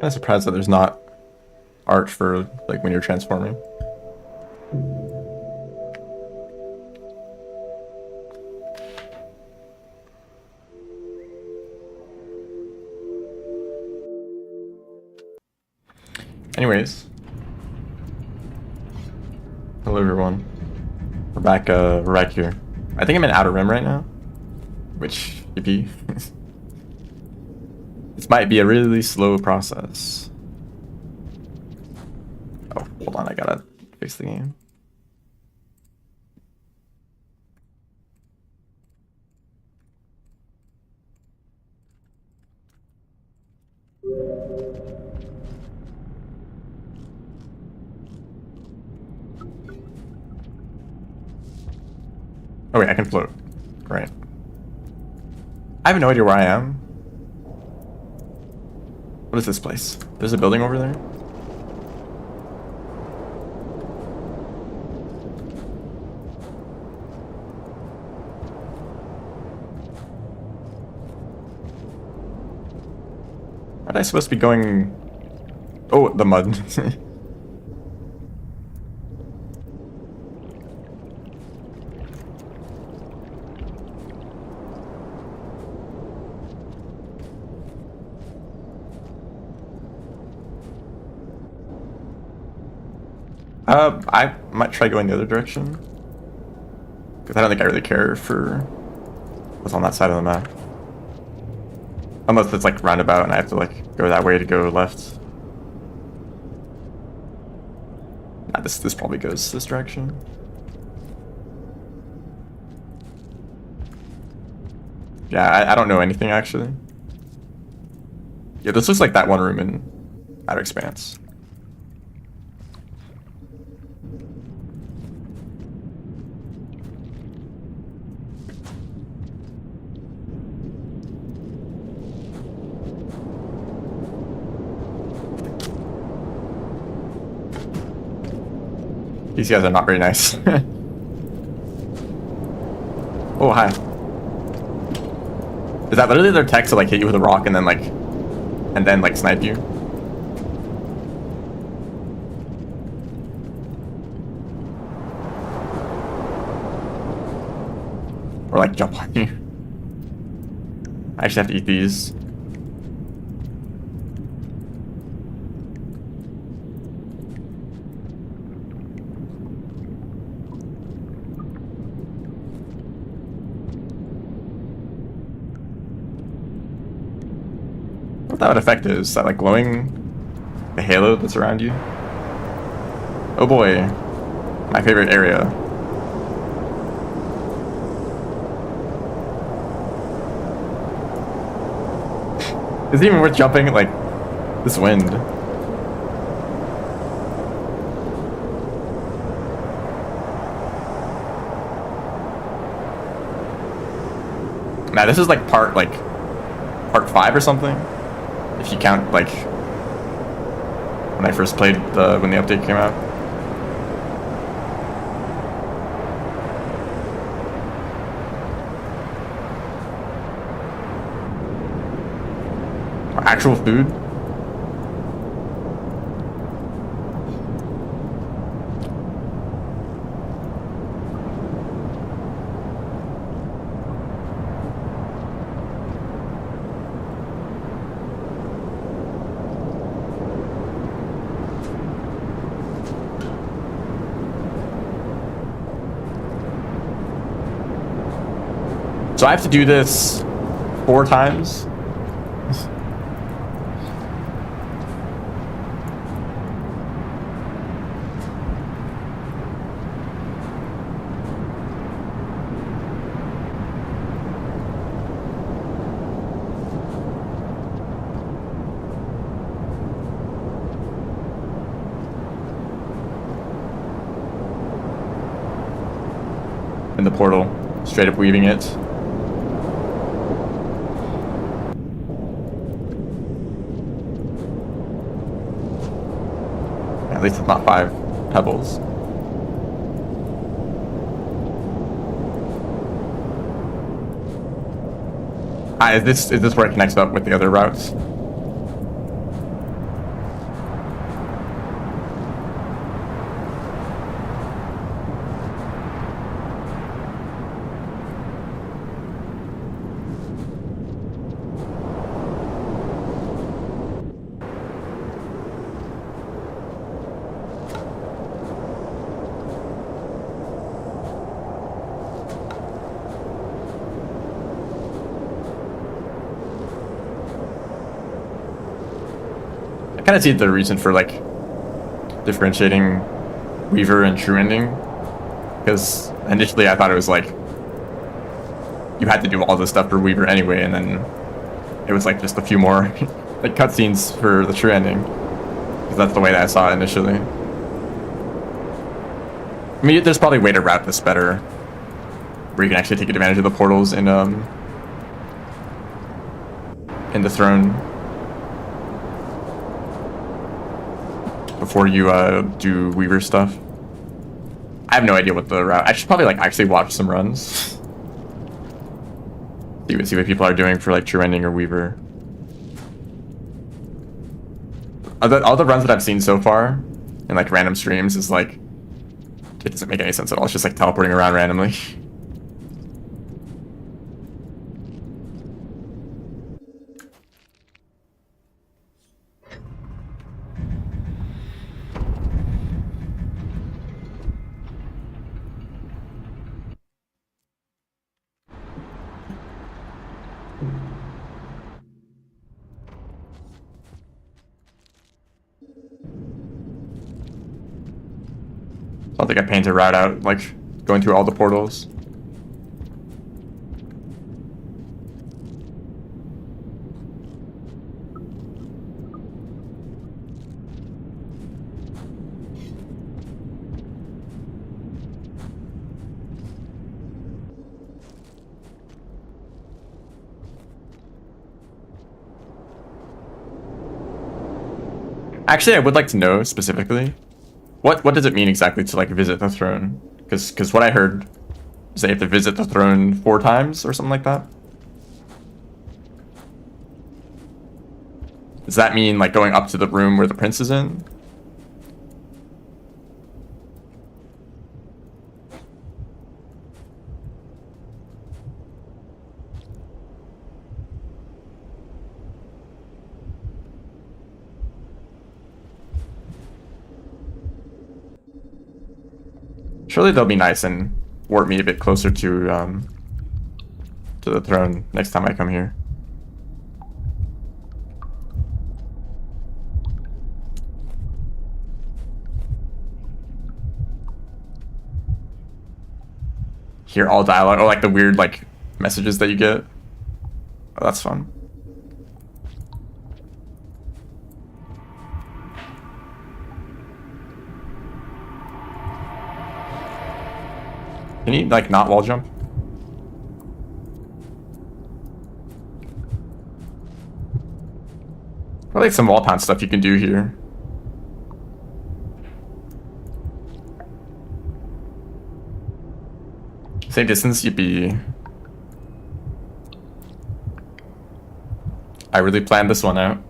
Kind of surprised that there's not art for like when you're transforming. Anyways, hello everyone. We're back here. I think I'm in Outer Rim right now, which yippee. This might be a really slow process. Oh, hold on, I gotta fix the game. Oh wait, I can float. Right. I have no idea where I am. What is this place? There's a building over there? Aren't I supposed to be going... Oh, the mud. I might try going the other direction. Because I don't think I really care for what's on that side of the map. Unless it's like roundabout and I have to like go that way to go left. Nah, this probably goes this direction. Yeah, I don't know anything actually. Yeah, this looks like that one room in Outer Expanse. These guys are not very nice. Oh, hi. Is that literally their tech to like hit you with a rock and then like snipe you? Or like jump on you? I actually have to eat these. What that effect is that like glowing the halo that's around you? Oh boy, my favorite area. Is it even worth jumping? Like this wind. Nah, this is like part 5 or something. If you count like when I first played when the update came out. Actual food. So I have to do this 4 times. In the portal, straight up weaving it. At least it's not 5 pebbles. Is this where it connects up with the other routes? I kind of see the reason for like differentiating Weaver and True Ending, because initially I thought it was like you had to do all this stuff for Weaver anyway, and then it was like just a few more like cutscenes for the True Ending, because that's the way that I saw it initially. I mean, there's probably a way to route this better, where you can actually take advantage of the portals in the throne before you do Weaver stuff. I have no idea what the route. I should probably like actually watch some runs. See what people are doing for like True Ending or Weaver. All the runs that I've seen so far in like random streams is like, it doesn't make any sense at all. It's just like teleporting around randomly. I don't think I painted a route out, like going through all the portals. Actually, I would like to know specifically, what does it mean exactly to like visit the throne? Because what I heard is that you have to visit the throne 4 times or something like that. Does that mean like going up to the room where the prince is in? Surely they'll be nice and warp me a bit closer to the throne next time I come here. Hear all dialogue, or like the weird like messages that you get. Oh, that's fun. Can you like not wall jump? Probably like some wall pound stuff you can do here. Same distance, you'd be... I really planned this one out.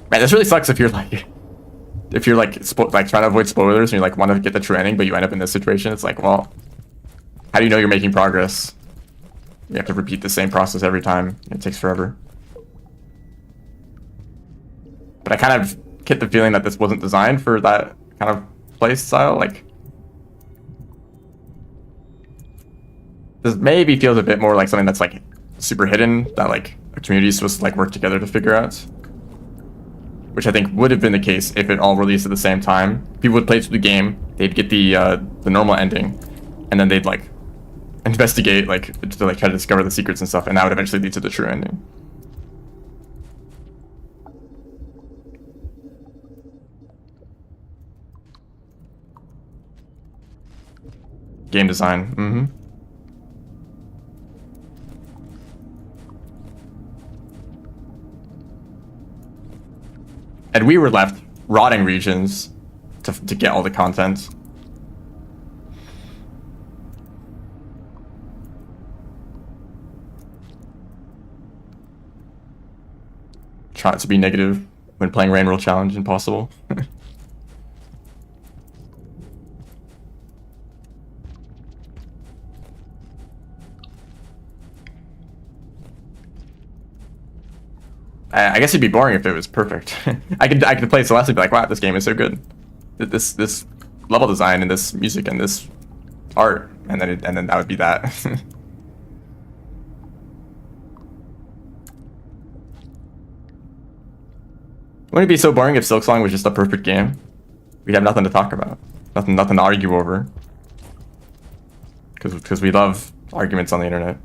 Man, this really sucks if you're like... If you're like trying to avoid spoilers and you like want to get the true ending, but you end up in this situation, it's like, well, how do you know you're making progress? You have to repeat the same process every time. It takes forever. But I kind of get the feeling that this wasn't designed for that kind of play style. Like, this maybe feels a bit more like something that's like super hidden, that like a community is supposed to like work together to figure out. Which I think would have been the case if it all released at the same time. People would play through the game, they'd get the normal ending, and then they'd like investigate, like to like try to discover the secrets and stuff, and that would eventually lead to the true ending. Game design, mm-hmm. And we were left rotting regions to get all the content. Try not to be negative when playing Rain World Challenge, impossible. I guess it'd be boring if it was perfect. I could play Celeste and be like, wow, this game is so good. This level design and this music and this art, and then that would be that. Wouldn't it be so boring if Silksong was just a perfect game? We'd have nothing to talk about. Nothing to argue over. Because we love arguments on the internet.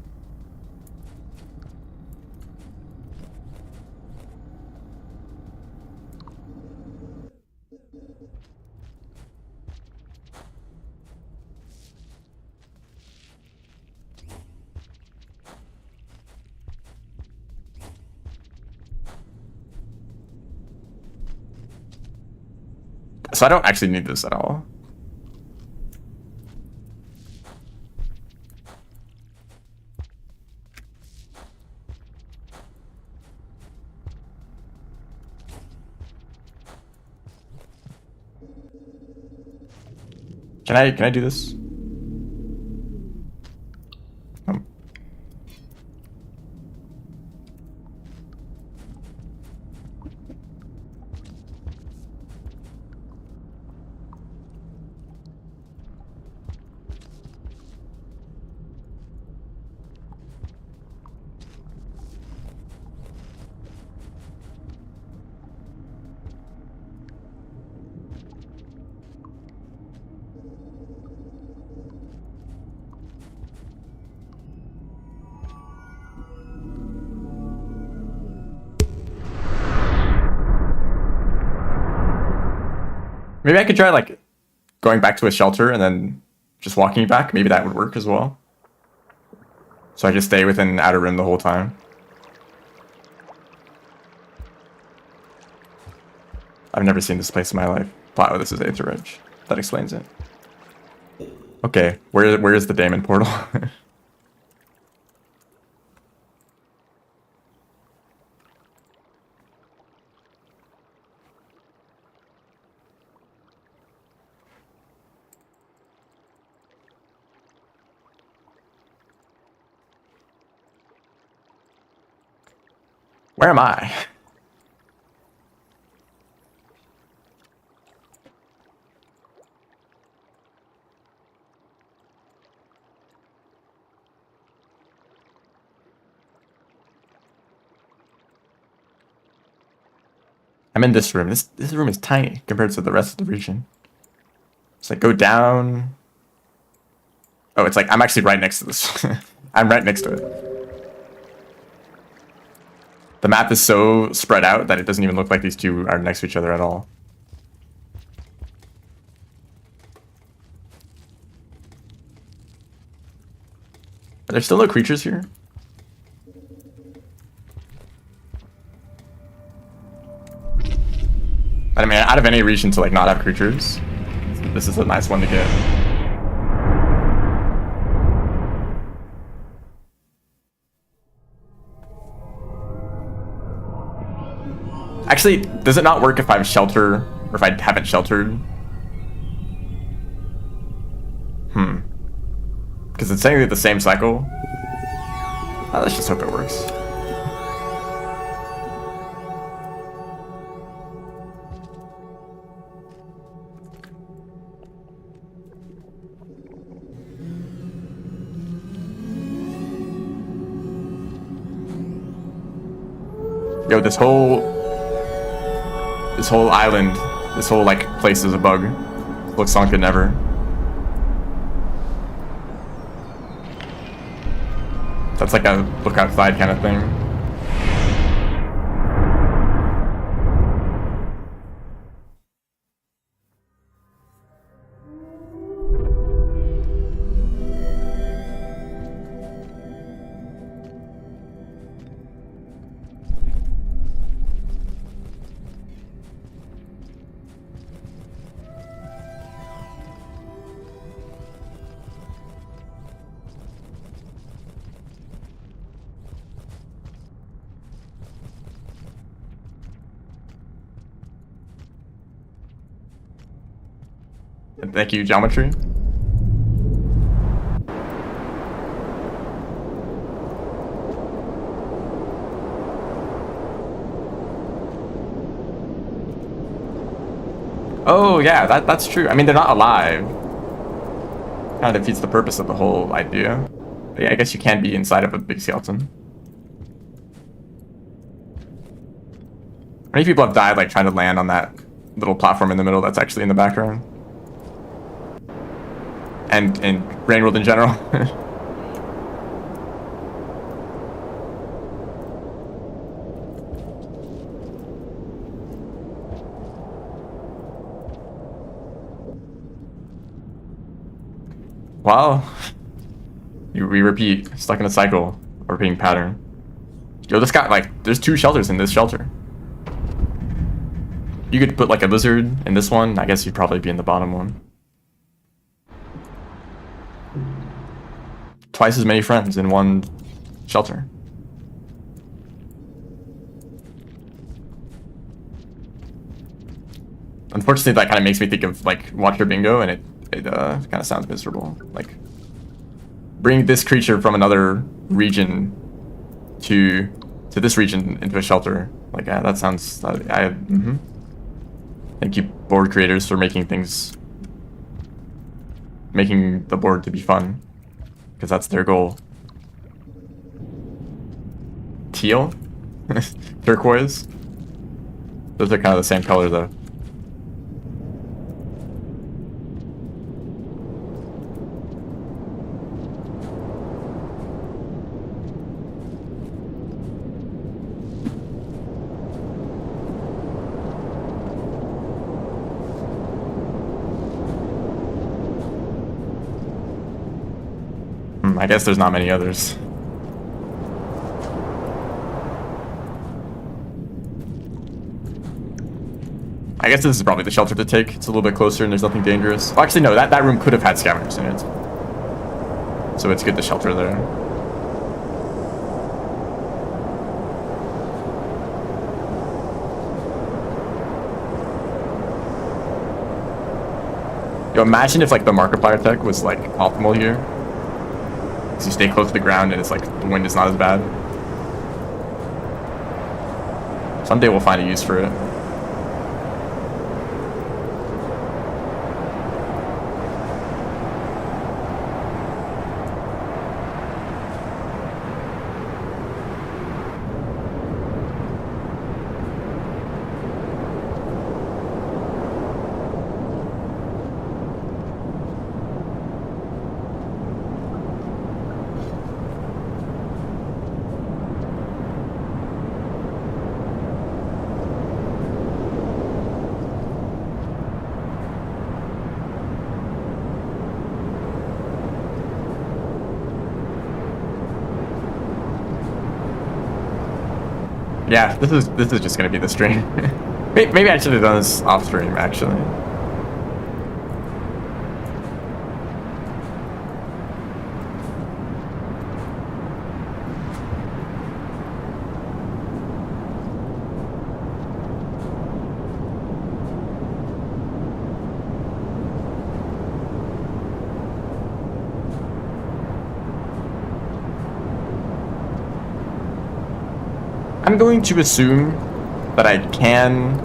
So I don't actually need this at all. Can I do this? Maybe I could try like going back to a shelter and then just walking back. Maybe that would work as well. So I just stay within Outer Rim the whole time. I've never seen this place in my life. Wow, this is Aether Ridge. That explains it. Okay, where is the Daemon portal? Where am I? I'm in this room. This room is tiny compared to the rest of the region. It's like go down. Oh, it's like I'm actually right next to this. I'm right next to it. The map is so spread out that it doesn't even look like these two are next to each other at all. Are there still no creatures here? I mean, out of any region to like not have creatures, this is a nice one to get. Actually, does it not work if I shelter, or if I haven't sheltered? Because it's saying the same cycle. Oh, let's just hope it works. Yo, this whole island, this whole like place is a bug. Looks sunk than ever. That's like a look outside kind of thing. Thank you, Geometry. Oh yeah, that's true. I mean, they're not alive. Kind of defeats the purpose of the whole idea. But yeah, I guess you can be inside of a big skeleton. I Many people have died like trying to land on that little platform in the middle that's actually in the background. And in Rain World in general. Wow. We repeat, stuck in a cycle, a repeating pattern. Yo, this guy, like, there's 2 shelters in this shelter. You could put like a lizard in this one. I guess you'd probably be in the bottom one. Twice as many friends in one shelter. Unfortunately, that kind of makes me think of like Watcher Bingo, and it kind of sounds miserable. Like, bring this creature from another region to this region into a shelter. Like, that sounds. Thank you, board creators, for making the board to be fun, because that's their goal. Teal, turquoise. Those are kind of the same color, though. I guess there's not many others. I guess this is probably the shelter to take. It's a little bit closer and there's nothing dangerous. Well, actually, no, that room could have had scavengers in it. So it's good to shelter there. Yo, imagine if like the Markiplier tech was like optimal here. So you stay close to the ground and it's like the wind is not as bad. Someday we'll find a use for it. Yeah, this is just gonna be the stream. Maybe I should have done this off stream, actually. I'm going to assume that I can...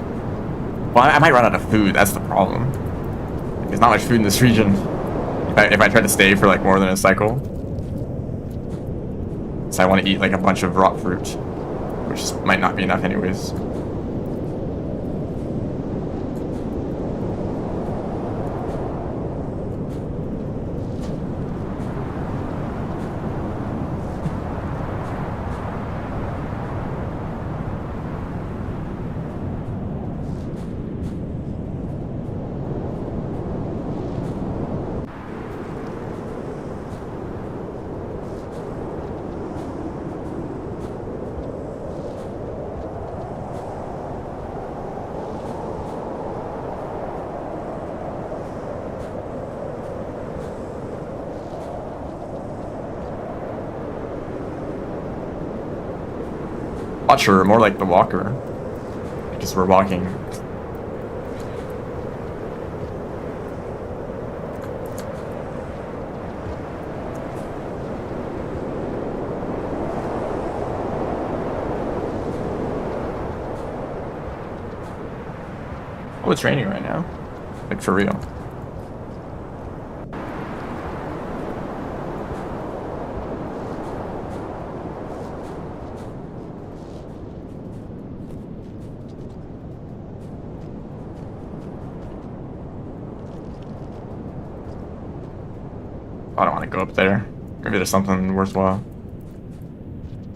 Well, I might run out of food, that's the problem. There's not much food in this region. If I try to stay for like more than a cycle. So I want to eat like a bunch of rot fruit, which might not be enough anyways. Watcher, more like the walker. Because we're walking. Oh, it's raining right now. Like, for real. I don't want to go up there. Maybe there's something worthwhile.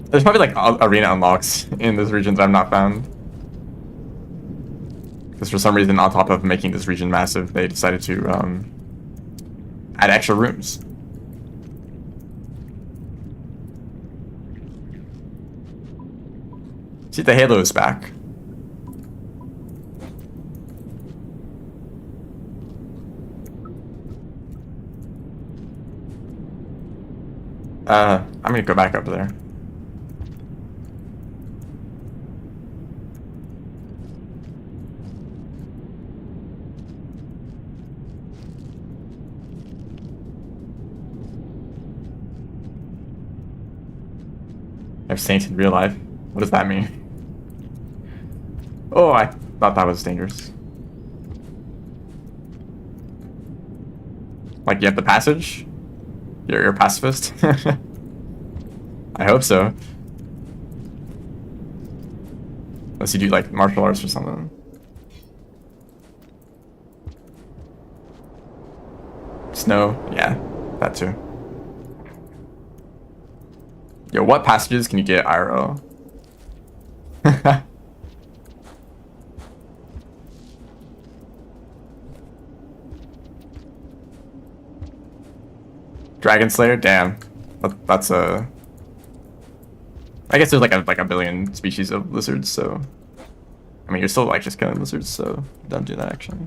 There's probably like arena unlocks in this region that I've not found. Because for some reason, on top of making this region massive, they decided to add extra rooms. See, the Halo is back. I'm gonna go back up there. I've saints in real life. What does that mean? Oh, I thought that was dangerous. Like, you have the passage? You're a pacifist? I hope so. Unless you do, like, martial arts or something. Snow? Yeah, that too. Yo, what passages can you get IRL? Dragon Slayer? Damn. That's a... I guess there's like a billion species of lizards, so... I mean, you're still like just killing lizards, so don't do that actually.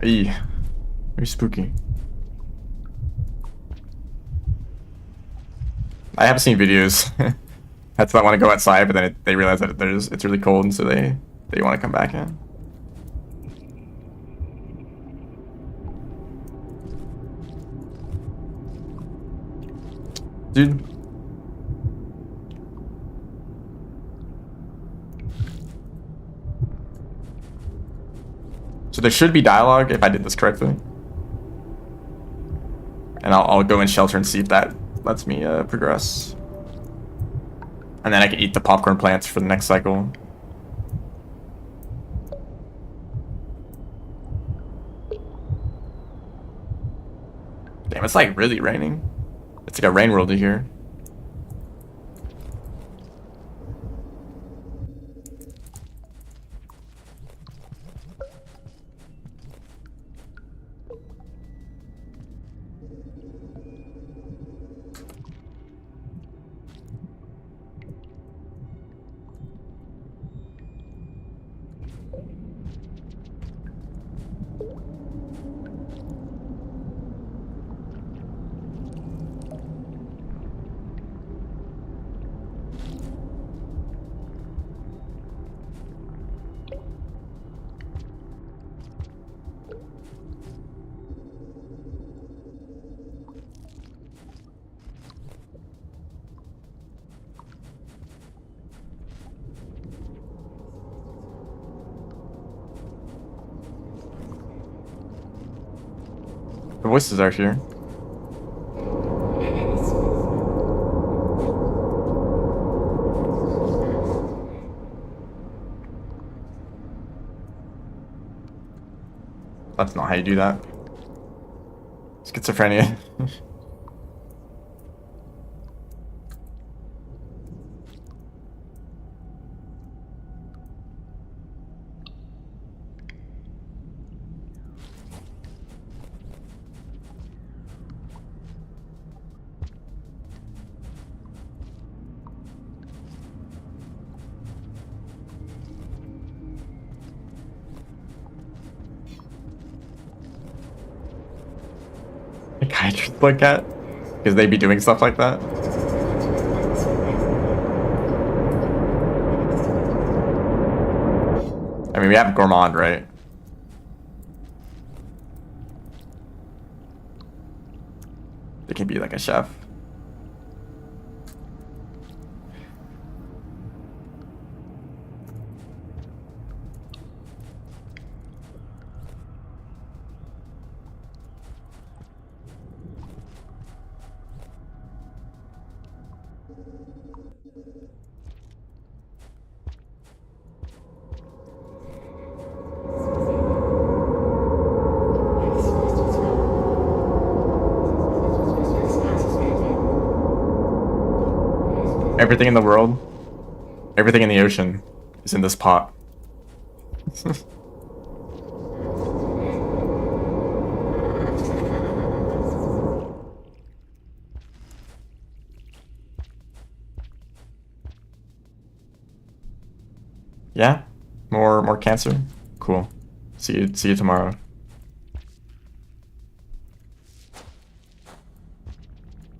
Eee, very spooky. I have seen videos. That's why I want to go outside, but then they realize that it's really cold, and so they want to come back in. Dude. So there should be dialogue if I did this correctly. And I'll go in shelter and see if that lets me progress. And then I can eat the popcorn plants for the next cycle. Damn, it's like really raining. It's like a rain world here. The voices are here. That's not how you do that. Schizophrenia. Psychiatrist like that? Because they be doing stuff like that? I mean, we have Gourmand, right? They can be like a chef. Everything in the world, everything in the ocean is in this pot. Yeah? More cancer? Cool. See you tomorrow.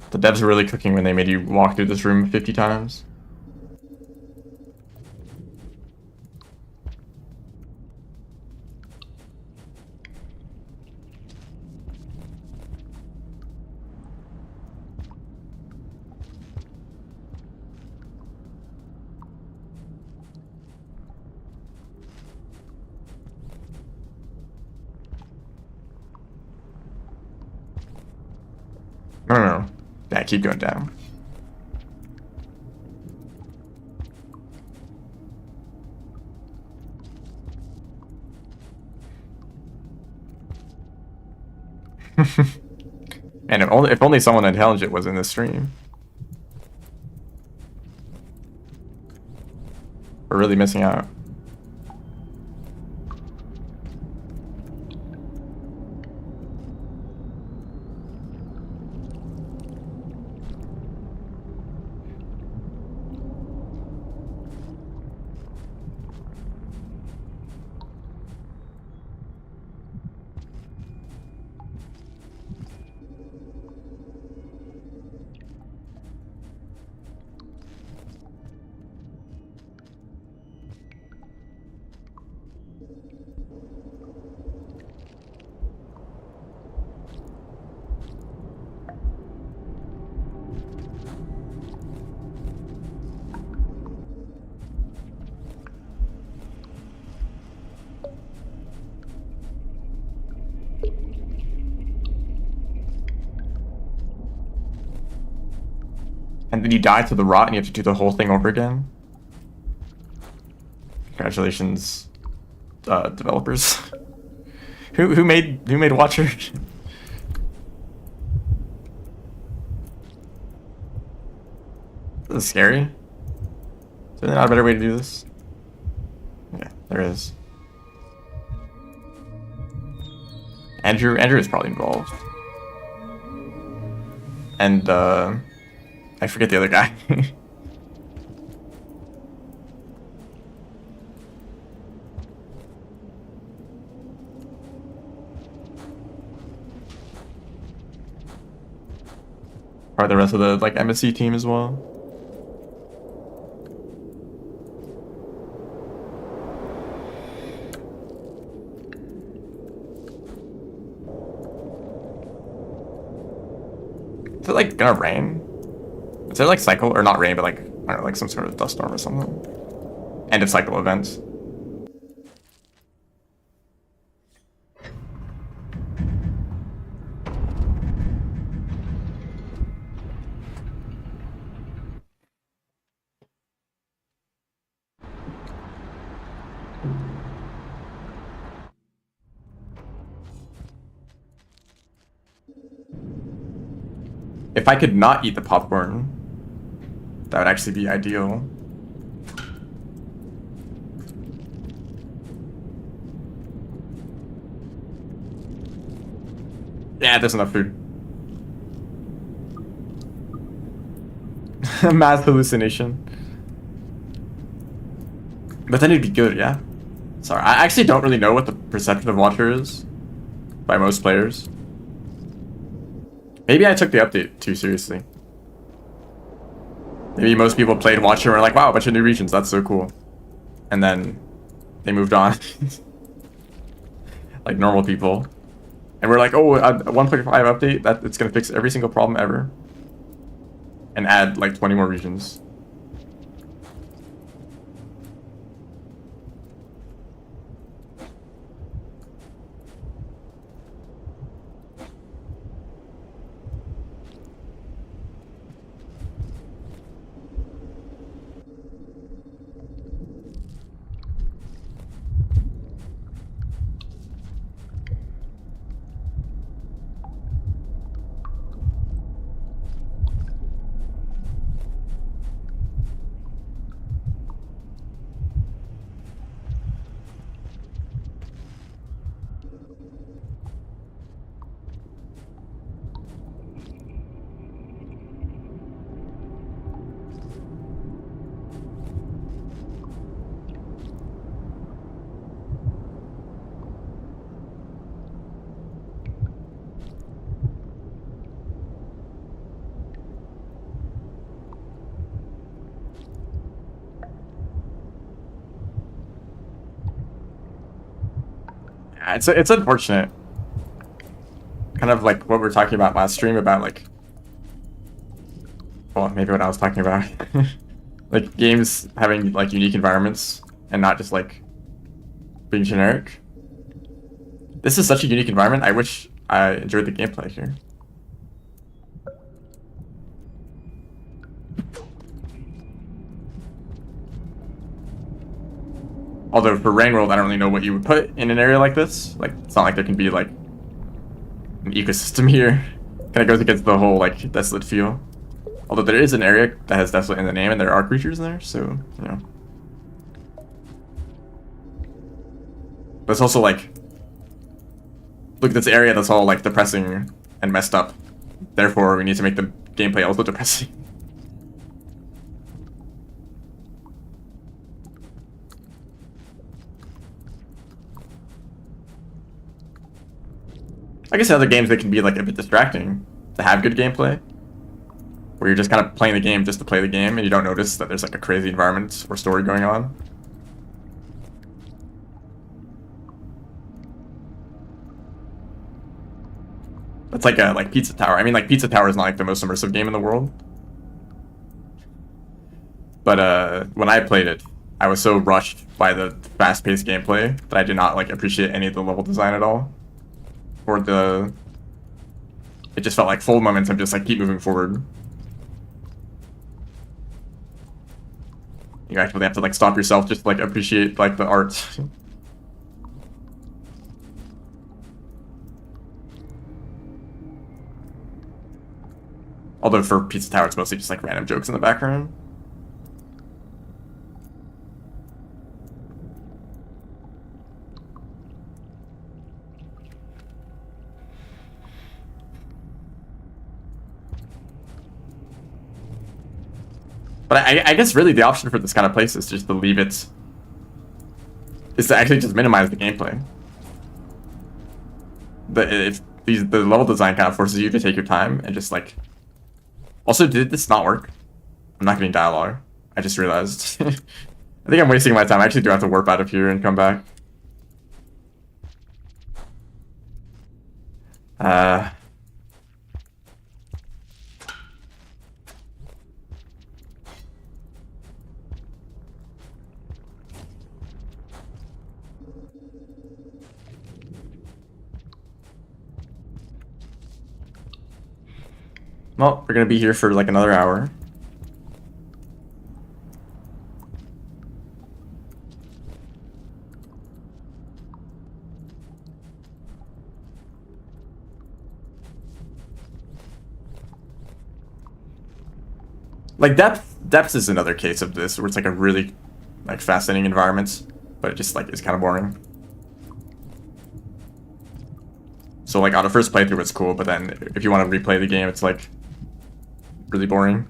The devs were really cooking when they made you walk through this room 50 times. No. Yeah, keep going down. And if only someone intelligent was in this stream. We're really missing out. And then you die to the rot and you have to do the whole thing over again. Congratulations, developers. who made Watcher? This is scary. Is there not a better way to do this? Yeah, there is. Andrew is probably involved. And I forget the other guy. Or the rest of the like MSC team as well. Is it like gonna rain? Is there like cycle or not rain, but like I don't know, like some sort of dust storm or something? End of cycle events. If I could not eat the popcorn, that would actually be ideal. Yeah, there's enough food. Mass hallucination. But then it'd be good, yeah? Sorry, I actually don't really know what the perception of Watcher is by most players. Maybe I took the update too seriously. Maybe most people played Watcher and were like, wow, a bunch of new regions, that's so cool. And then they moved on. Like normal people. And we're like, oh, a 1.5 update, that it's gonna fix every single problem ever. And add like 20 more regions. It's unfortunate. Kind of like what we were talking about last stream about like, well, maybe what I was talking about, like games having like unique environments and not just like being generic. This is such a unique environment. I wish I enjoyed the gameplay here. Although for Rain World, I don't really know what you would put in an area like this. Like, it's not like there can be like an ecosystem here. Kind of goes against the whole like desolate feel. Although there is an area that has desolate in the name, and there are creatures in there, so you know. But it's also like, look at this area that's all like depressing and messed up. Therefore, we need to make the gameplay also depressing. I guess in other games they can be like a bit distracting to have good gameplay, where you're just kind of playing the game just to play the game and you don't notice that there's like a crazy environment or story going on. It's like Pizza Tower. I mean, like Pizza Tower is not like the most immersive game in the world, but when I played it, I was so rushed by the fast-paced gameplay that I did not like appreciate any of the level design at all. Or it just felt like full momentum, just like keep moving forward. You actually have to like stop yourself just to like appreciate like the art. Although for Pizza Tower, it's mostly just like random jokes in the background. But I guess really the option for this kind of place is just to leave it, is to actually just minimize the gameplay. The level design kind of forces you to take your time and just like. Also, did this not work? I'm not getting dialogue. I just realized. I think I'm wasting my time. I actually do have to warp out of here and come back. Well, we're gonna be here for like another hour. Like depth is another case of this, where it's like a really like fascinating environment, but it just like is kind of boring. So like on a first playthrough it's cool, but then if you want to replay the game, it's like really boring.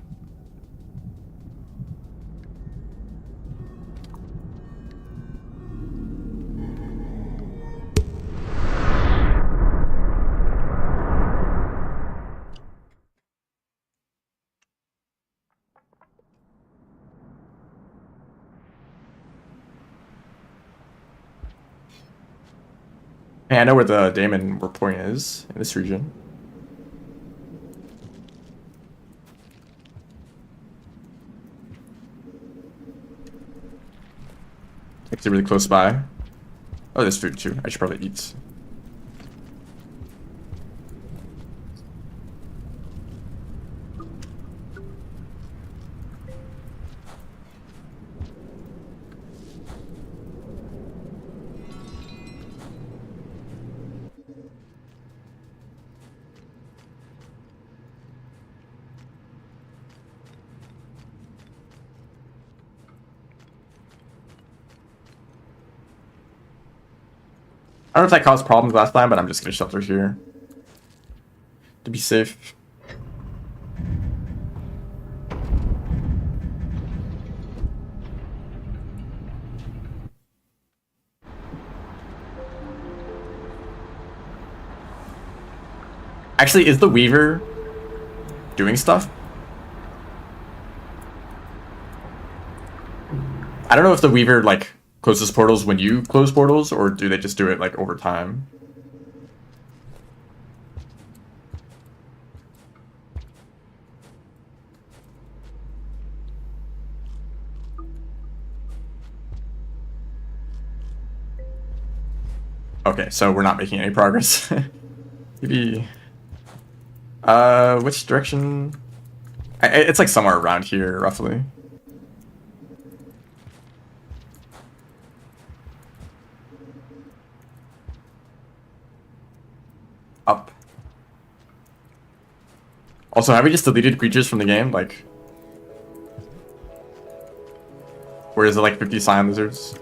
Hey, I know where the Daemon Warp Point is in this region. It's really close by. Oh, there's food too. I should probably eat. I don't know if that caused problems last time, but I'm just gonna shelter here to be safe. Actually, is the Weaver doing stuff? I don't know if the Weaver like closes portals when you close portals, or do they just do it like over time? Okay, so we're not making any progress. Maybe. Which direction? It's like somewhere around here, roughly. Up. Also, have we just deleted creatures from the game? Like, where is it like 50 cyan lizards?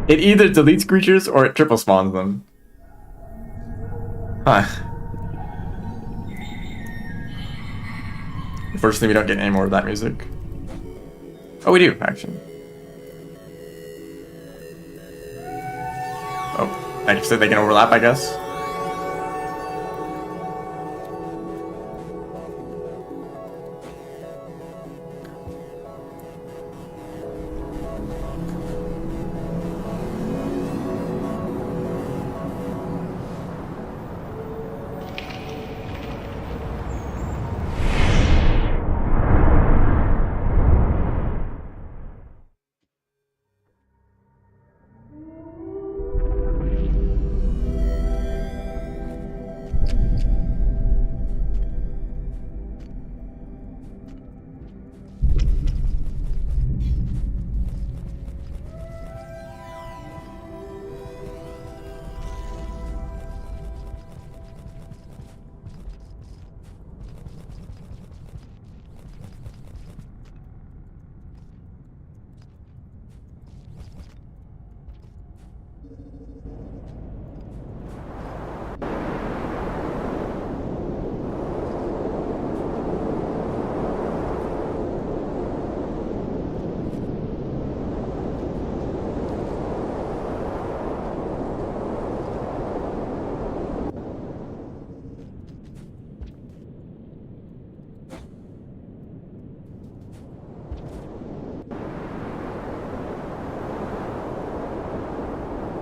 It either deletes creatures or it triple spawns them. Huh. Unfortunately, we don't get any more of that music. Oh, we do, actually. Oh, like you said, they can overlap, I guess.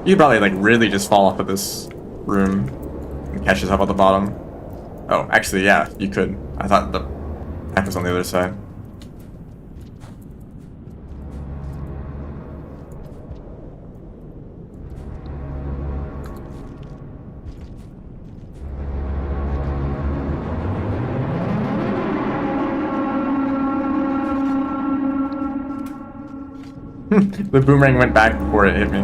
You could probably like really just fall off of this room and catch yourself at the bottom. Oh, actually, yeah, you could. I thought the path was on the other side. The boomerang went back before it hit me.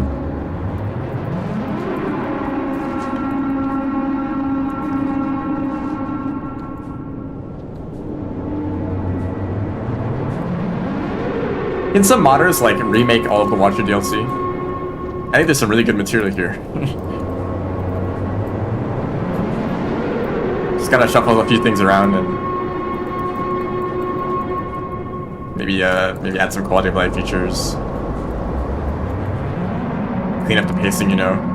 Can some modders like remake all of the Watcher DLC? I think there's some really good material here. Just gotta shuffle a few things around and maybe add some quality of life features. Clean up the pacing, you know.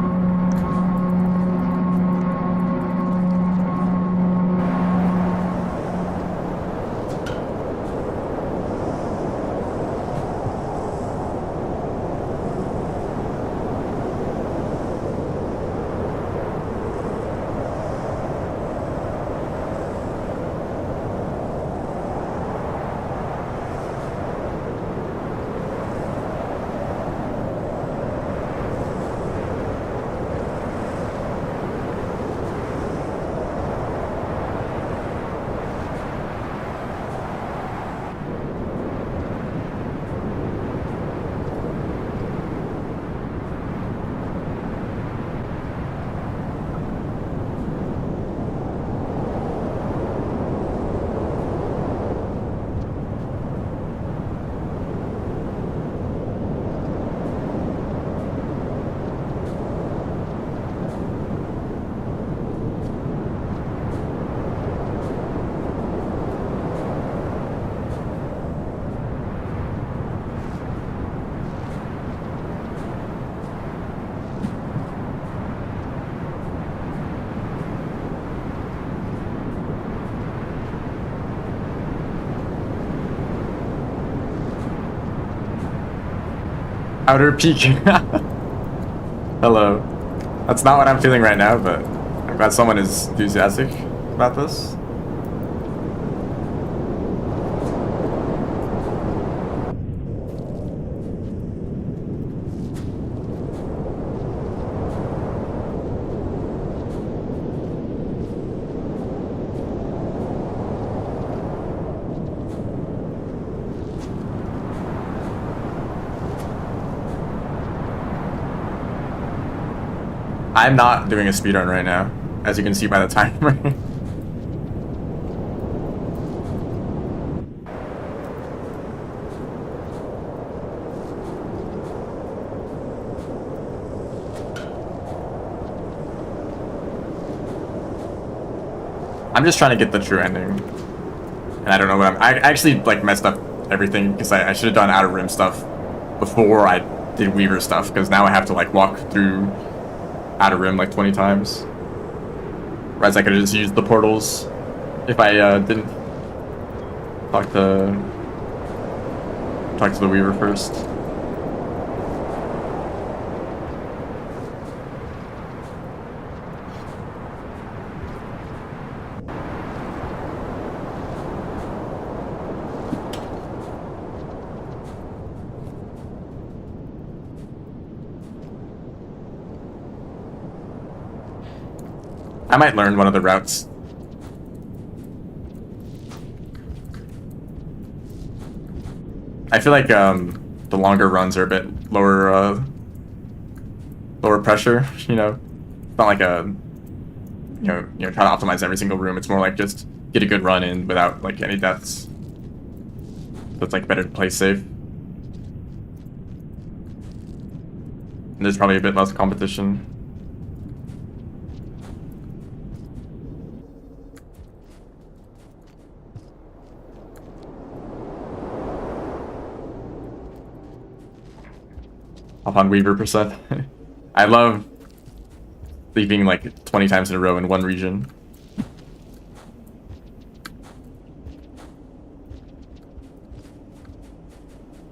Outer peak. Hello. That's not what I'm feeling right now, but I'm glad someone is enthusiastic about this. I'm not doing a speedrun right now, as you can see by the timer. I'm just trying to get the true ending. And I don't know what I actually like messed up everything because I should have done Outer Rim stuff before I did Weaver stuff, because now I have to like walk through Outer Rim like 20 times. Whereas I could have just used the portals if I didn't talk to the Weaver first. I might learn one of the routes. I feel like the longer runs are a bit lower pressure, you know. It's not like a try to optimize every single room. It's more like just get a good run in without like any deaths. So it's like better to play safe. And there's probably a bit less competition. Hop on Weaver percent. I love leaving like 20 times in a row in one region.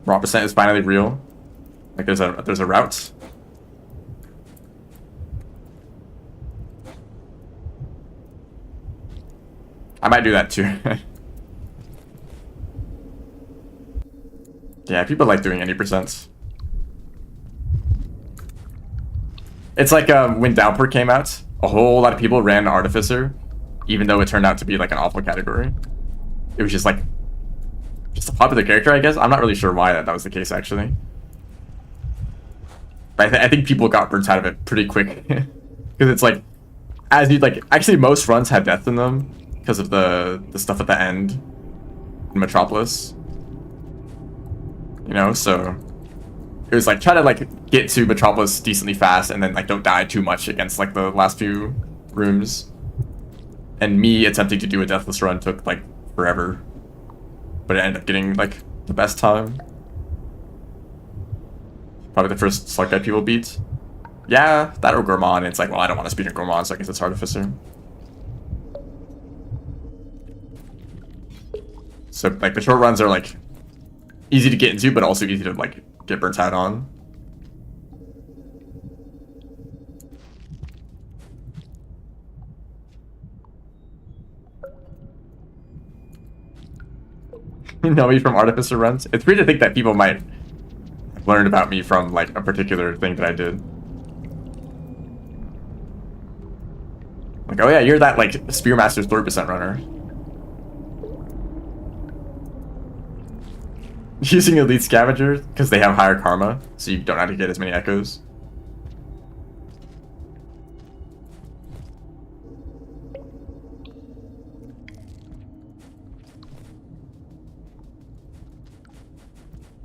Raw percent is finally real. Like there's a route. I might do that too. Yeah, people like doing any percents. It's like when Downpour came out, a whole lot of people ran Artificer, even though it turned out to be like an awful category. It was just like, just a popular character, I guess. I'm not really sure why that was the case, actually. But I think people got burnt out of it pretty quick. Because it's like, as you like, actually most runs have death in them because of the stuff at the end in Metropolis. You know, so it was like try to like get to Metropolis decently fast and then like don't die too much against like the last few rooms. And me attempting to do a deathless run took like forever, but it ended up getting like the best time. Probably the first slug guy people beat. Yeah, that or Gourmand. It's like, well, I don't want to speedrun Gourmand, so I guess it's Artificer. So like the short runs are like easy to get into, but also easy to like get burnt out on. You know me from Artificer runs. It's weird to think that people might learn about me from like a particular thing that I did. Like, oh yeah, you're that like Spearmaster's 3% runner. Using Elite Scavenger because they have higher karma, so you don't have to get as many echoes.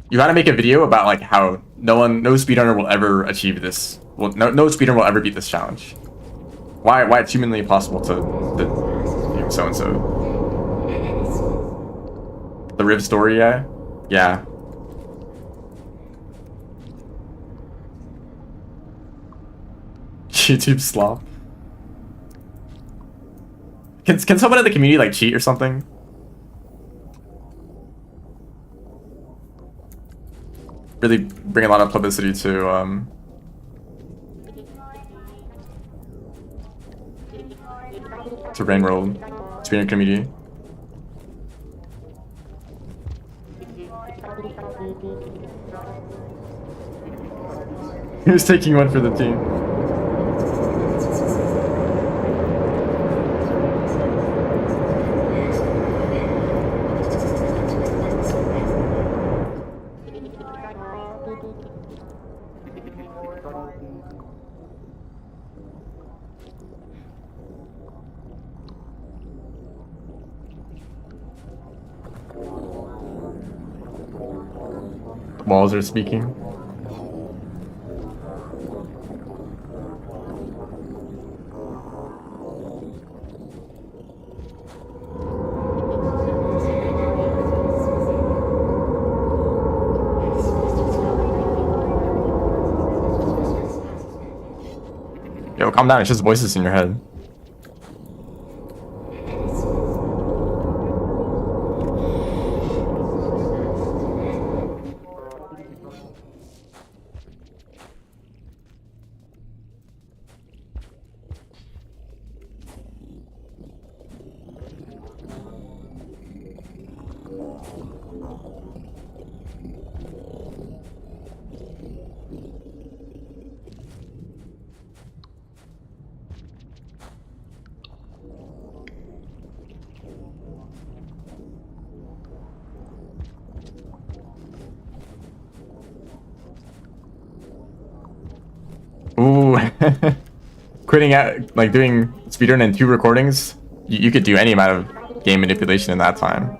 You gotta make a video about like how no speedrunner will ever achieve this. Well, no speedrunner will ever beat this challenge. Why it's humanly impossible to so and so. The Riv story, yeah. Yeah. YouTube slop. Can someone in the community like cheat or something? really bring a lot of publicity to Rain World, speedrun community. He was taking one for the team. Walls are speaking. Yo, calm down, it's just voices in your head. Ooh. Quitting out, like doing speedrun and 2 recordings, you could do any amount of game manipulation in that time.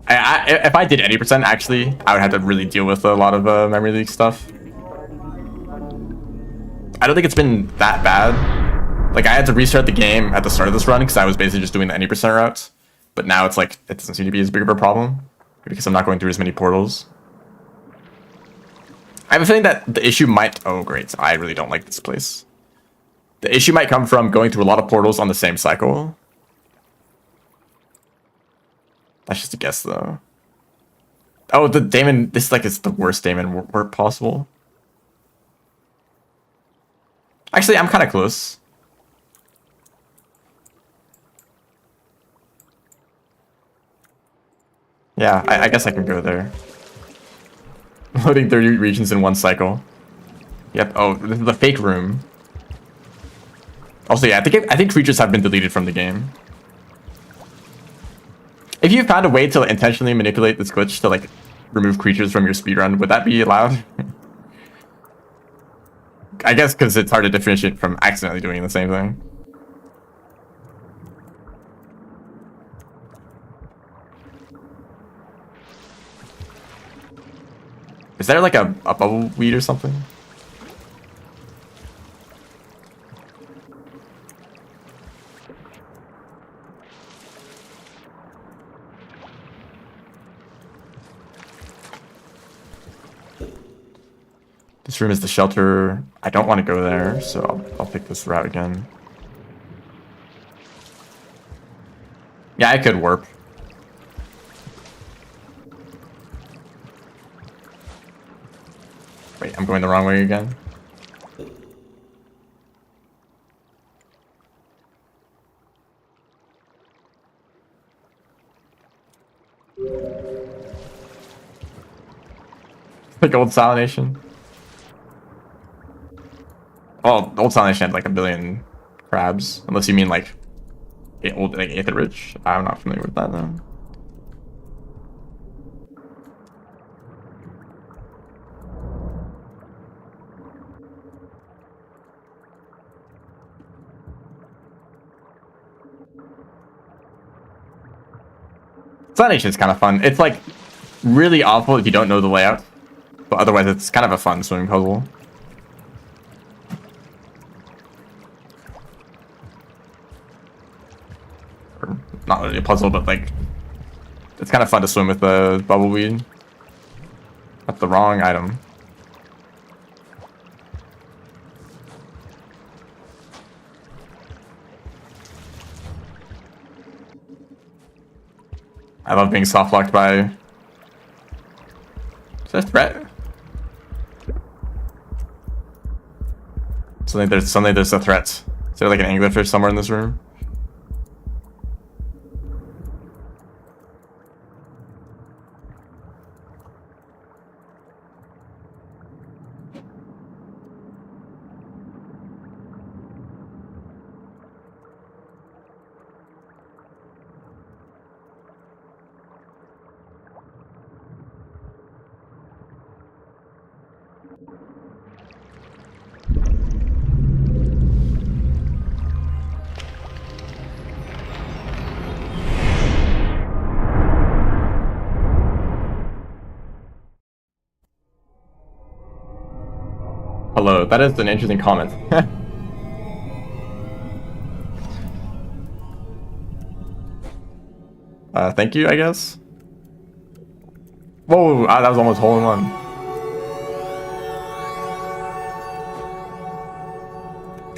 If I did 80%, actually, I would have to really deal with a lot of memory leak stuff. I don't think it's been that bad. Like, I had to restart the game at the start of this run because I was basically just doing the 80% routes. But now it's like, it doesn't seem to be as big of a problem because I'm not going through as many portals. I have a feeling that the issue might... Oh, great. I really don't like this place. The issue might come from going through a lot of portals on the same cycle. That's just a guess, though. Oh, the Daemon... This, like, is the worst Daemon warp possible. Actually, I'm kind of close. Yeah, I guess I can go there. Loading 30 regions in one cycle. Yep. Oh, this is the fake room. Also, yeah, I think creatures have been deleted from the game. If you found a way to intentionally manipulate this glitch to like remove creatures from your speedrun, would that be allowed? I guess because it's hard to differentiate from accidentally doing the same thing. Is there like a bubble weed or something? This room is the shelter. I don't want to go there, so I'll pick this route again. Yeah, I could warp. Wait, I'm going the wrong way again. Like old Salination. Well, old Salination had like a billion crabs, unless you mean like old like Aether Ridge. I'm not familiar with that though. Salination is kind of fun. It's like really awful if you don't know the layout, but otherwise it's kind of a fun swimming puzzle. Or not really a puzzle, but like it's kind of fun to swim with the bubbleweed. That's the wrong item. I love being soft locked by Is that a threat? Suddenly there's a threat. Is there like an anglerfish somewhere in this room? Hello, that is an interesting comment. Thank you, I guess. Whoa, that was almost hole in one.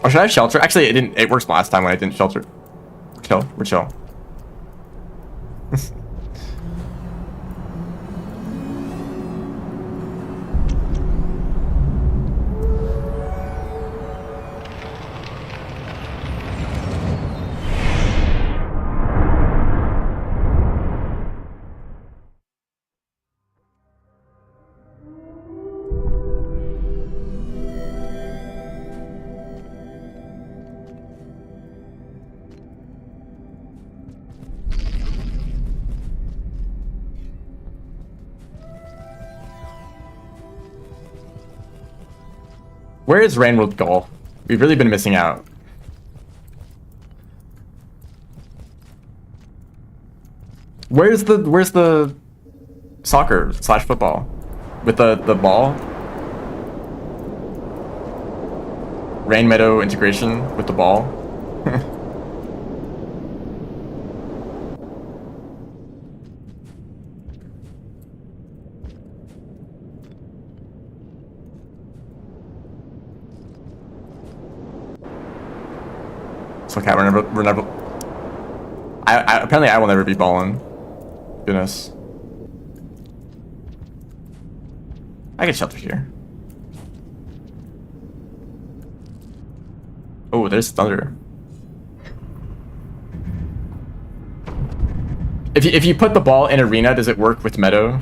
Oh, should I shelter? Actually, it works last time when I didn't shelter. Chill, we're chill. Where is Rainworld Golf? We've really been missing out. Where's the soccer / football? With the ball? Rain Meadow integration with the ball? It's okay, we're never. Apparently I will never be balling. Goodness. I can shelter here. Oh, there's thunder. If you put the ball in arena, does it work with Meadow?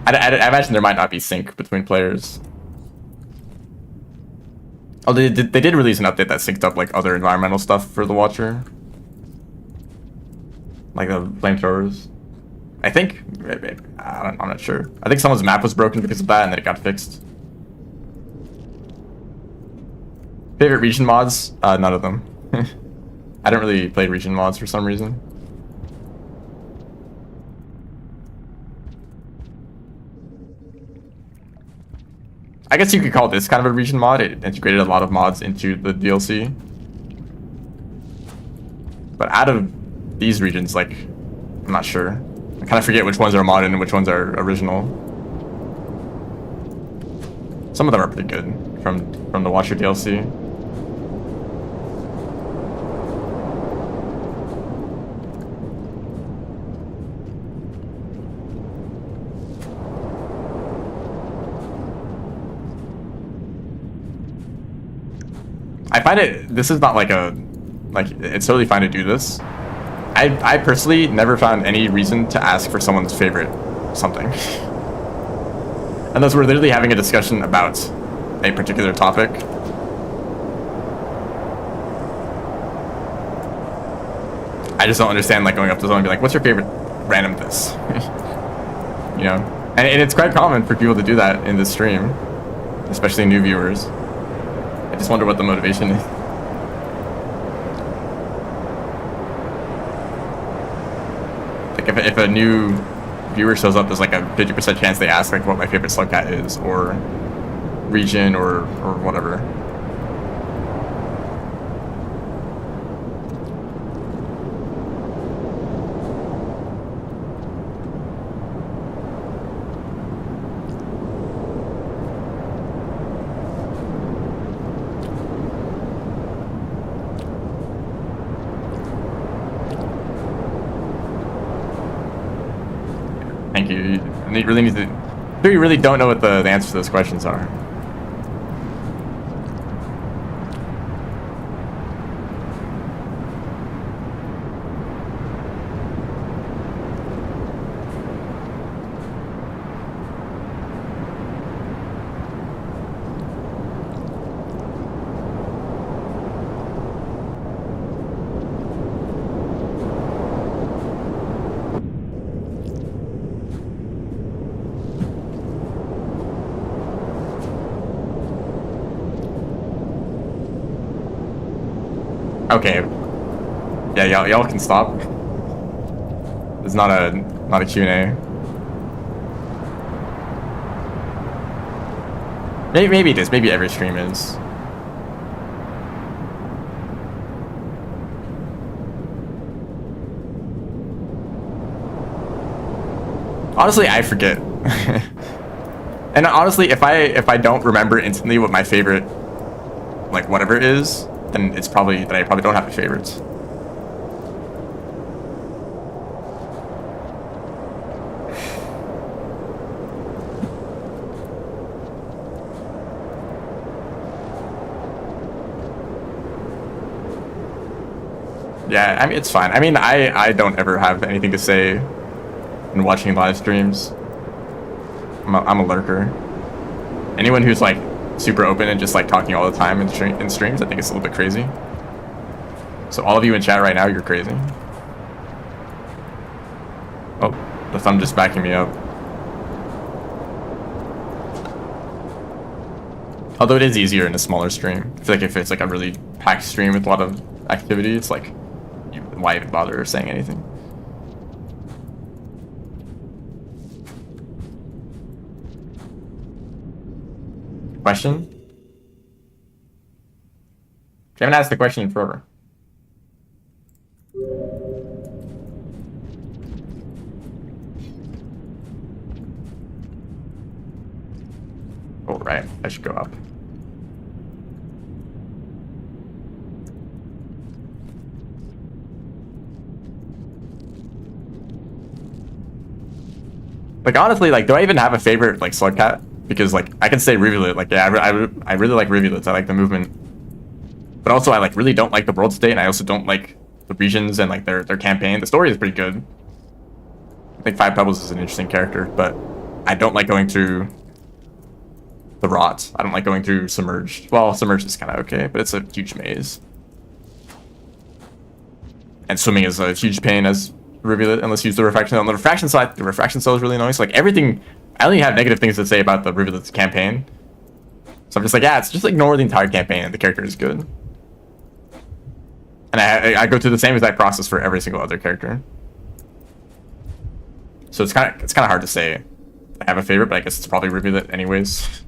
I imagine there might not be sync between players. Oh, they did release an update that synced up like other environmental stuff for the Watcher, like the flamethrowers. I think I'm not sure. I think someone's map was broken because of that, and then it got fixed. Favorite region mods? None of them. I don't really play region mods for some reason. I guess you could call this kind of a region mod. It integrated a lot of mods into the DLC. But out of these regions, like, I'm not sure. I kind of forget which ones are modded and which ones are original. Some of them are pretty good from the Watcher DLC. I find this is not like it's totally fine to do this. I personally never found any reason to ask for someone's favorite something. Unless we're literally having a discussion about a particular topic. I just don't understand like going up to someone and be like, what's your favorite random this? You know? And it's quite common for people to do that in this stream. Especially new viewers. I just wonder what the motivation is. Like if a new viewer shows up, there's like a 50% chance they ask like what my favorite slugcat is, or region, or whatever. Thank you. You really need to. I'm sure you really don't know what the answers to those questions are. Okay. Yeah, y'all can stop. It's not a Q&A. Maybe it is. Maybe every stream is. Honestly, I forget. And honestly, if I don't remember instantly what my favorite, like whatever is, then it's probably that I probably don't have a favorites. Yeah, I mean it's fine. I mean I don't ever have anything to say in watching live streams. I'm a lurker. Anyone who's like super open and just like talking all the time in streams, I think it's a little bit crazy. So all of you in chat right now, you're crazy. Oh, the thumb just backing me up. Although it is easier in a smaller stream. I feel like if it's like a really packed stream with a lot of activity, it's like, why even bother saying anything? Question? I haven't asked the question in forever. Oh, right. I should go up. Like, honestly, like, do I even have a favorite, like, Slugcat? Because, like, I can say Rivulet. Like, yeah, I really like Rivulets. I like the movement. But also, I, like, really don't like the world state, and I also don't like the regions and, like, their campaign. The story is pretty good. I think Five Pebbles is an interesting character, but I don't like going through the Rot. I don't like going through Submerged. Well, Submerged is kind of okay, but it's a huge maze. And swimming is a huge pain as Rivulet, unless you use the refraction. On the refraction side, the refraction cell is really nice. Like everything, I only have negative things to say about the Rivulet's campaign. So I'm just like, yeah, it's just ignore the entire campaign and the character is good. And I go through the same exact process for every single other character. So it's kind of hard to say I have a favorite, but I guess it's probably Rivulet anyways.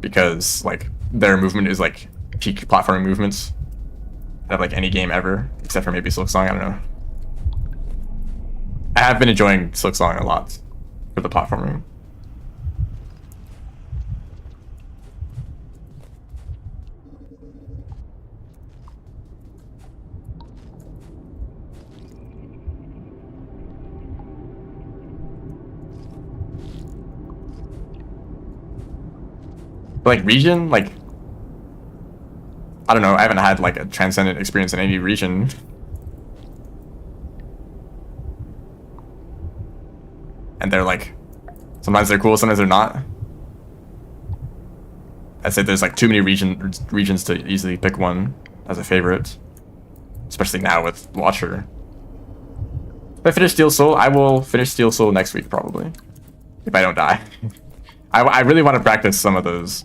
Because like their movement is like peak platforming movements of like any game ever, except for maybe Silksong, I don't know. I have been enjoying Silksong a lot for the platforming. But like region, like I don't know, I haven't had like a transcendent experience in any region. And they're like, sometimes they're cool, sometimes they're not. I'd say there's like too many regions to easily pick one as a favorite. Especially now with Watcher. If I finish Steel Soul, I will finish Steel Soul next week probably. If I don't die. I really want to practice some of those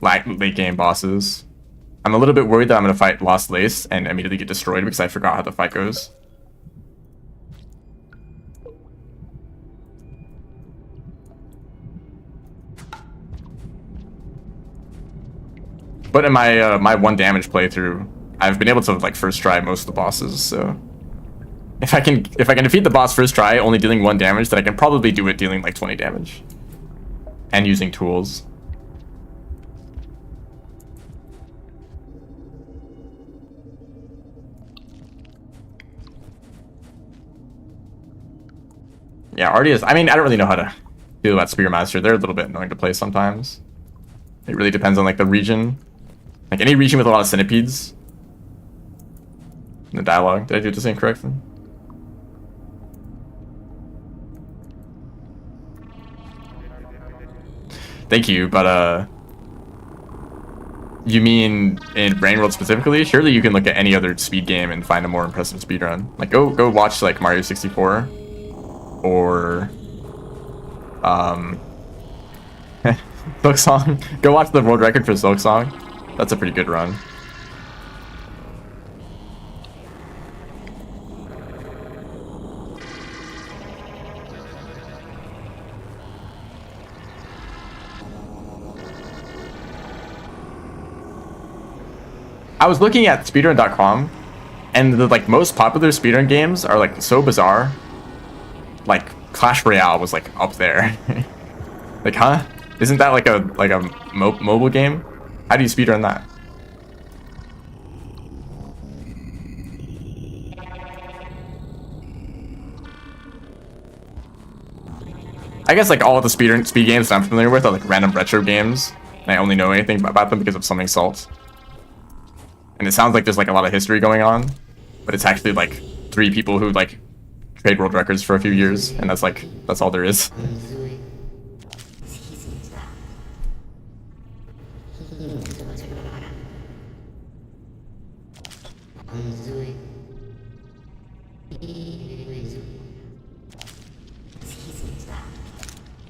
late game bosses. I'm a little bit worried that I'm going to fight Lost Lace and immediately get destroyed because I forgot how the fight goes. But in my my 1 damage playthrough, I've been able to like first try most of the bosses, so if I can defeat the boss first try only dealing 1 damage, then I can probably do it dealing like 20 damage. And using tools. Yeah, Ardias. I mean, I don't really know how to feel about Spearmaster. They're a little bit annoying to play sometimes. It really depends on like the region. Like any region with a lot of centipedes. The dialogue. Did I do this incorrectly? Thank you, but you mean in Brain World specifically? Surely you can look at any other speed game and find a more impressive speed run. Like go watch like Mario 64 or Silksong. Go watch the world record for Silksong. That's a pretty good run. I was looking at speedrun.com, and the like most popular speedrun games are like so bizarre. Like Clash Royale was like up there. Like, huh? Isn't that like a mobile game? How do you speedrun that? I guess like all of the speed games that I'm familiar with are like random retro games, and I only know anything about them because of Something Salt. And it sounds like there's like a lot of history going on, but it's actually like 3 people who like trade world records for a few years, and that's all there is.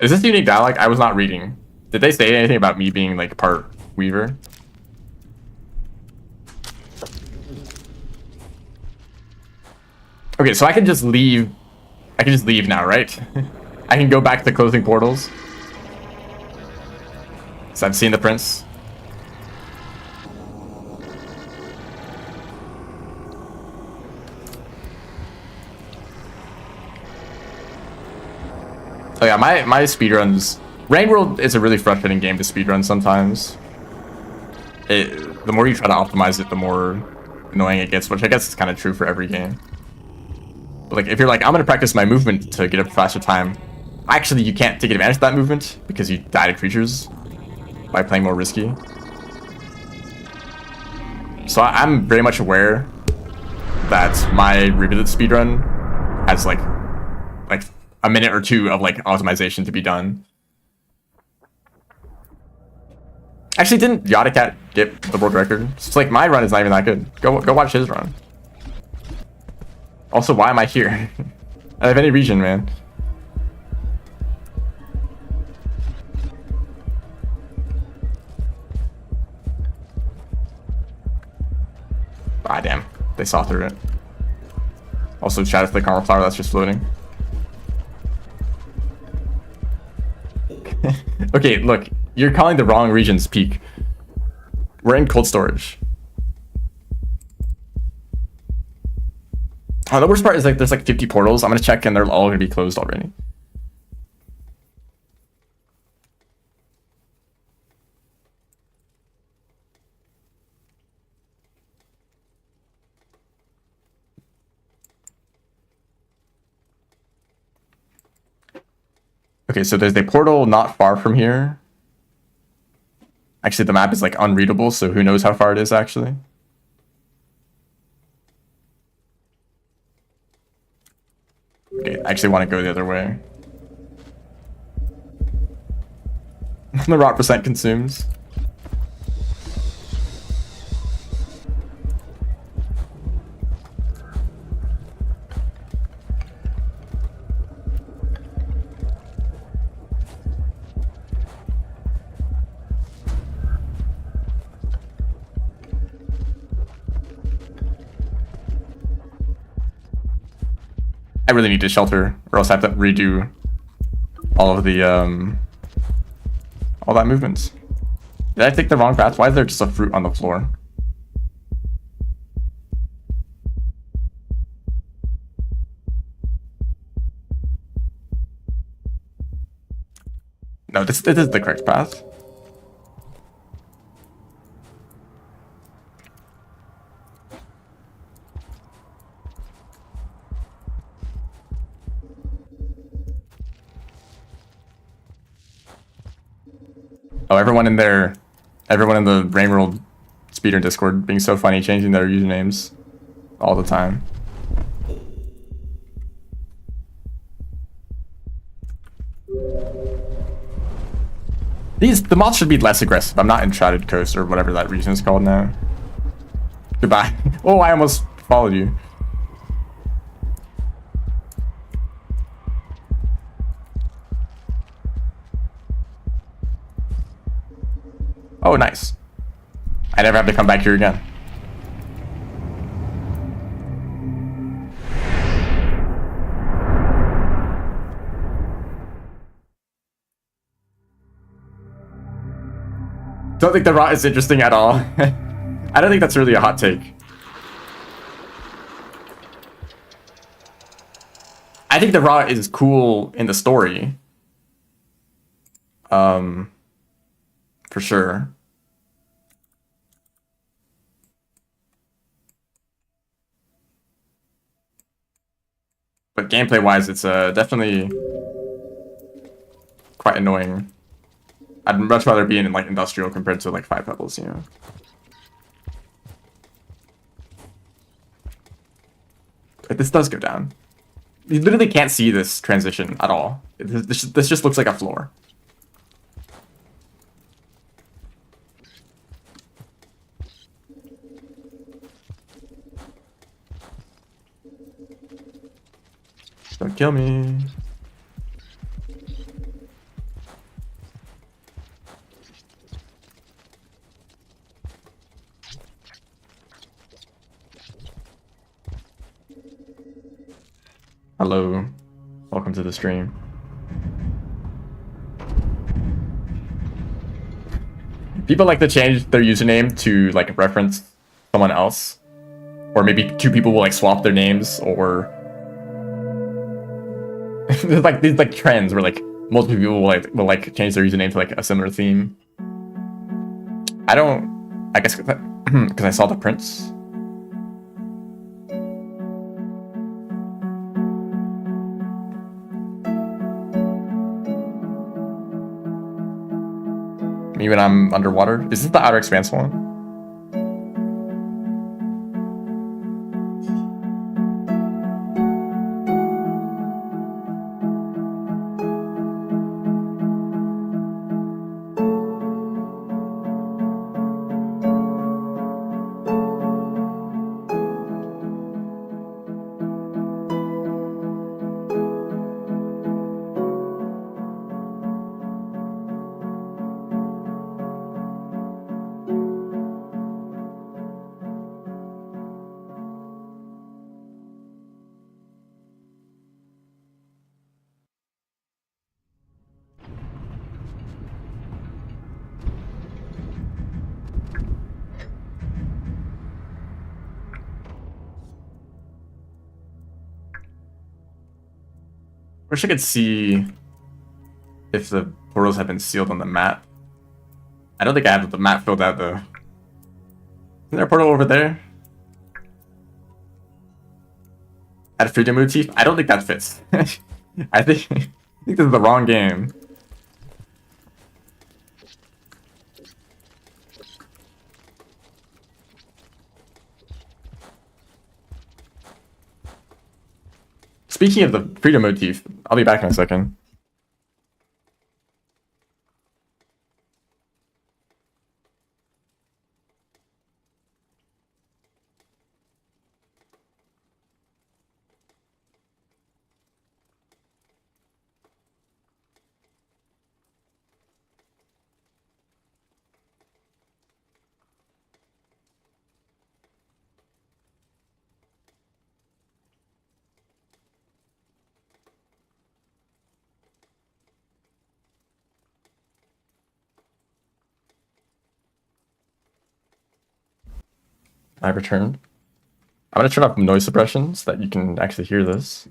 Is this unique dialogue? I was not reading. Did they say anything about me being like part Weaver? Okay, so I can just leave. I can just leave now, right? I can go back to closing portals. So I've seen the prince. Oh yeah, my speedruns. Rain World is a really frustrating game to speedrun sometimes. The more you try to optimize it, the more annoying it gets, which I guess is kind of true for every game. But like, if you're like, I'm gonna practice my movement to get a faster time, actually you can't take advantage of that movement because you die to creatures by playing more risky. So I'm very much aware that my revisited speedrun has like a minute or 2 of like optimization to be done. Actually, didn't Yodacat get the world record? It's like my run is not even that good. Go watch his run. Also, why am I here? Out of any region, man. Ah, damn. They saw through it. Also, Shadow Flick Armor Flower, that's just floating. Okay, look. You're calling the wrong region's peak. We're in cold storage. Oh, the worst part is like there's like 50 portals. I'm gonna check and they're all gonna be closed already. Okay, so there's a portal not far from here. Actually, the map is like unreadable, so who knows how far it is actually. Okay, I actually want to go the other way. The rot percent consumes. I really need to shelter, or else I have to redo all of the all that movements. Did I take the wrong path? Why is there just a fruit on the floor? No, this is the correct path. Oh, everyone in the Rain World speedrun Discord being so funny, changing their usernames all the time. The mods should be less aggressive. I'm not in Shrouded Coast or whatever that region is called now. Goodbye. Oh, I almost followed you. Oh, nice. I never have to come back here again. Don't think the rot is interesting at all. I don't think that's really a hot take. I think the rot is cool in the story. For sure. But gameplay-wise, it's definitely quite annoying. I'd much rather be in like industrial compared to like 5 Pebbles, you know. But this does go down. You literally can't see this transition at all. This just looks like a floor. Don't kill me. Hello. Welcome to the stream. People like to change their username to like reference someone else. Or maybe 2 people will like swap their names, or there's like these like trends where like multiple people will like change their username to like a similar theme. I guess because I saw the prints. Me when I'm underwater. Is this the Outer Expanse one? Wish I could see if the portals have been sealed on the map. I don't think I have the map filled out though. Isn't there a portal over there? At Freedom Motif? I don't think that fits. I think this is the wrong game. Speaking of the Freedom Motif, I'll be back in a second. I returned. I'm gonna turn off noise suppression so that you can actually hear this.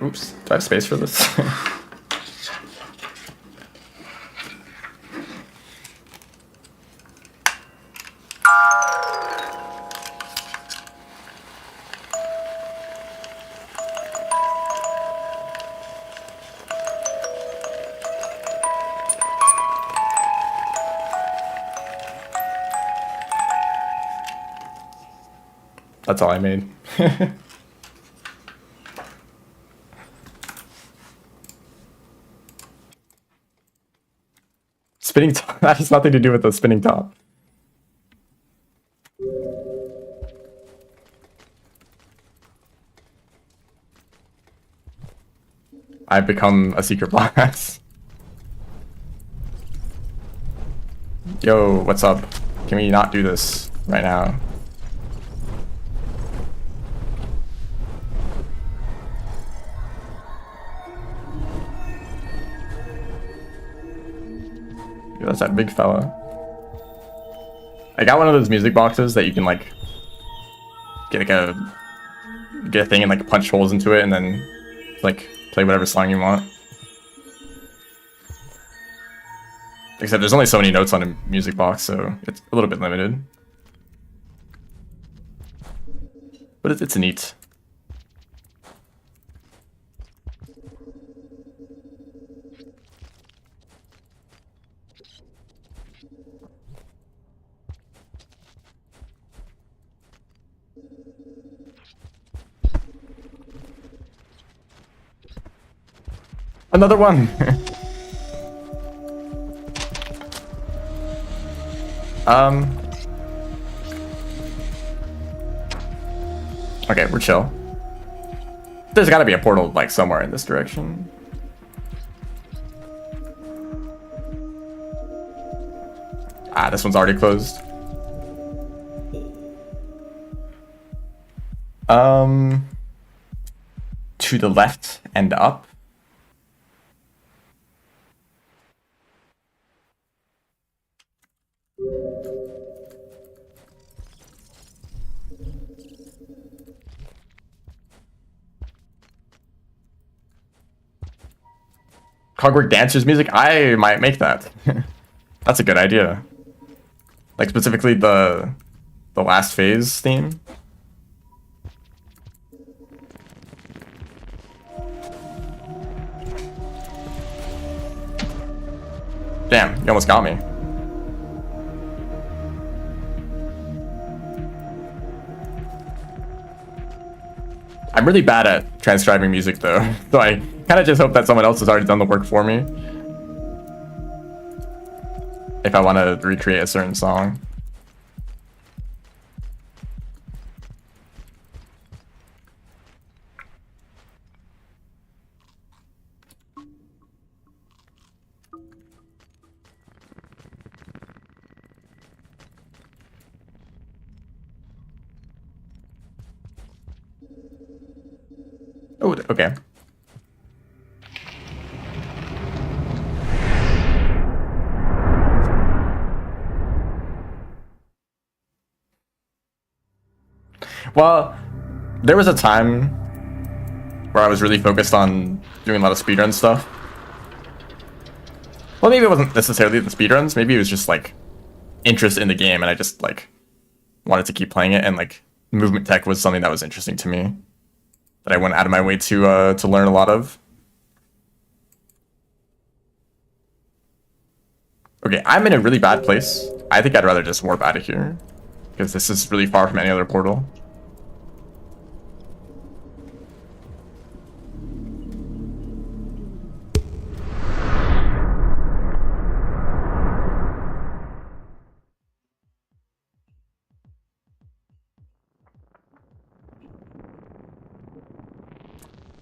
Oops, do I have space for this? That's all I made. Spinning top. That has nothing to do with the spinning top. I've become a secret boss. Yo, what's up? Can we not do this right now? Yo, that's that big fella. I got one of those music boxes that you can like get a thing and like punch holes into it and then like play whatever song you want. Except there's only so many notes on a music box, so it's a little bit limited. But it's neat. Another one! Okay, we're chill. There's gotta be a portal, like, somewhere in this direction. Ah, this one's already closed. To the left and up. Clockwork Dancers music? I might make that. That's a good idea. Like specifically the last phase theme. Damn, you almost got me. I'm really bad at transcribing music though, so I kind of just hope that someone else has already done the work for me. If I want to recreate a certain song. Oh, okay. Well, there was a time where I was really focused on doing a lot of speedrun stuff. Well, maybe it wasn't necessarily the speedruns, maybe it was just like interest in the game and I just like wanted to keep playing it, and like movement tech was something that was interesting to me that I went out of my way to learn a lot of. Okay, I'm in a really bad place. I think I'd rather just warp out of here because this is really far from any other portal.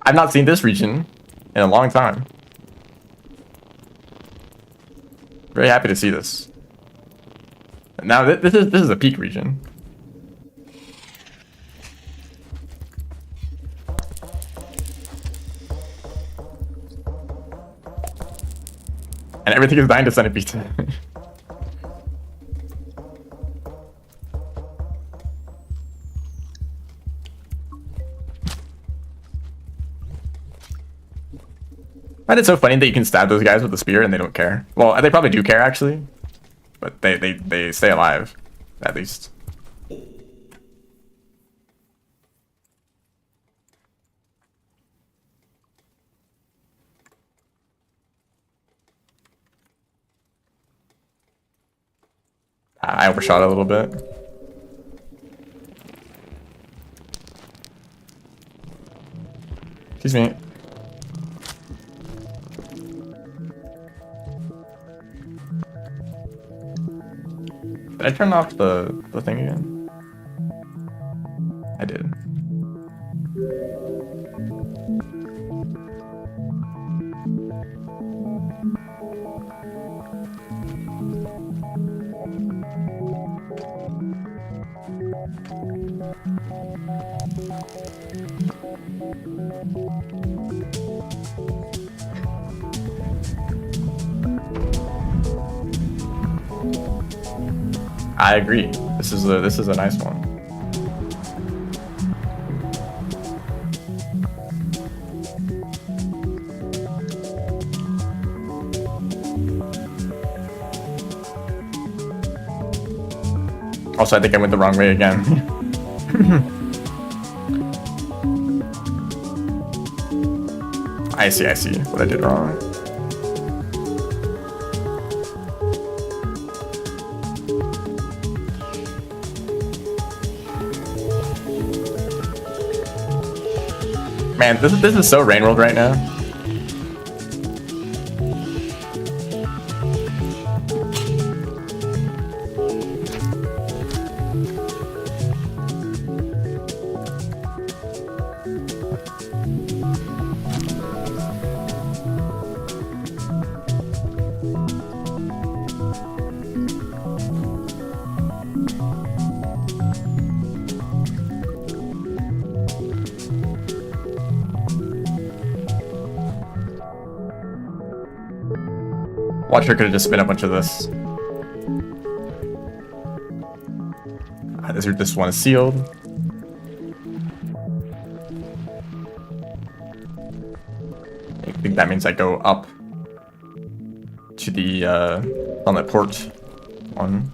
I've not seen this region in a long time. Very happy to see this. Now this is a peak region. And everything is dying to centipedes. I find it so funny that you can stab those guys with a spear and they don't care. Well, they probably do care actually, but they stay alive, at least. I overshot a little bit. Excuse me. Did I turn off the thing again? I did. I agree. This is a nice one. Also, I think I went the wrong way again. I see what I did wrong. Man, this is so Rain World right now. Watcher could have just spin a bunch of this. This one is sealed. I think that means I go up to the on that port one.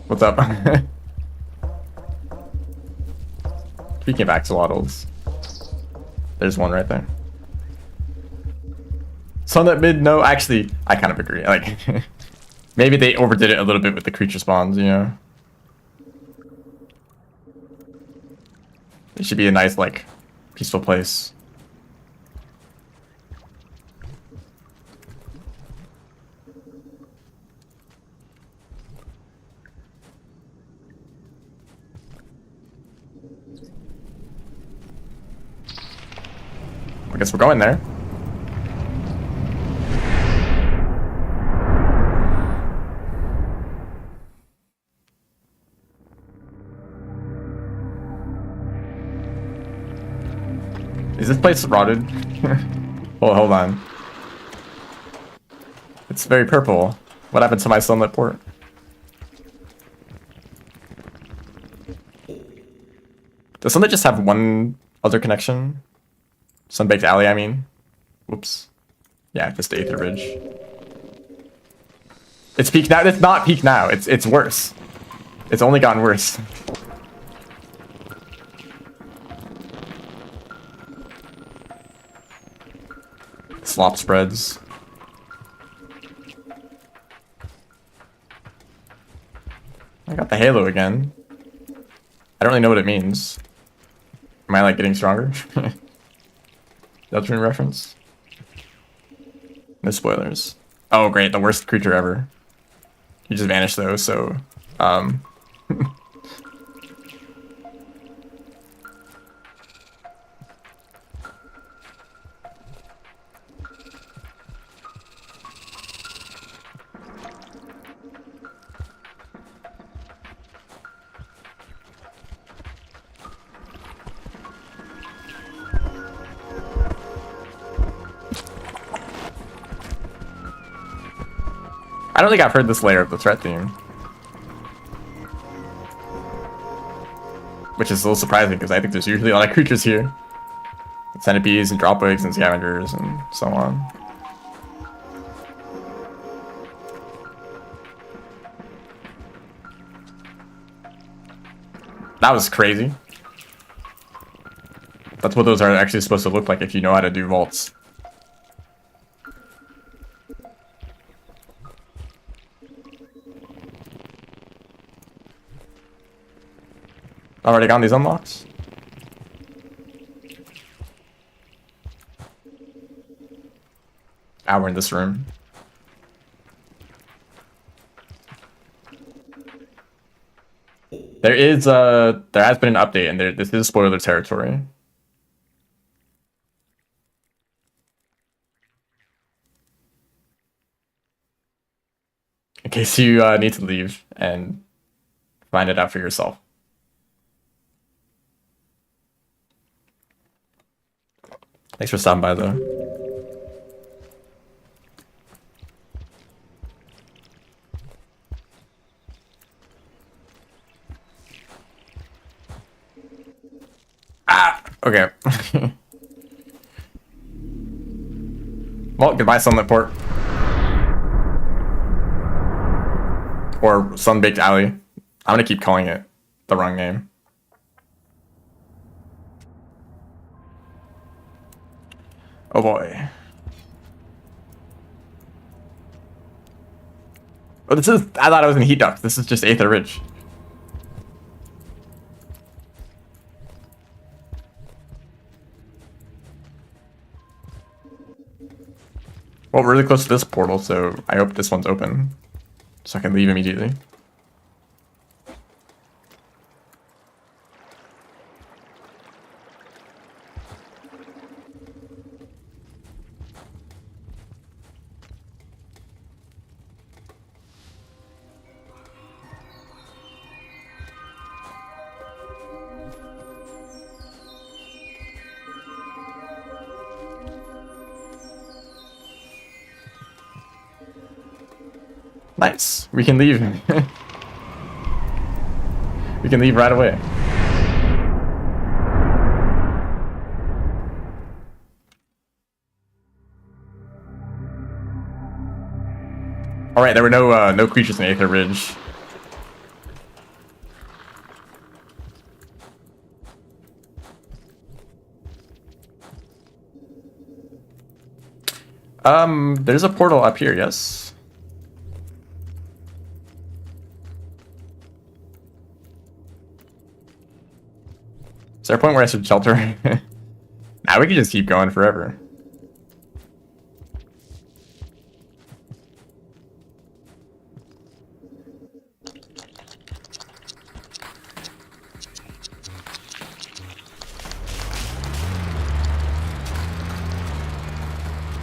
What's up? Speaking of axolotls, there's one right there. Sunlit mid, no, actually, I kind of agree. Like, maybe they overdid it a little bit with the creature spawns, you know? It should be a nice, like, peaceful place. I guess we're going there. Is this place rotted? Oh, hold on. It's very purple. What happened to my sunlit port? Does Sunlit just have one other connection? Sunbaked Alley, I mean. Whoops. Yeah, just the Aether Ridge. It's peak now. It's not peak now. It's worse. It's only gotten worse. Slop spreads. I got the halo again. I don't really know what it means. Am I like getting stronger? Deltarune reference? No spoilers. Oh great, the worst creature ever. You just vanished though, so I don't think I've heard this layer of the threat theme. Which is a little surprising because I think there's usually a lot of creatures here. Centipedes and dropwigs and scavengers and so on. That was crazy. That's what those are actually supposed to look like if you know how to do vaults. Already got these unlocks? Ah, we're in this room. There has been an update, and this is spoiler territory. In case you need to leave and find it out for yourself. Thanks for stopping by, though. Ah! Okay. Well, goodbye, Sunlit Port. Or Sunbaked Alley. I'm gonna keep calling it the wrong name. Oh boy. Oh, this is. I thought I was in Heat Duct. This is just Aether Ridge. Well, we're really close to this portal, so I hope this one's open. So I can leave immediately. Nice. We can leave. We can leave right away. All right, there were no creatures in Aether Ridge. There's a portal up here, yes? Is there a point where I should shelter? Now we can just keep going forever.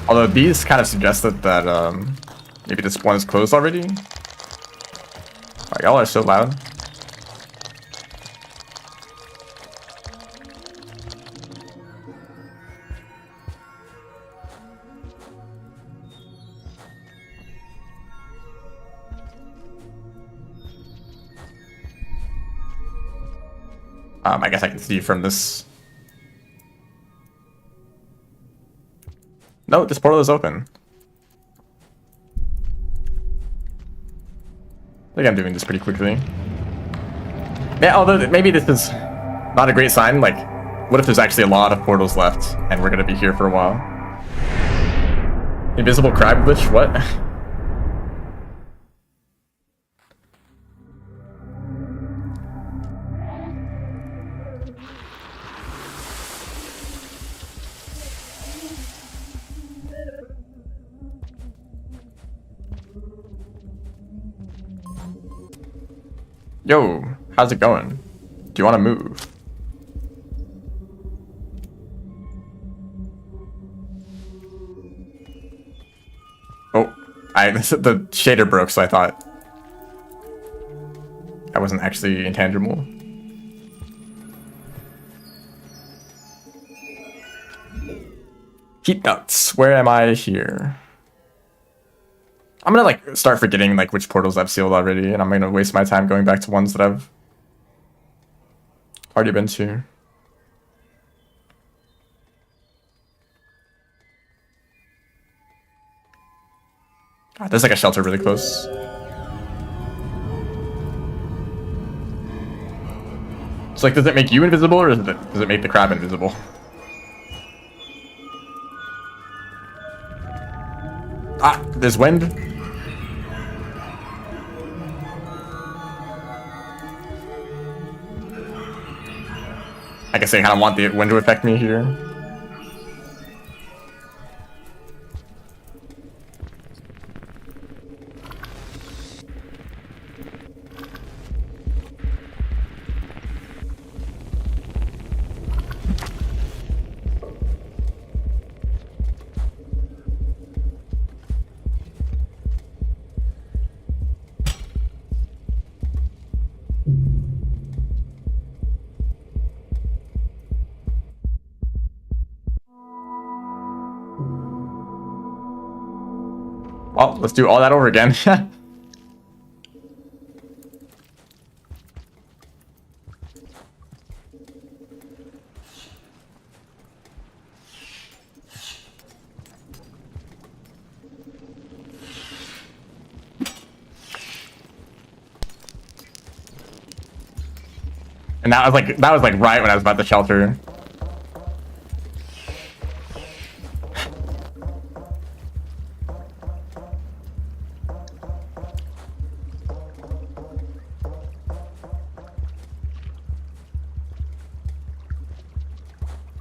Although these kind of suggested that maybe this one is closed already. Oh, y'all are so loud. I guess I can see from this. No, this portal is open. I think I'm doing this pretty quickly. Yeah, although maybe this is not a great sign. Like, what if there's actually a lot of portals left and we're gonna be here for a while? Invisible crab glitch? What? Yo, how's it going? Do you want to move? Oh, the shader broke, so I thought I wasn't actually intangible. Heat ducts. Where am I here? I'm gonna like start forgetting like which portals I've sealed already, and I'm gonna waste my time going back to ones that I've already been to. God, there's like a shelter really close. So like, does it make you invisible, or does it make the crab invisible? Ah, there's wind. I guess I kind of want the wind to affect me here. Well, let's do all that over again. And that was like right when I was about to shelter.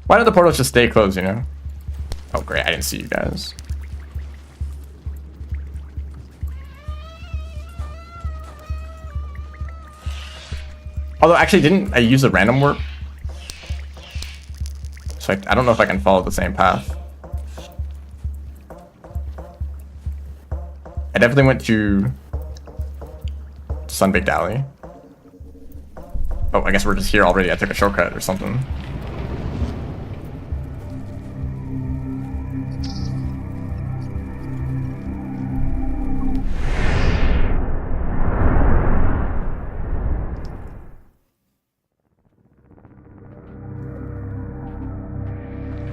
Why don't the portals just stay closed, you know? Oh great, I didn't see you guys. Although actually didn't I use a random warp? So I don't know if I can follow the same path. I definitely went to Sunbaked Alley. Oh, I guess we're just here already. I took a shortcut or something.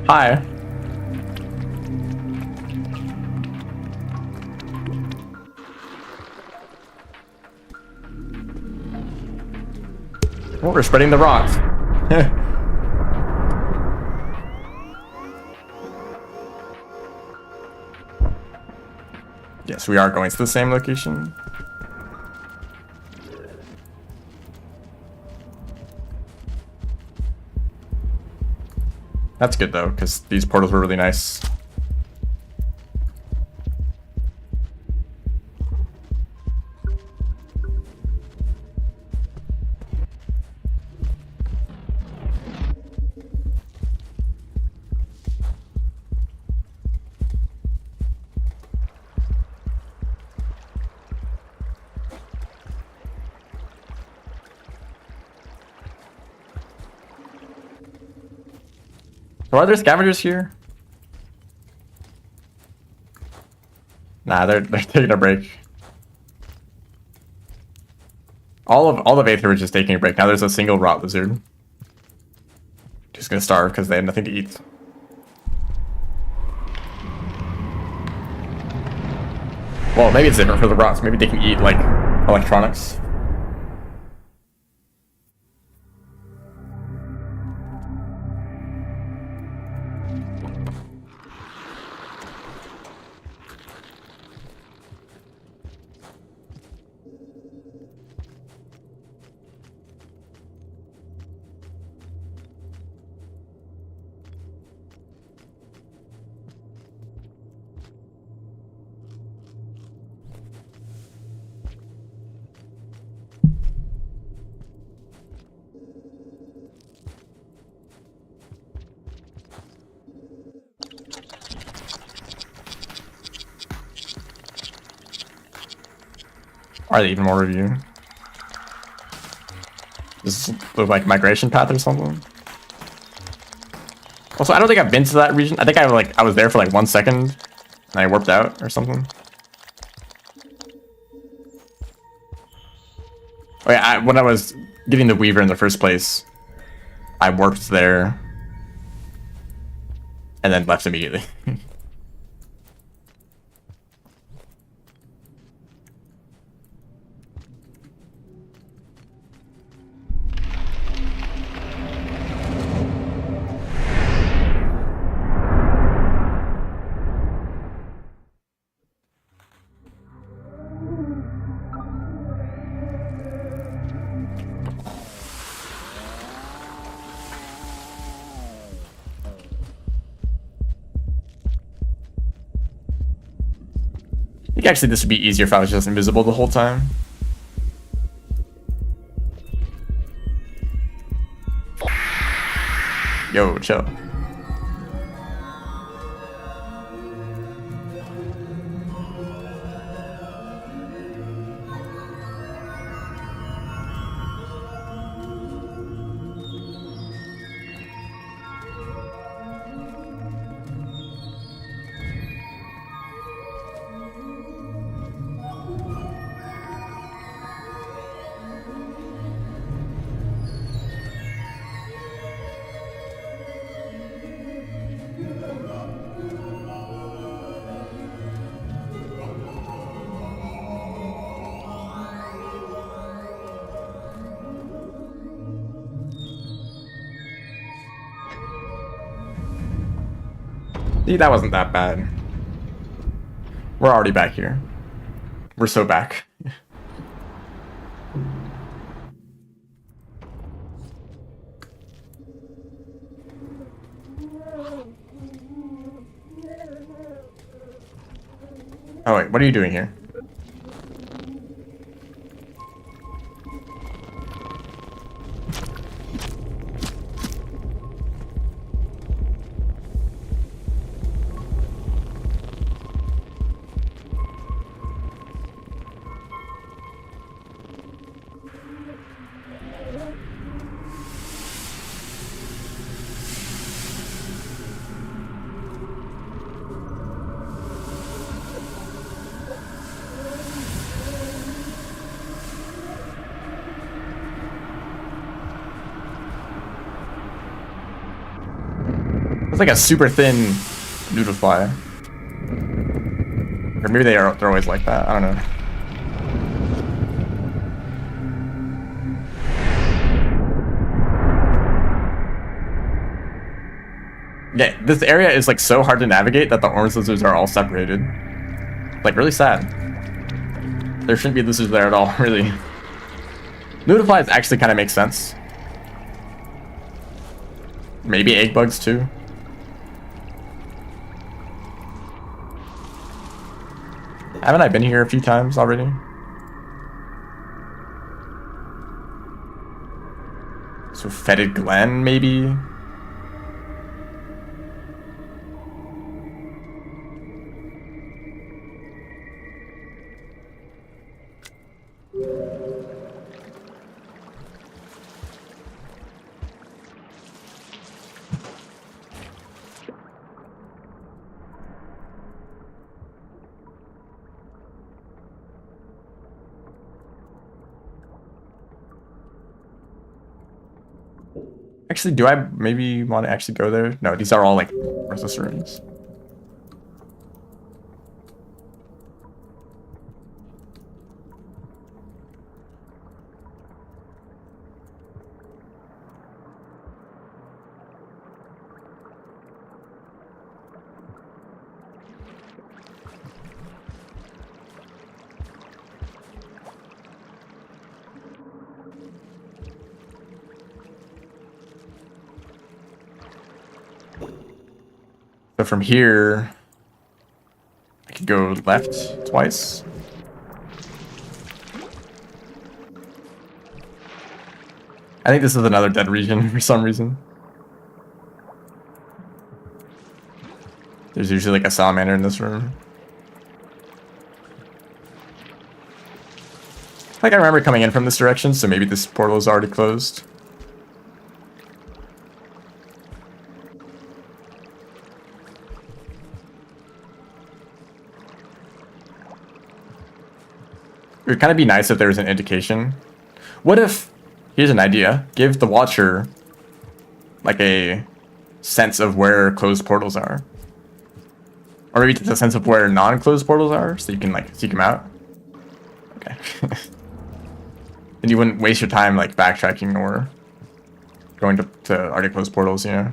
Hi. Well, we're spreading the rocks. Yes, we are going to the same location. That's good though, because these portals were really nice. So are there scavengers here? Nah, they're taking a break. All of Aether was just taking a break. Now there's a single rot lizard. Just gonna starve because they had nothing to eat. Well, maybe it's different for the rots. Maybe they can eat like electronics. Are they even more review? This look like migration path or something. Also, I don't think I've been to that region. I think I was there for like 1 second and I warped out or something. Oh yeah, when I was getting the Weaver in the first place, I warped there and then left immediately. think actually this would be easier if I was just invisible the whole time. Yo, chill. See, that wasn't that bad. We're already back here. We're so back. Oh wait, what are you doing here? It's like a super thin noodle fly. Or maybe they're always like that. I don't know. Yeah, this area is like so hard to navigate that the orange lizards are all separated. Like really sad. There shouldn't be lizards there at all, really. Noodle flies actually kind of make sense. Maybe egg bugs too. Haven't I been here a few times already? So Fetid Glen, maybe? Actually, do I maybe want to actually go there? No, these are all like restless rooms. So from here, I could go left twice. I think this is another dead region for some reason. There's usually like a salamander in this room. Like I remember coming in from this direction, so maybe this portal is already closed. It would kind of be nice if there was an indication. What if, here's an idea, give the watcher like a sense of where closed portals are. Or maybe just a sense of where non-closed portals are, so you can like seek them out. Okay. Then you wouldn't waste your time like backtracking or going to already closed portals, you know?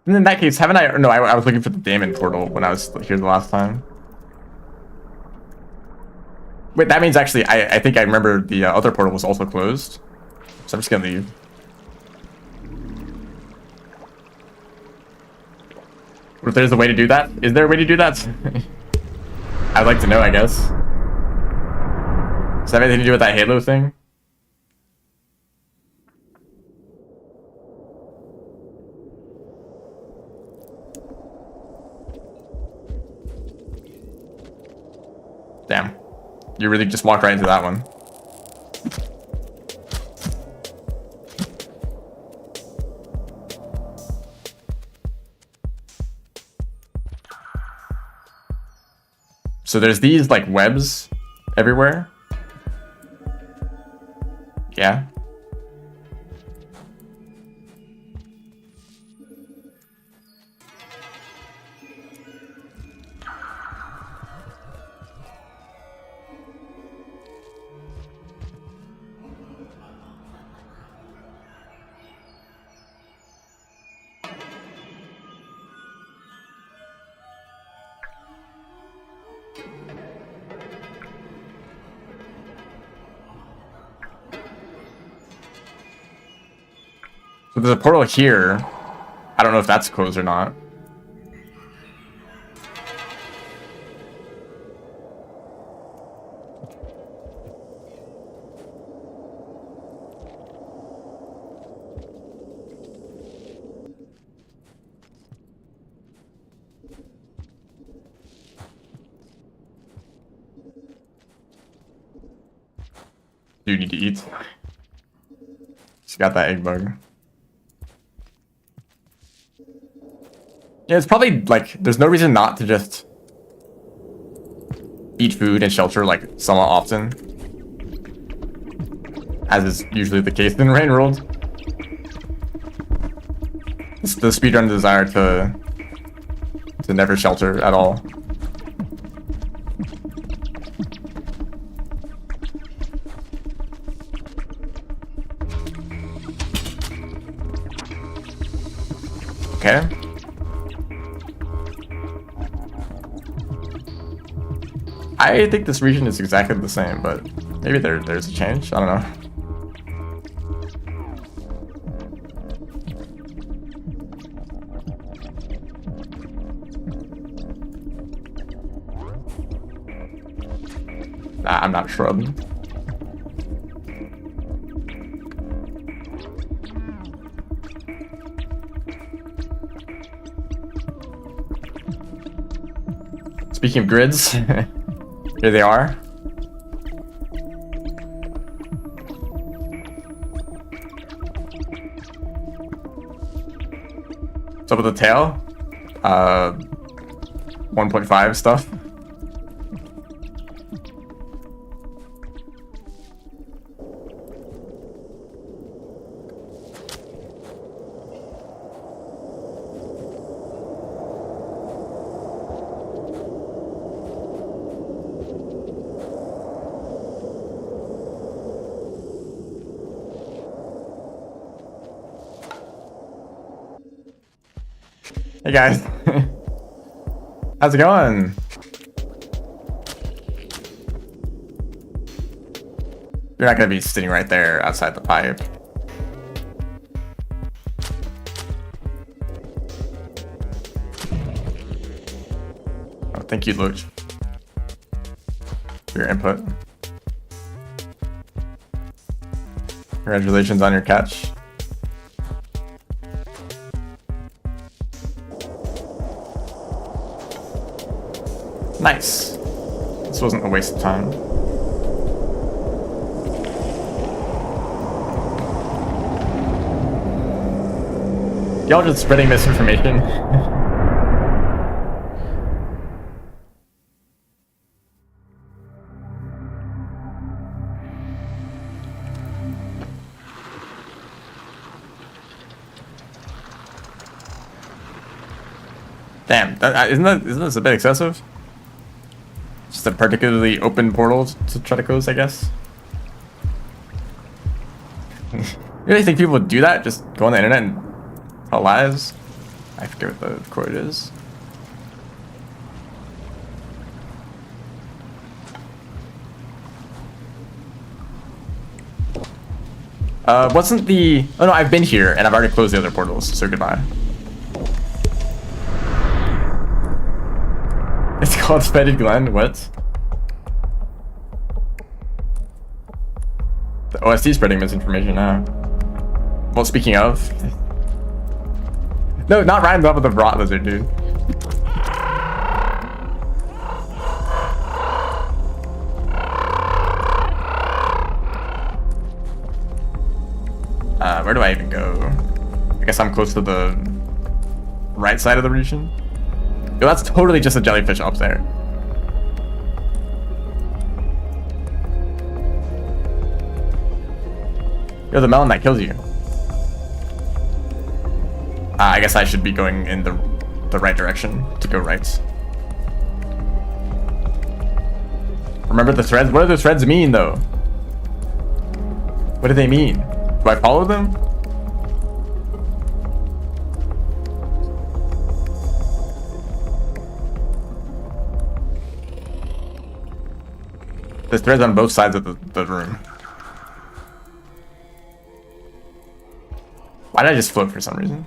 And in that case, haven't I? No, I was looking for the Daemon portal when I was here the last time. Wait, that means actually, I think I remember the other portal was also closed. So I'm just gonna leave. What if there's a way to do that? Is there a way to do that? I'd like to know, I guess. Does that have anything to do with that Halo thing? Damn. You really just walked right into that one. So there's these like webs everywhere. Yeah. So there's a portal here. I don't know if that's closed or not. Do you need to eat? Just got that egg bug. Yeah, it's probably like there's no reason not to just eat food and shelter like somewhat often, as is usually the case in Rain World. It's the speedrun desire to never shelter at all. Okay. I think this region is exactly the same, but maybe there's a change. I don't know. Nah, I'm not sure. Speaking of grids, here they are. What's up with the tail? 1.5 stuff. Hey guys, how's it going? You're not gonna be sitting right there outside the pipe. Oh, thank you, Luch, for your input. Congratulations on your catch. Nice. This wasn't a waste of time. Y'all just spreading misinformation. Damn, isn't this a bit excessive? Just a particularly open portal to try to close, I guess. You really think people would do that? Just go on the internet and tell lies? I forget what the quote is. Wasn't the... Oh no, I've been here, and I've already closed the other portals, so goodbye. It's called Fetid Glen, what? The OST spreading misinformation now. Well, speaking of... No, not Ryan's up with the rot lizard, dude. Where do I even go? I guess I'm close to the right side of the region. Yo, that's totally just a jellyfish up there. Yo, the melon that kills you. I guess I should be going in the right direction to go right. Remember the threads? What do the threads mean, though? What do they mean? Do I follow them? There's threads on both sides of the room. Why did I just float for some reason?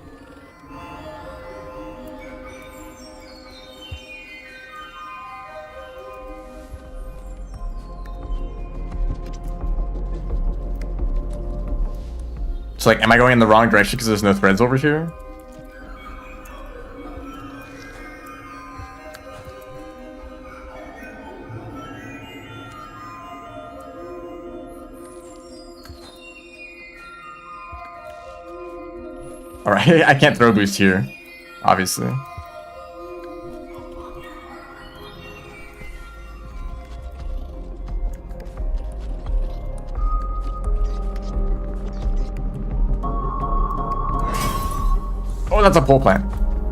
So like, am I going in the wrong direction because there's no threads over here? Alright, I can't throw boost here, obviously. Oh, that's a pole plant.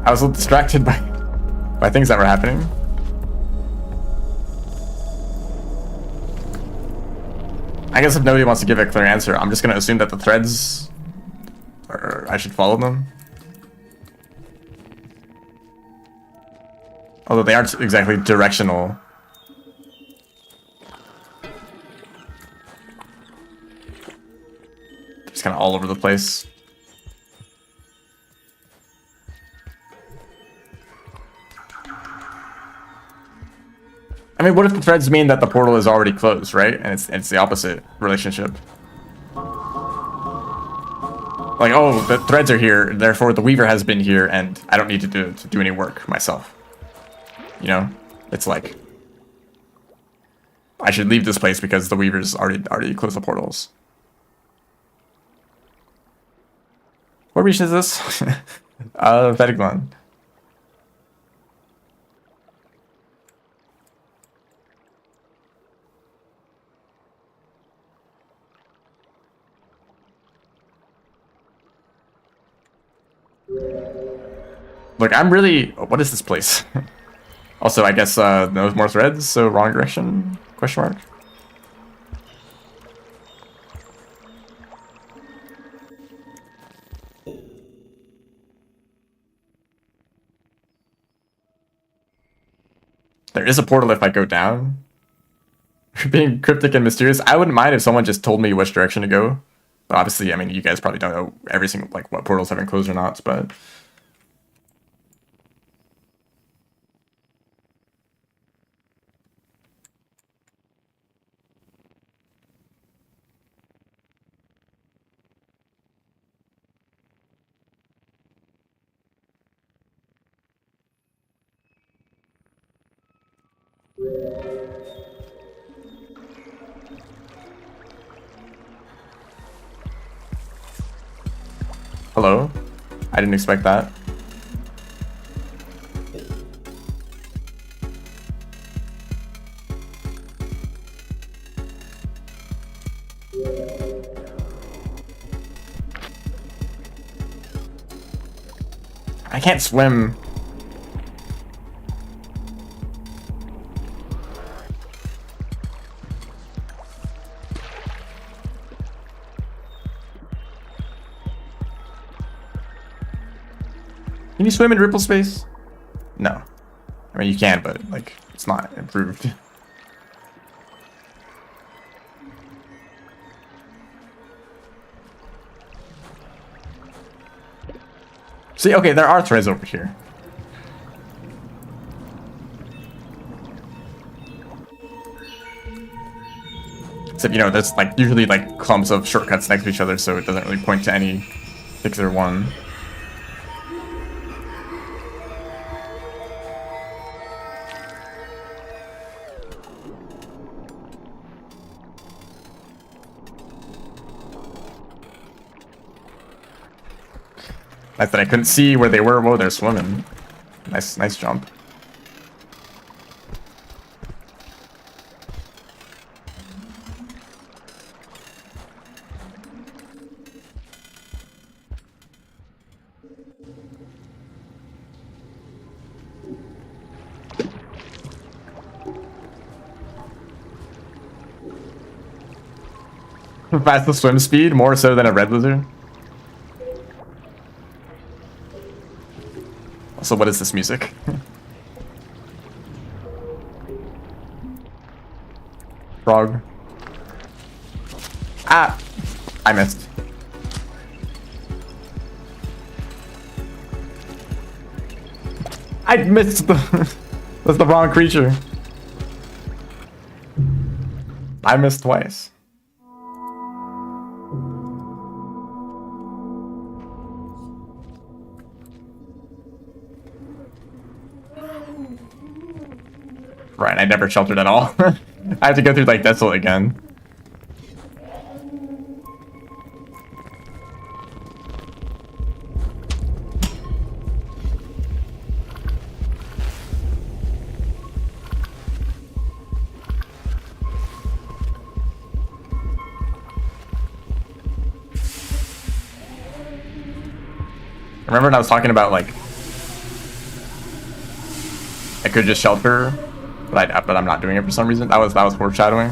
I was a little distracted by things that were happening. I guess if nobody wants to give a clear answer, I'm just gonna assume that the threads, or I should follow them. Although they aren't exactly directional. Just kind of all over the place. I mean, what if the threads mean that the portal is already closed, right? And it's the opposite relationship. Like, oh, the threads are here, therefore the weaver has been here, and I don't need to do any work myself. You know? It's like, I should leave this place because the weaver's already closed the portals. What region is this? Fetid Glen. Look, I'm really... What is this place? Also, I guess no more threads, so wrong direction? Question mark. There is a portal if I go down. Being cryptic and mysterious. I wouldn't mind if someone just told me which direction to go. But obviously, I mean, you guys probably don't know every single, like, what portals have been closed or not, but... Hello? I didn't expect that. I can't swim. Can you swim in Ripple space? No. I mean, you can, but, like, it's not improved. See, okay, there are threads over here. Except, you know, there's like usually like clumps of shortcuts next to each other, so it doesn't really point to any particular one. Nice that I couldn't see where they were. Whoa, they're swimming. Nice jump. Fastest swim speed, more so than a red lizard. Also, what is this music? Frog. Ah! I missed. I missed the... That's the wrong creature. I missed twice. Right, I never sheltered at all. I have to go through like Desolate again. Remember when I was talking about like I could just shelter, but I'm not doing it for some reason. That was foreshadowing.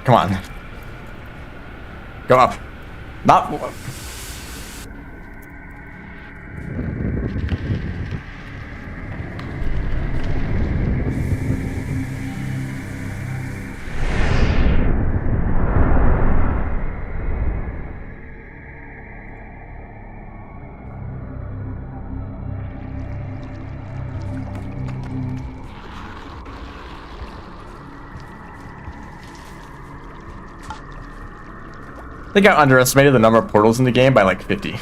Come on. Go up. Not. I think I underestimated the number of portals in the game by like 50.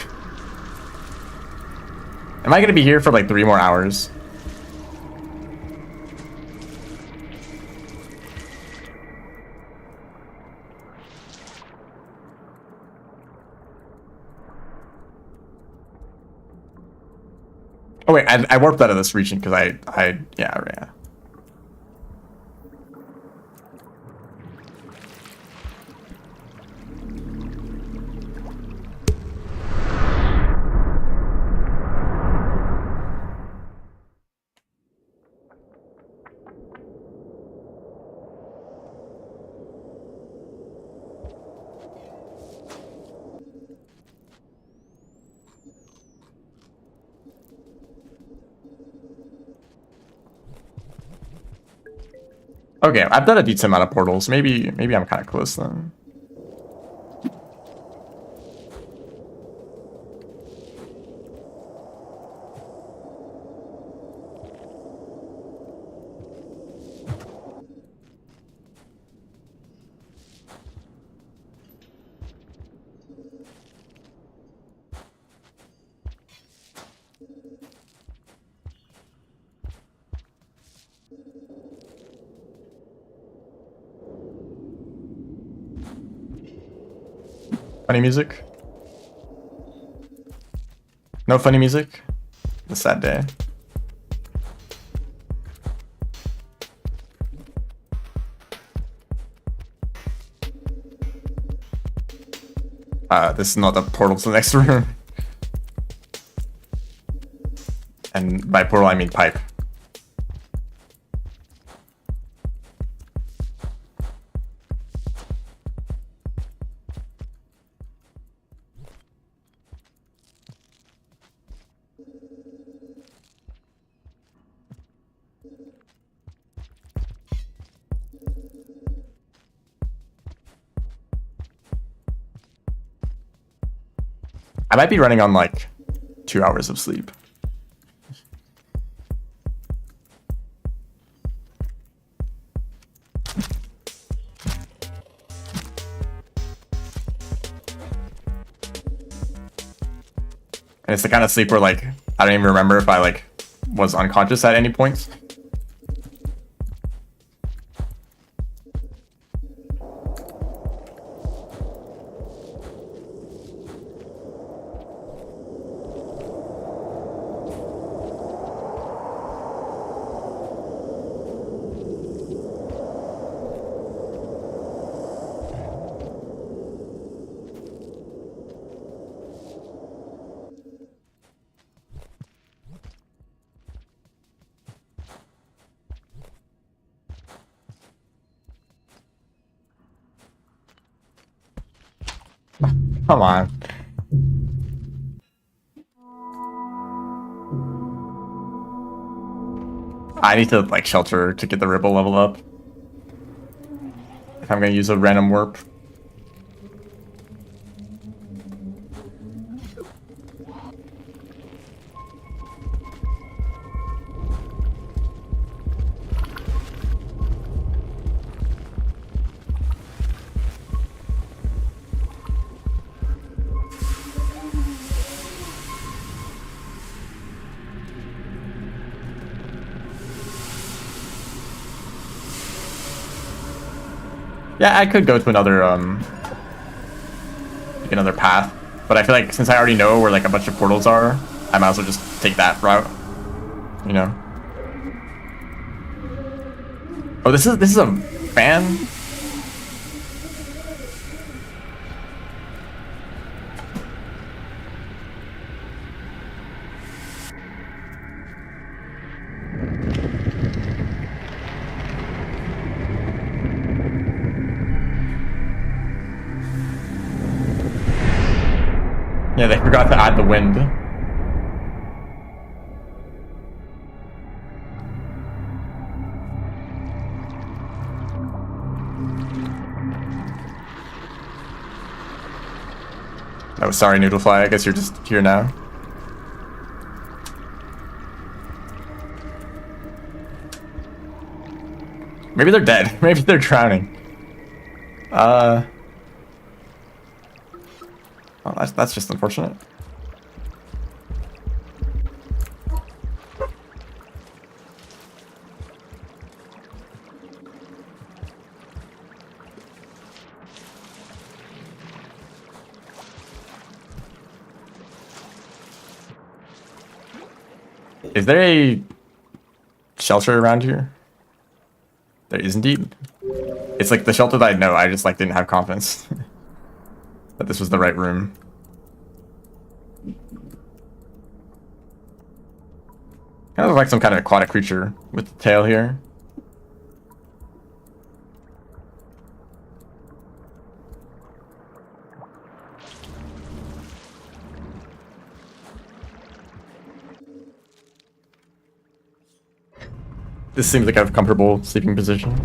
Am I gonna be here for like 3 more hours? Oh wait, I warped out of this region because yeah. Okay, I've done a decent amount of portals. Maybe I'm kind of close then. Funny music? No funny music? A sad day. This is not the portal to the next room. And by portal I mean pipe. I might be running on like 2 hours of sleep. And it's the kind of sleep where like I don't even remember if I like was unconscious at any point. Come on. I need to like shelter to get the ripple level up. If I'm gonna use a random warp. Yeah, I could go to another like another path, but I feel like since I already know where like a bunch of portals are, I might as well just take that route. You know. Oh, this is a fan. Yeah, they forgot to add the wind. Oh, sorry, Noodlefly. I guess you're just here now. Maybe they're dead. Maybe they're drowning. Oh, that's just unfortunate. Is there a shelter around here? There is indeed. It's like the shelter that I know. I just like didn't have confidence that this was the right room. Kind of like some kind of aquatic creature with the tail here. This seems like a comfortable sleeping position.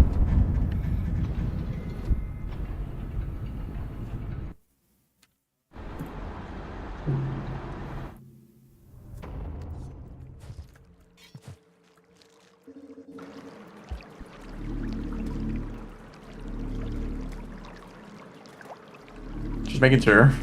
Just making sure.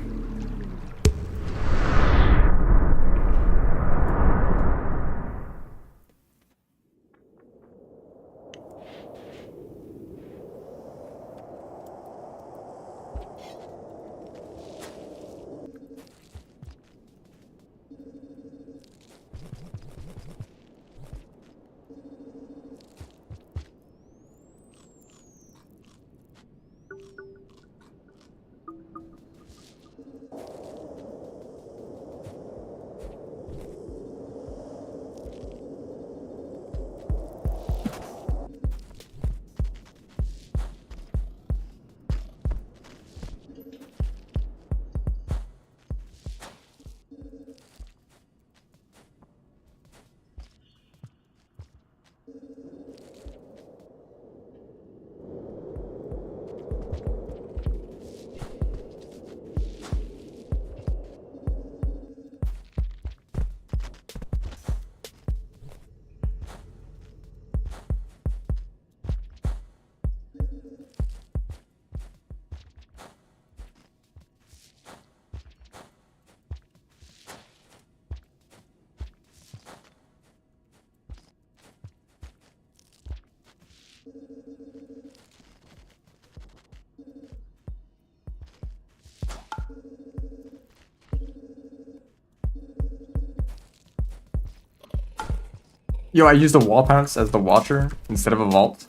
Yo, I used a wall pounce as the watcher instead of a vault.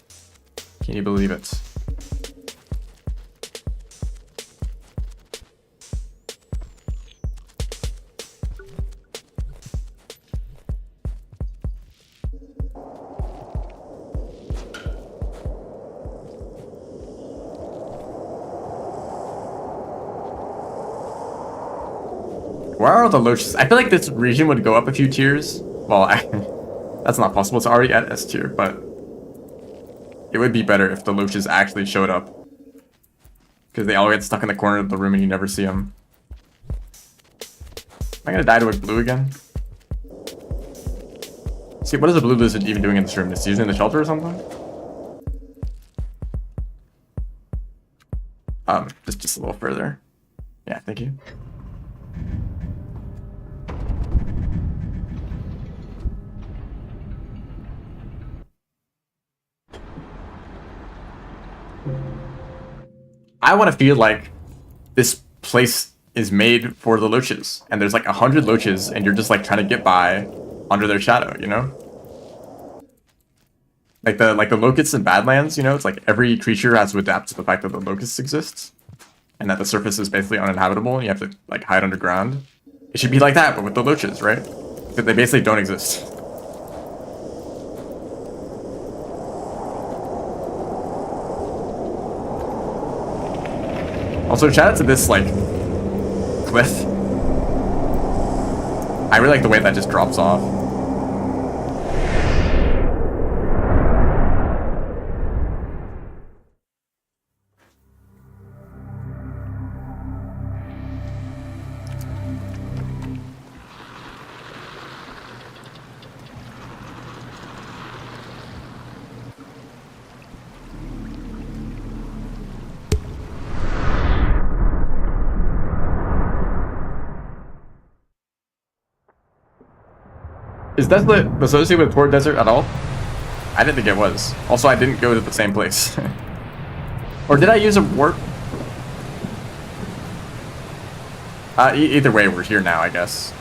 Can you believe it? Where are the loaches? I feel like this region would go up a few tiers. Well, that's not possible. It's already at S tier, but it would be better if the loaches actually showed up. Because they all get stuck in the corner of the room and you never see them. Am I gonna die to a blue again? See, what is a blue lizard even doing in this room? Is he using the shelter or something? Just a little further. Yeah, thank you. I want to feel like this place is made for the loaches, and there's like 100 loaches, and you're just like trying to get by under their shadow, you know? Like the locusts in Badlands, you know, it's like every creature has to adapt to the fact that the locusts exists, and that the surface is basically uninhabitable, and you have to like hide underground. It should be like that, but with the loaches, right? Because they basically don't exist. Also, shout out to this, like, cliff. I really like the way that just drops off. Is Desolate associated with Torrid Desert at all? I didn't think it was. Also, I didn't go to the same place. Or did I use a warp? Either way, we're here now, I guess.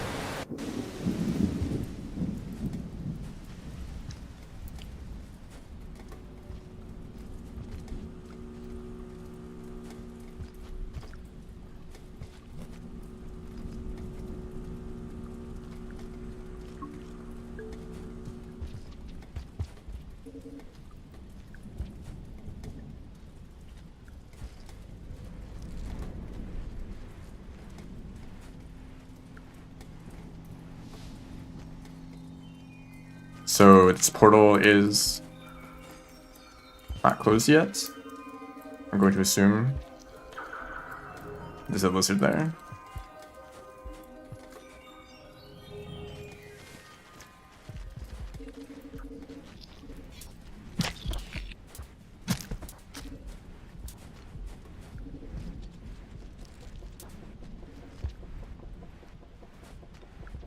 So this portal is not closed yet. I'm going to assume there's a lizard there.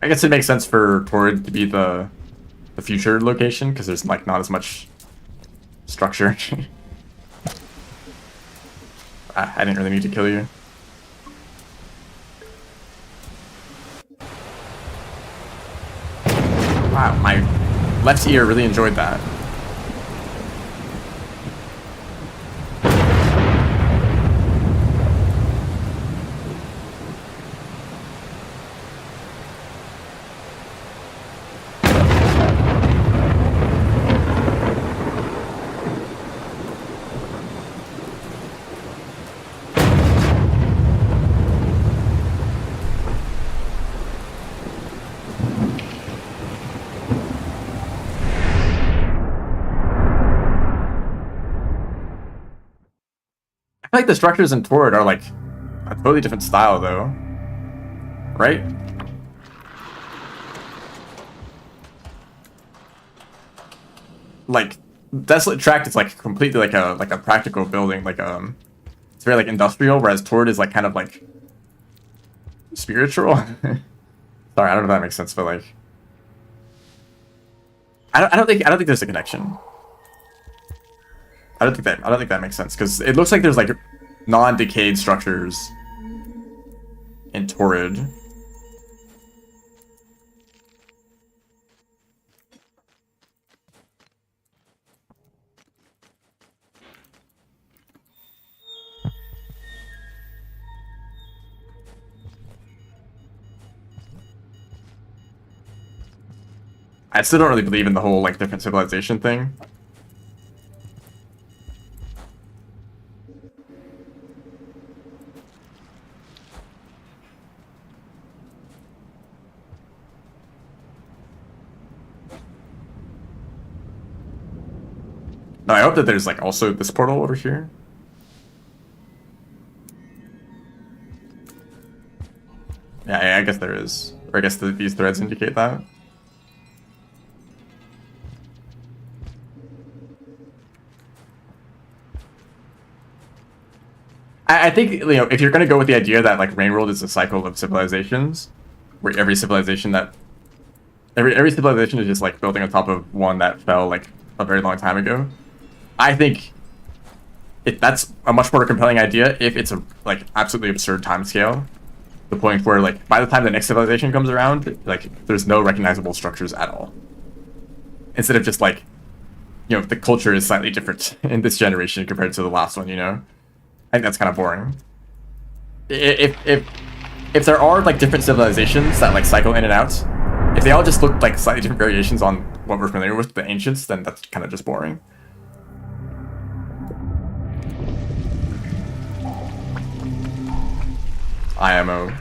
I guess it makes sense for Torrid to be the future location, because there's like not as much structure. I didn't really need to kill you. Wow, my left ear really enjoyed that. I feel like the structures in Torrid are like a totally different style though. Right? Like Desolate Tract is like completely like a practical building, like it's very like industrial, whereas Torrid is like kind of like spiritual. Sorry, I don't know if that makes sense, but like I don't think there's a connection. I don't think that makes sense, because it looks like there's like non-decayed structures in Torrid. I still don't really believe in the whole like different civilization thing. No, I hope that there's like also this portal over here. Yeah, I guess there is. Or I guess these threads indicate that. I think, you know, if you're going to go with the idea that like Rainworld is a cycle of civilizations, where every civilization is just like building on top of one that fell like a very long time ago, I think that's a much more compelling idea if it's a like absolutely absurd timescale, the point where like by the time the next civilization comes around, like there's no recognizable structures at all. Instead of just like, you know, the culture is slightly different in this generation compared to the last one, you know? I think that's kind of boring. If there are like different civilizations that like cycle in and out, if they all just look like slightly different variations on what we're familiar with, the ancients, then that's kind of just boring. IMO.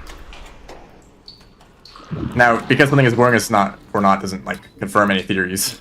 Now, because something is boring, it's not or not doesn't like confirm any theories.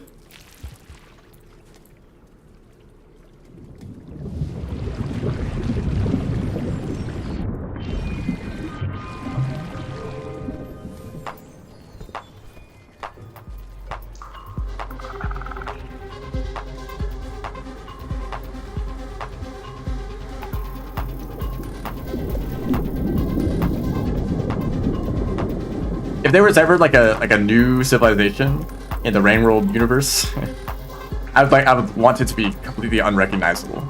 If there was ever like a new civilization in the Rainworld universe, I would want it to be completely unrecognizable.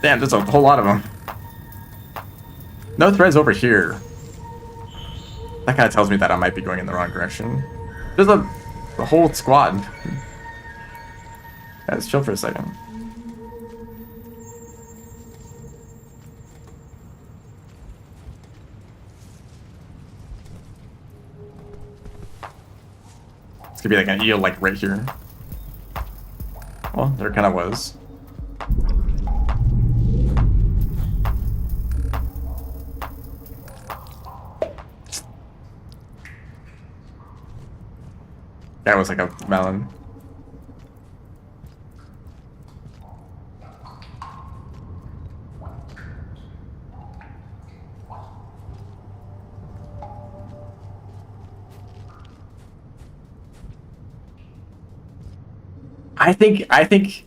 Damn, there's a whole lot of them. No threads over here. That kind of tells me that I might be going in the wrong direction. There's a whole squad. Yeah, let's chill for a second. It's gonna be like an eel like right here. Well, there kind of was. That was like a melon. I think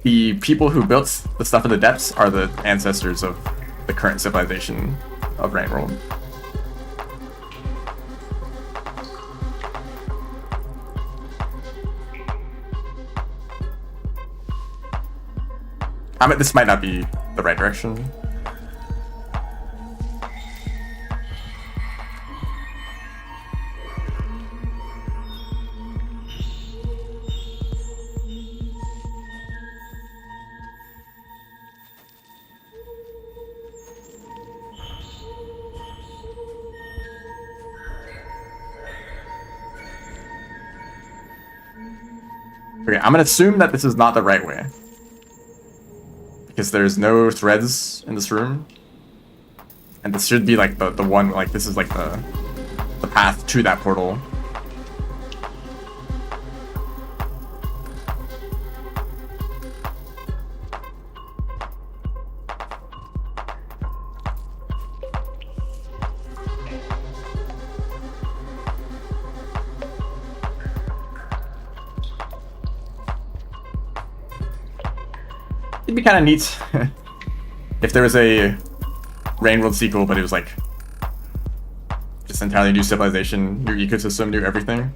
the people who built the stuff in the depths are the ancestors of the current civilization of Rainworld. I mean, this might not be the right direction. Okay, I'm gonna assume that this is not the right way. Because there's no threads in this room. And this should be like the one, like this is like the path to that portal. It'd be kind of neat if there was a Rainworld sequel, but it was like just entirely new civilization, new ecosystem, new everything,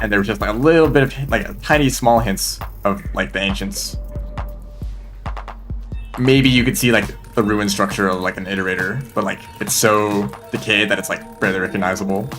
and there was just like a little bit of like tiny small hints of like the ancients. Maybe you could see like the ruin structure of like an iterator, but like it's so decayed that it's like barely recognizable.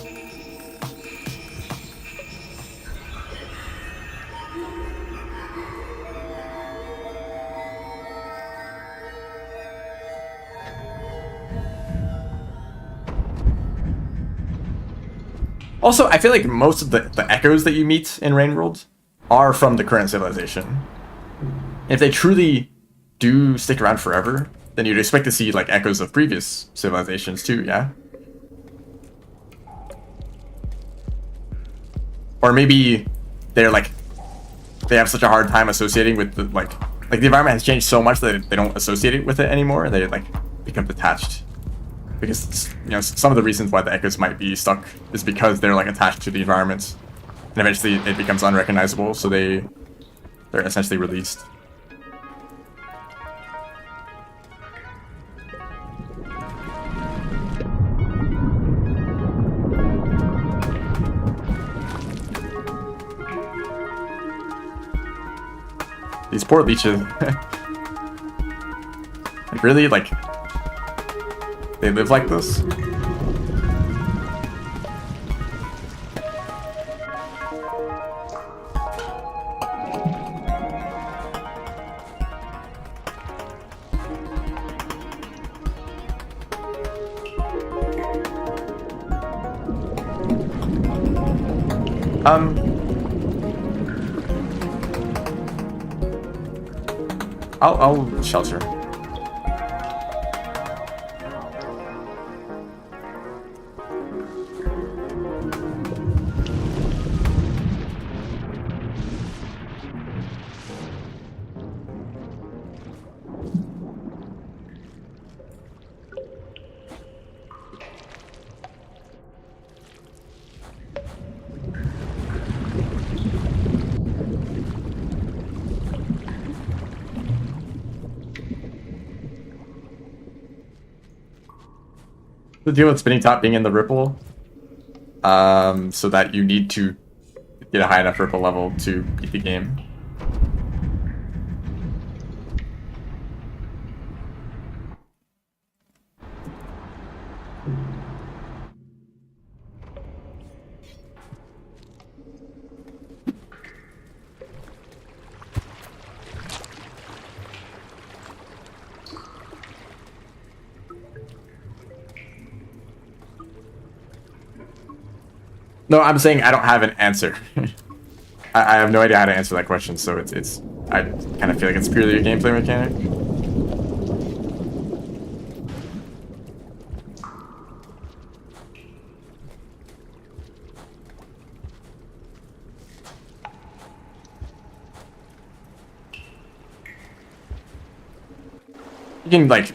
Also, I feel like most of the echoes that you meet in Rain World are from the current civilization. If they truly do stick around forever, then you'd expect to see like echoes of previous civilizations too, yeah? Or maybe they're like, they have such a hard time associating with the like the environment has changed so much that they don't associate it with it anymore. They like become detached. Because, you know, some of the reasons why the echoes might be stuck is because they're like attached to the environment, and eventually it becomes unrecognizable, so they're essentially released. These poor leeches. Like, really? Like, they live like this? I'll shelter. The deal with spinning top being in the ripple, so that you need to get a high enough ripple level to beat the game. No, I'm saying I don't have an answer. I have no idea how to answer that question, so it's I kind of feel like it's purely a gameplay mechanic. You can like,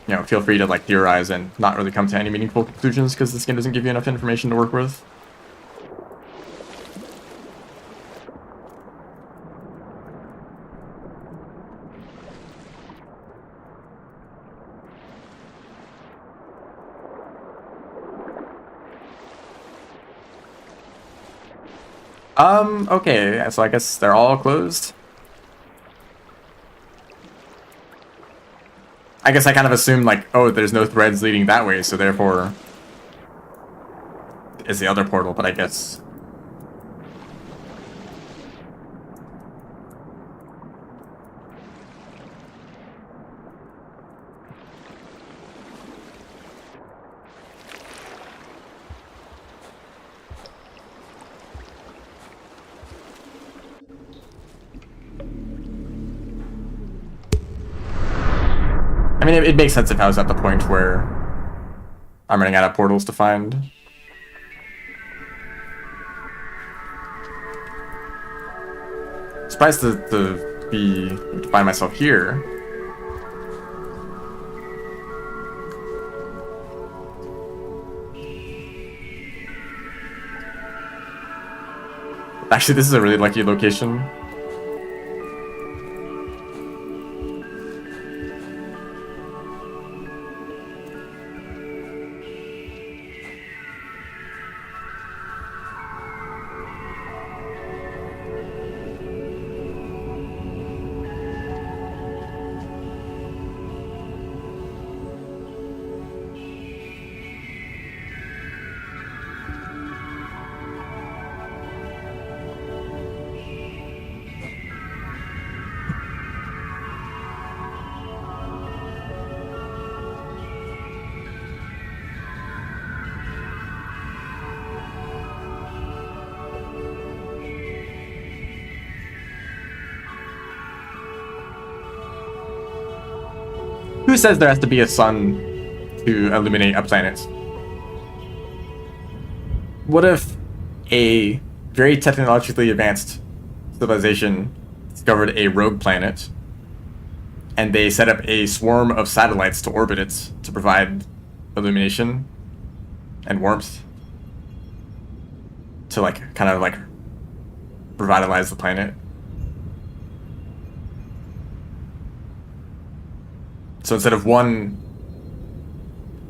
you know, feel free to like theorize and not really come to any meaningful conclusions because this game doesn't give you enough information to work with. Okay, so I guess they're all closed. I guess I kind of assumed like, oh, there's no threads leading that way, so therefore it's the other portal, but I guess. I mean, it makes sense if I was at the point where I'm running out of portals to find. Surprised to find myself here. Actually, this is a really lucky location. Who says there has to be a sun to illuminate a planet? What if a very technologically advanced civilization discovered a rogue planet and they set up a swarm of satellites to orbit it to provide illumination and warmth to like kind of like revitalize the planet? So instead of one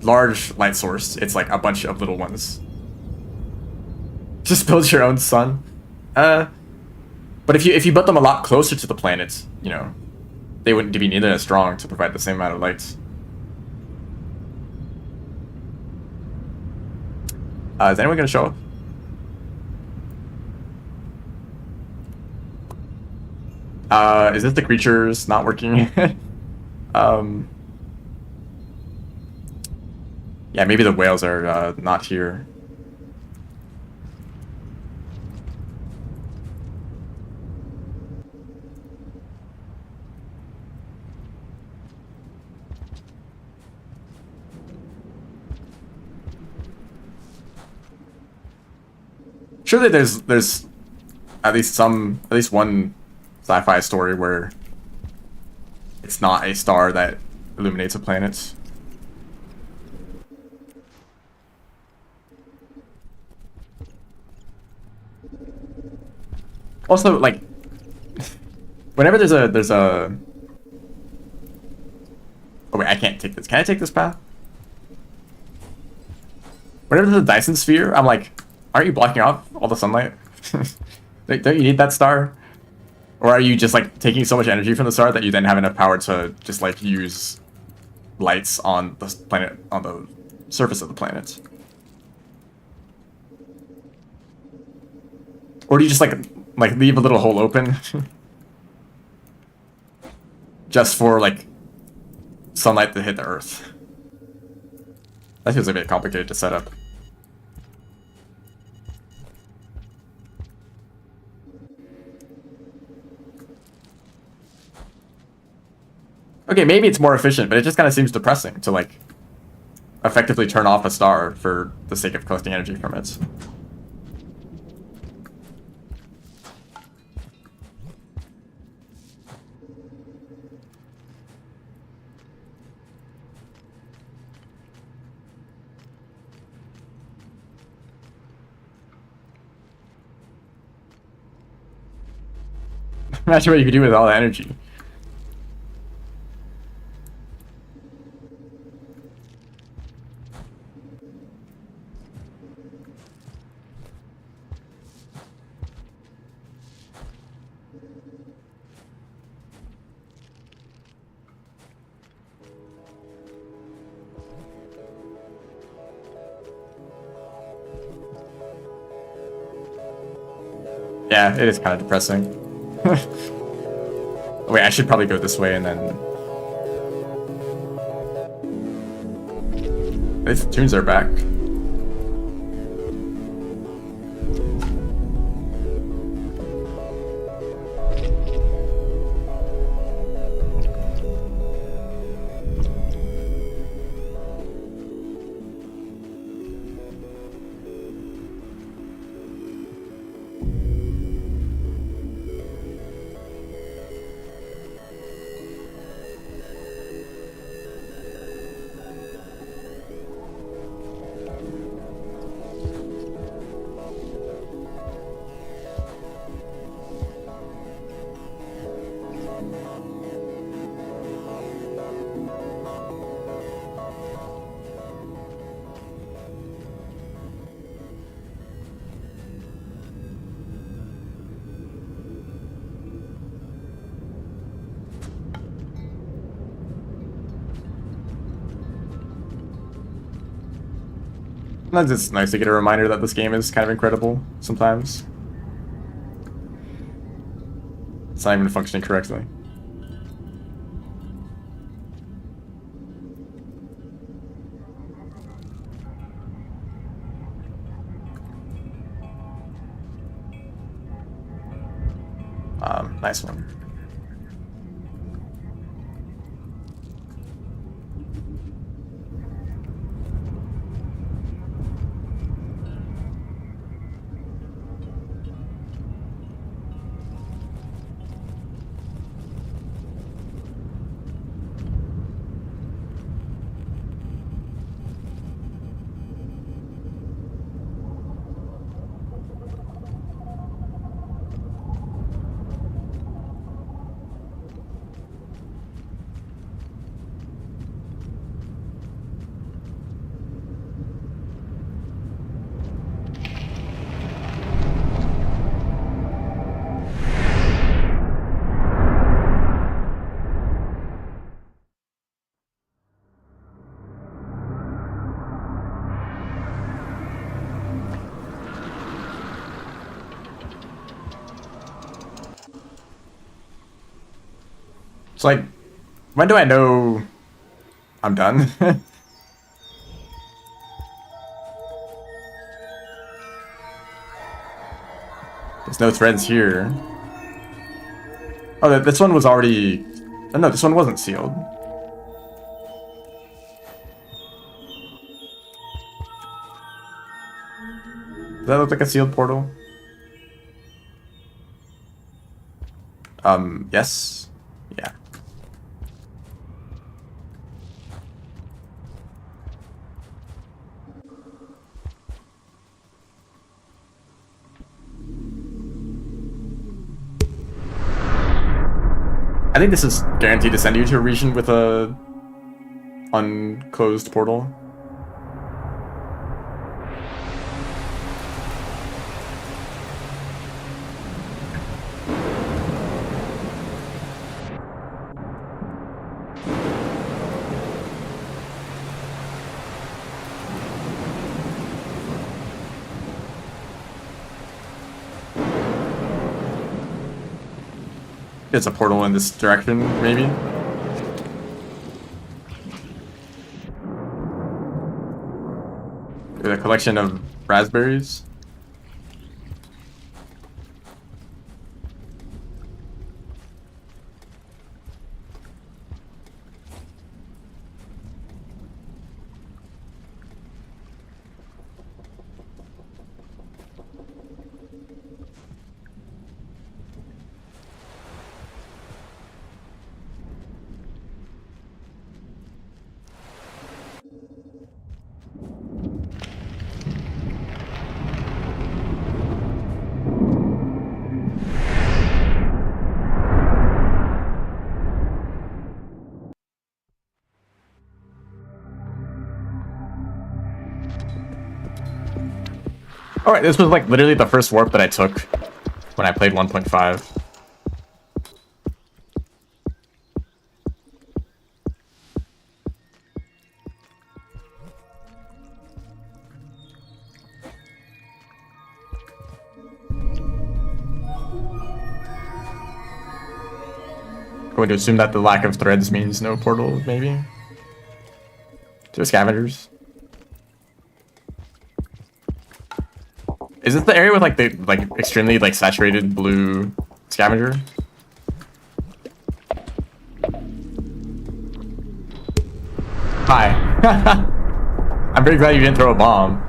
large light source, it's like a bunch of little ones. Just build your own sun. But if you put them a lot closer to the planet, you know, they wouldn't be nearly as strong to provide the same amount of light. Is anyone gonna show up? Is this the creatures not working? Yeah, maybe the whales are not here. Surely there's at least one sci-fi story where it's not a star that illuminates a planet. Also, like, whenever there's a oh wait, I can't take this. Can I take this path? Whenever there's a Dyson sphere, I'm like, aren't you blocking off all the sunlight? Don't you need that star? Or are you just like taking so much energy from the star that you then have enough power to just like use lights on the planet, on the surface of the planet? Or do you just like leave a little hole open just for like sunlight to hit the Earth? That feels a bit complicated to set up. Okay, maybe it's more efficient, but it just kind of seems depressing to like effectively turn off a star for the sake of collecting energy from it. Imagine what you could do with all the energy. Yeah, it is kind of depressing. Wait, I should probably go this way and then... At least the tunes are back. Sometimes it's nice to get a reminder that this game is kind of incredible sometimes. It's not even functioning correctly. Nice one. So like, when do I know I'm done? There's no threads here. Oh, this one was already... Oh, no, this one wasn't sealed. Does that look like a sealed portal? Yes. Yeah. I think this is guaranteed to send you to a region with a unclosed portal. It's a portal in this direction, maybe? With a collection of raspberries? Alright, this was like literally the first warp that I took when I played 1.5. Going to assume that the lack of threads means no portal, maybe? To the scavengers. Is this the area with like the extremely like saturated blue scavenger? Hi. I'm very glad you didn't throw a bomb.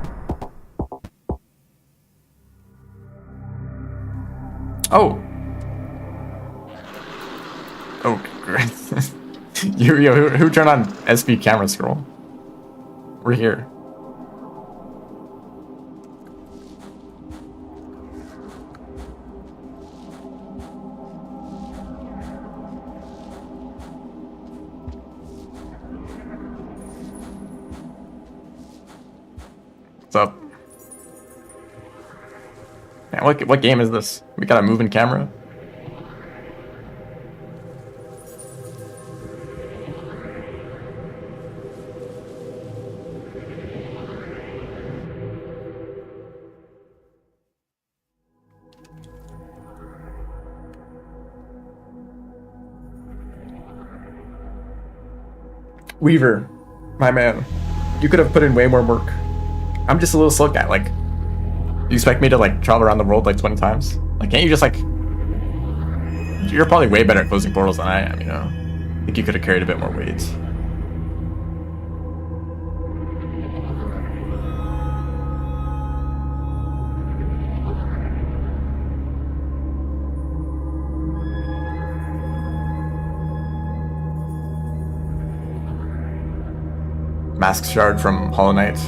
Oh. Oh, great. Who turned on SP camera scroll? We're here. What's up? Man, what game is this? We got a moving camera? Weaver, my man, you could have put in way more work. I'm just a little slow guy. Like, you expect me to like travel around the world like 20 times? Like, can't you just like? You're probably way better at closing portals than I am. You know, I think you could have carried a bit more weight. Mask shard from Hollow Knight.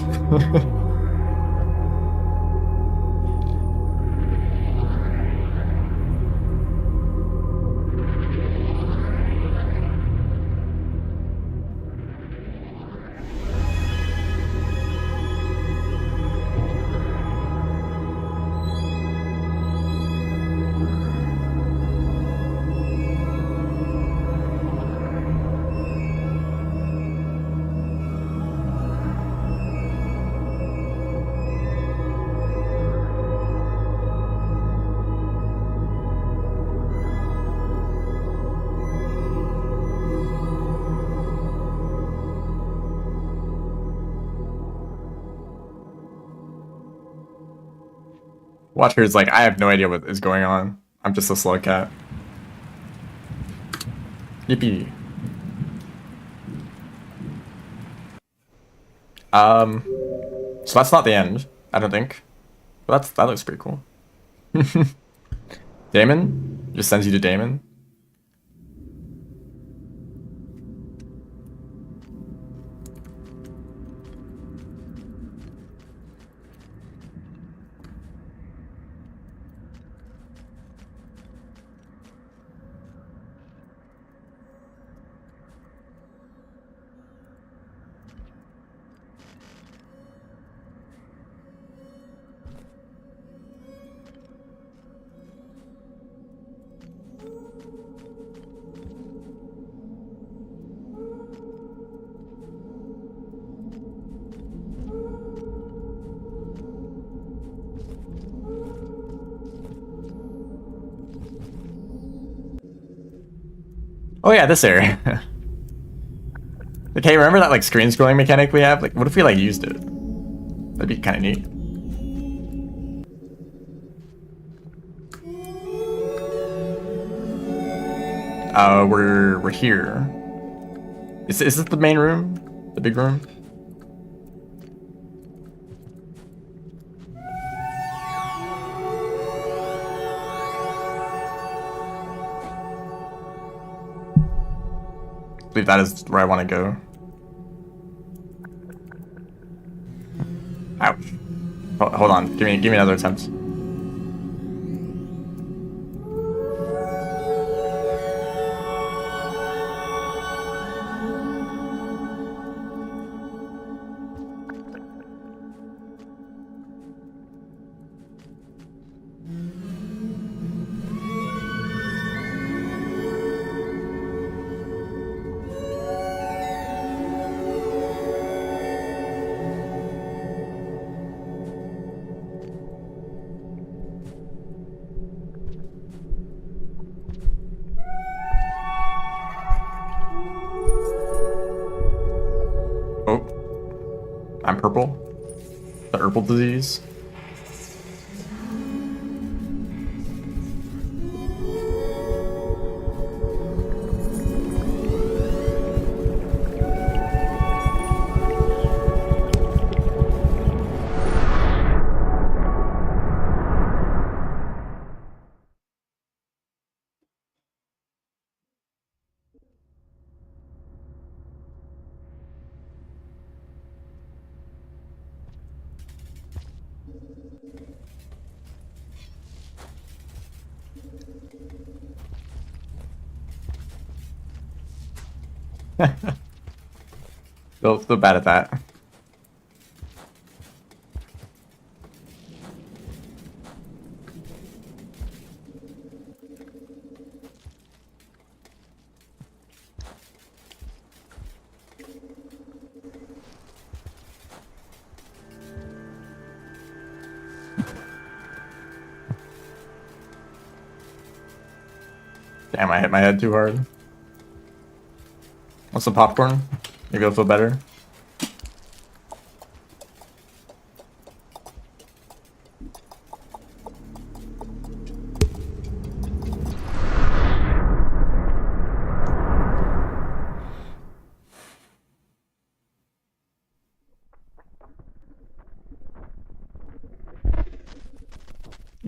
Watcher's like, I have no idea what is going on. I'm just a slow cat. Yippee. So that's not the end, I don't think. But that looks pretty cool. Damon? Just sends you to Damon. Oh yeah, this area. Okay, remember that like screen scrolling mechanic we have? Like, what if we like used it? That'd be kind of neat. We're here. Is this the main room? The big room? I believe that is where I want to go. Ouch. Hold on. Give me another attempt. Oh. I'm purple. The herbal disease. Still bad at that. Damn, I hit my head too hard. Want some popcorn? Maybe I'll feel better.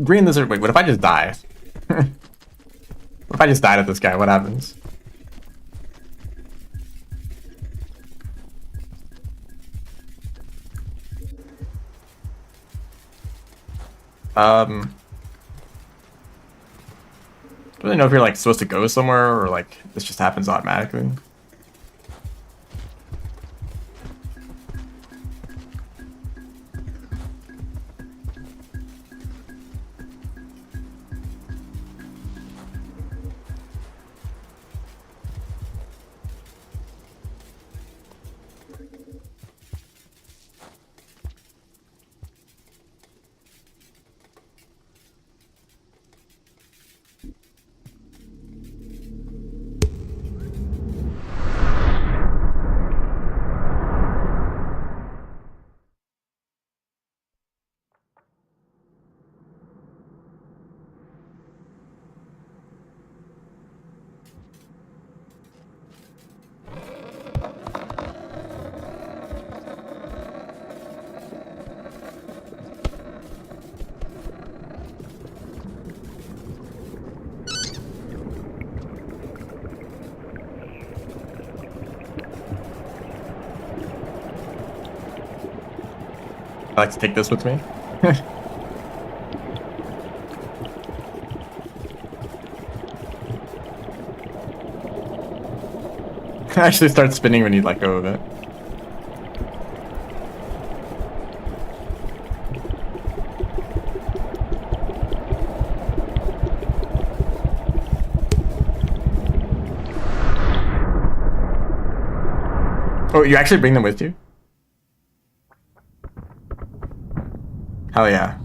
Green lizard, wait, what if I just die? What if I just died at this guy? What happens? I don't really know if you're like supposed to go somewhere or like this just happens automatically. I like to take this with me. Actually starts spinning when you let go of it. Oh, you actually bring them with you? Hell yeah.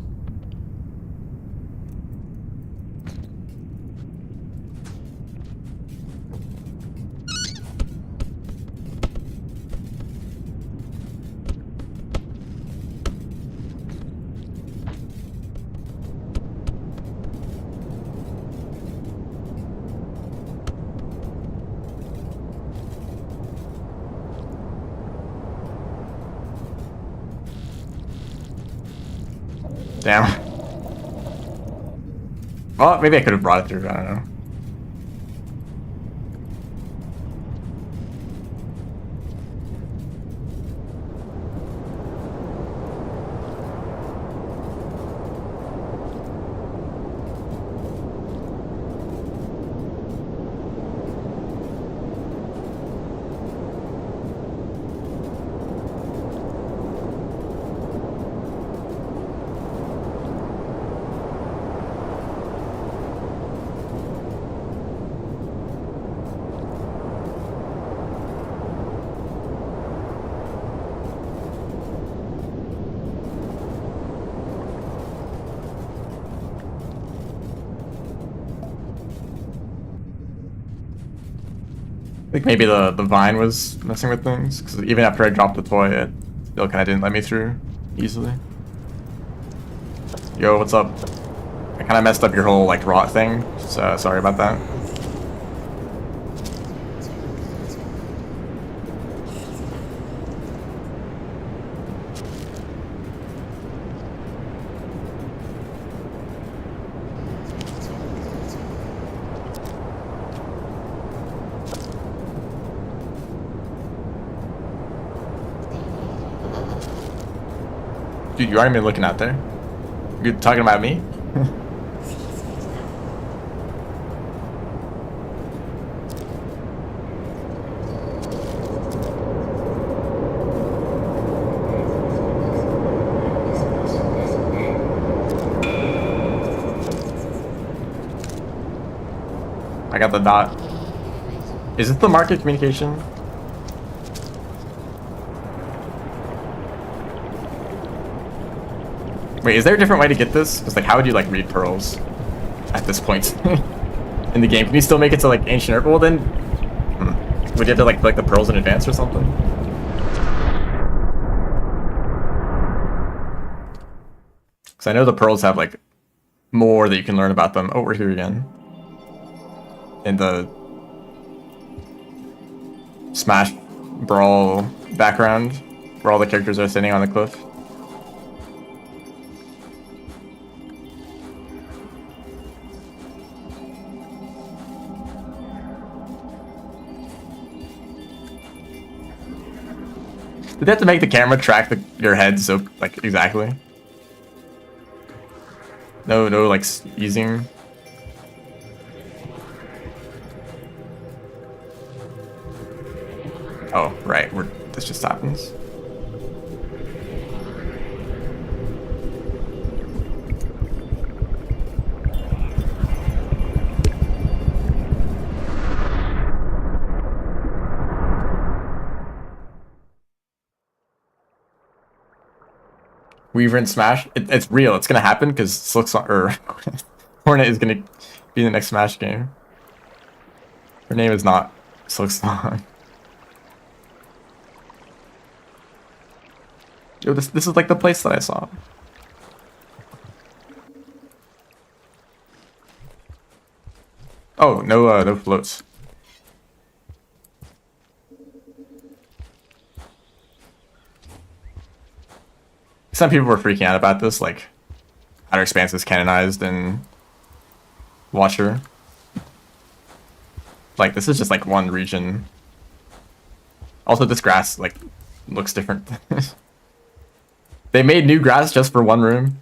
Damn. Well, maybe I could have brought it through, I don't know. I think maybe the vine was messing with things, because even after I dropped the toy, it still kind of didn't let me through easily. Yo, what's up? I kind of messed up your whole like rot thing, so sorry about that. Dude, you aren't even looking out there. You're talking about me? I got the dot. Is it the market communication? Wait, is there a different way to get this? Because like, how would you like read pearls at this point in the game? Can you still make it to like ancient Earth? Well then, would you have to like collect the pearls in advance or something? Because I know the pearls have like more that you can learn about them. Oh, we're here again. In the Smash Brawl background, where all the characters are sitting on the cliff. Did they have to make the camera track your head so, like, exactly? No, like, easing. Oh, right, this just happens. Weaver and Smash, it's real. It's gonna happen because Silksong or Hornet is gonna be in the next Smash game. Her name is not Silksong. Yo, this is like the place that I saw. Oh, no floats. Some people were freaking out about this, like Outer Expanse is canonized in Watcher. Like, this is just like one region. Also, this grass like looks different. They made new grass just for one room.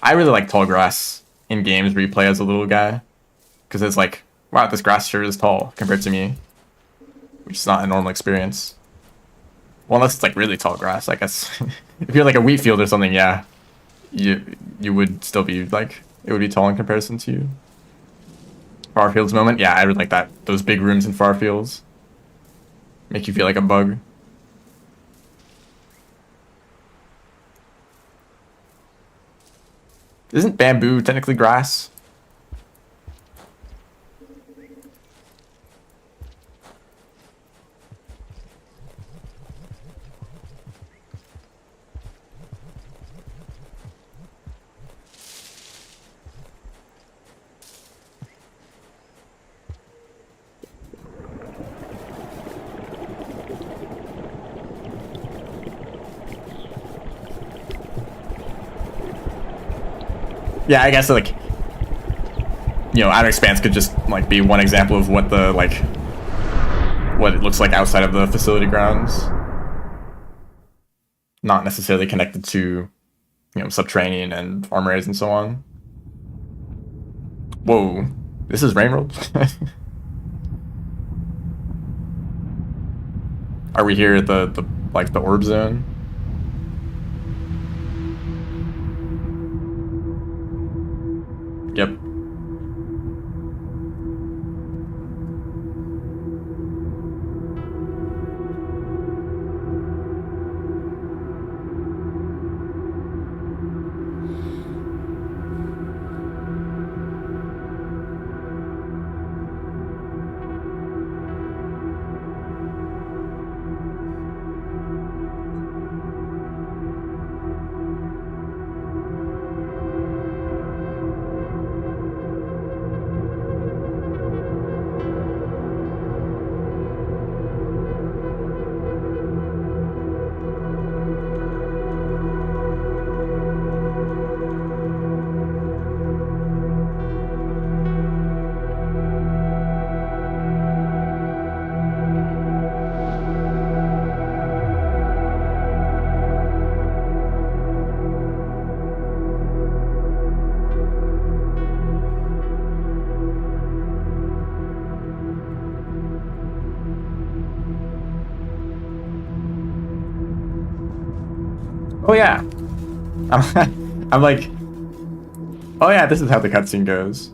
I really like tall grass in games where you play as a little guy. Because it's like, wow, this grass sure is tall compared to me. Which is not a normal experience. Well, unless it's like really tall grass, I guess. If you're like a wheat field or something, yeah. You would still be like, it would be tall in comparison to you. Far Fields moment? Yeah, I really like that. Those big rooms in Far Fields. Make you feel like a bug. Isn't bamboo technically grass? Yeah, I guess like, you know, Outer Expanse could just like be one example of what the like what it looks like outside of the facility grounds. Not necessarily connected to, you know, subterranean and armories and so on. Whoa, this is Rainworld? Are we here at the like the orb zone? Yep. Oh yeah. I'm like, oh yeah, this is how the cutscene goes.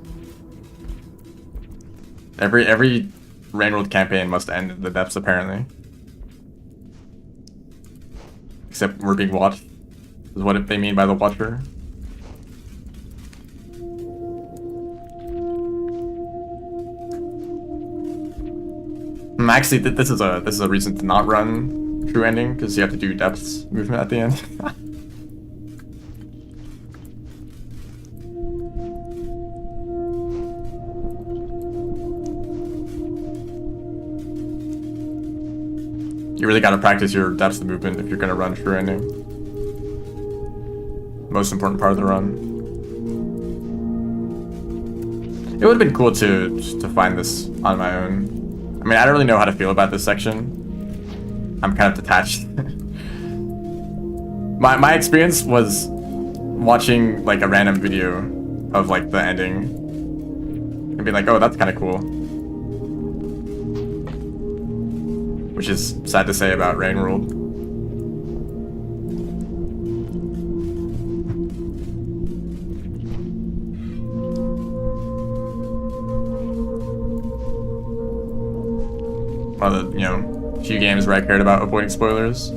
Every Rainworld campaign must end in the depths, apparently. Except we're being watched, is what they mean by the Watcher. Actually, this is a reason to not run true ending, because you have to do depths movement at the end. You really gotta practice your depths of movement if you're gonna run true ending. Most important part of the run. It would have been cool to find this on my own. I mean, I don't really know how to feel about this section. I'm kind of detached. My experience was watching like a random video of like the ending and being like, oh, that's kind of cool. Which is sad to say about Rainworld. One of the, you know, few games where I cared about avoiding spoilers. So,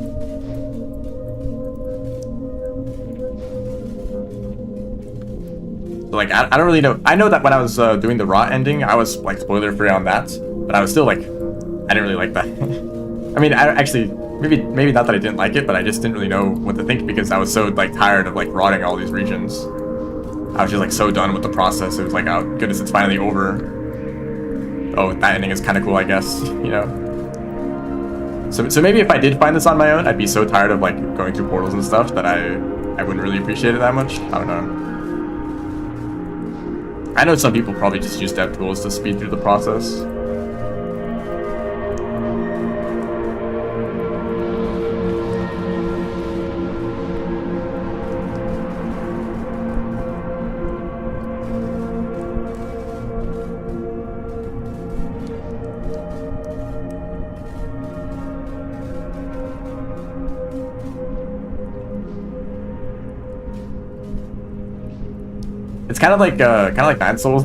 like, I don't really know. I know that when I was doing the Raw ending, I was like spoiler free on that, but I was still like, I didn't really like that. I mean, I actually, maybe not that I didn't like it, but I just didn't really know what to think because I was so like tired of like rotting all these regions. I was just like so done with the process. It was like, oh goodness, it's finally over. Oh, that ending is kind of cool, I guess, you know. So maybe if I did find this on my own, I'd be so tired of like going through portals and stuff that I wouldn't really appreciate it that much. I don't know. I know some people probably just use dev tools to speed through the process. It's kind of like Nine Souls.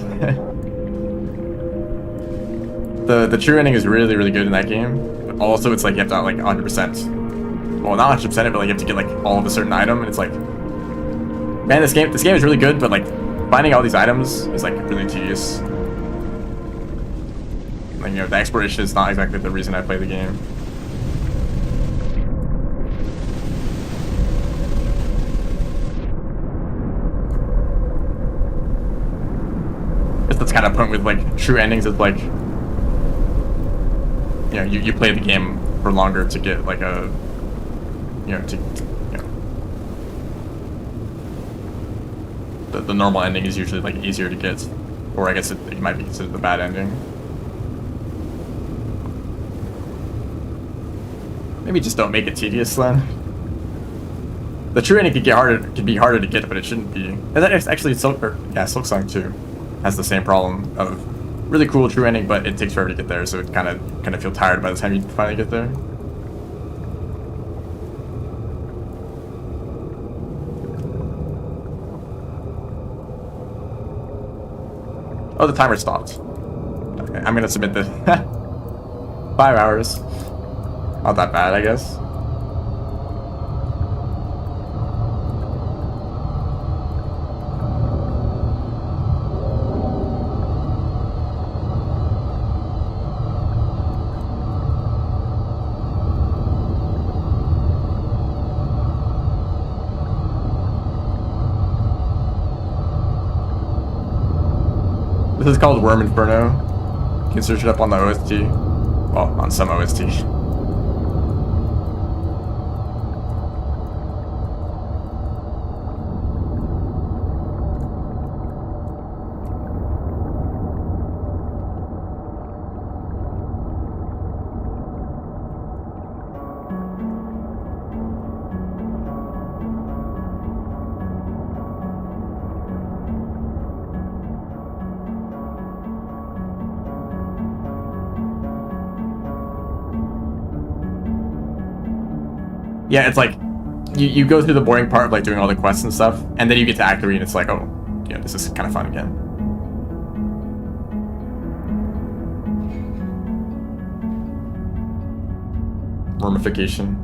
The true ending is really, really good in that game. But also, it's like you have to like 100%. Well, not 100% it, but like you have to get like all of a certain item, and it's like, man, this game is really good, but like finding all these items is like really tedious. Like, you know, the exploration is not exactly the reason I play the game. That's kind of point with like true endings is like, you know, you play the game for longer to get like a, you know, the normal ending is usually like easier to get, or I guess it might be considered the bad ending. Maybe just don't make it tedious then. The true ending could be harder to get, but it shouldn't be. And that's actually Silksong too has the same problem of really cool true ending, but it takes forever to get there, so it kind of feel tired by the time you finally get there. Oh, the timer stopped. Okay, I'm gonna submit this. 5 hours. Not that bad, I guess. This is called Worm Inferno. You can search it up on the OST. Well, on some OST. Yeah, it's like you go through the boring part of like doing all the quests and stuff, and then you get to Act 3 and it's like, oh, yeah, this is kind of fun again. Wormification.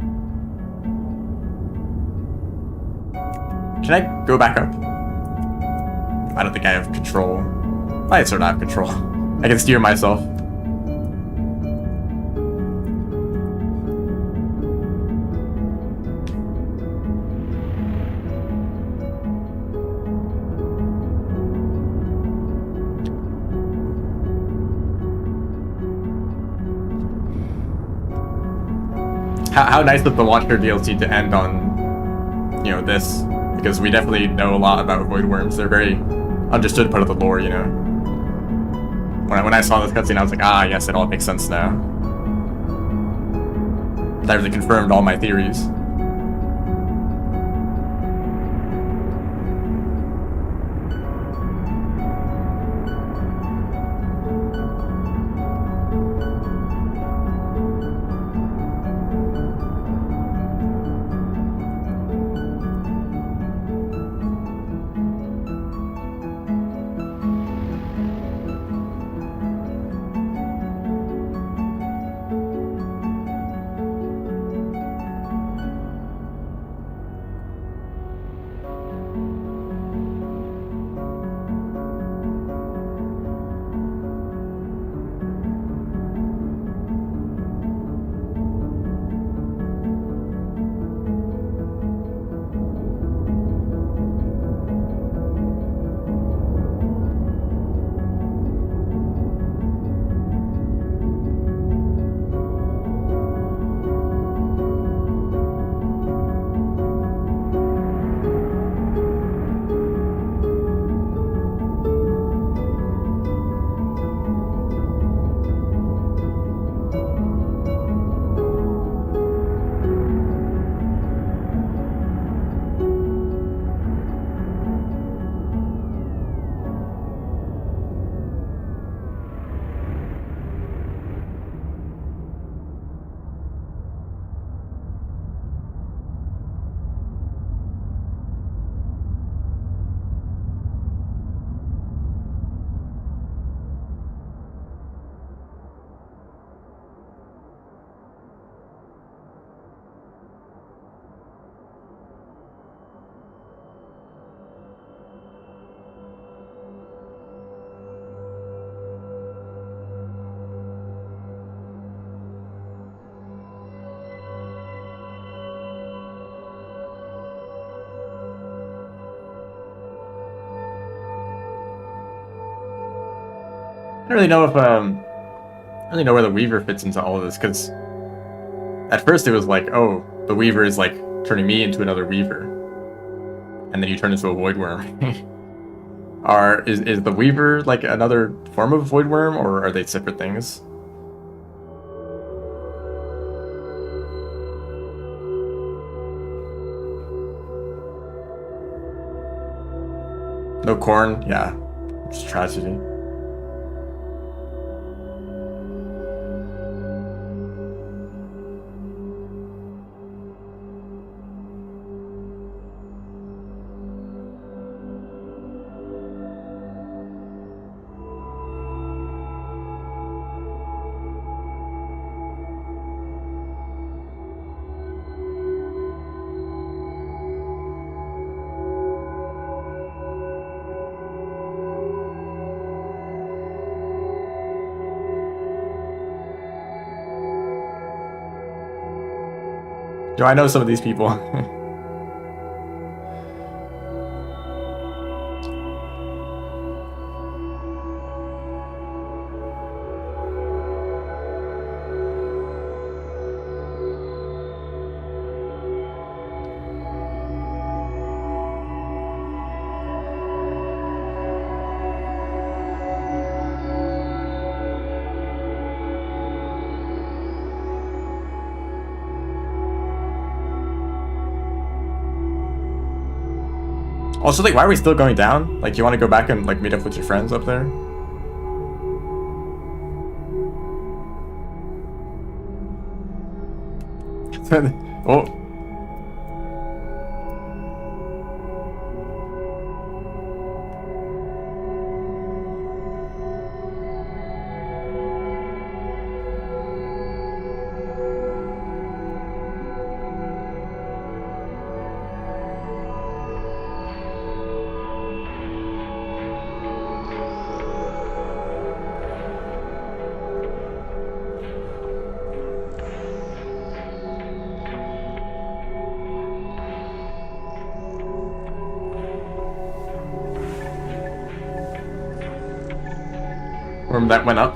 Can I go back up? I don't think I have control. I sort of have control. I can steer myself. How nice of the Watcher DLC to end on, you know, this, because we definitely know a lot about Void Worms. They're very understood part of the lore, you know. When I saw this cutscene, I was like, ah, yes, it all makes sense now. That really confirmed all my theories. don't really know if I don't really know where the Weaver fits into all of this, because at first it was like, oh, the Weaver is like turning me into another Weaver, and then you turn into a Void Worm. Is the Weaver like another form of Void Worm, or are they separate things? No corn, yeah, it's tragedy. Do I know some of these people? Also, like, why are we still going down? Like, you want to go back and like meet up with your friends up there? Oh. Or that went up.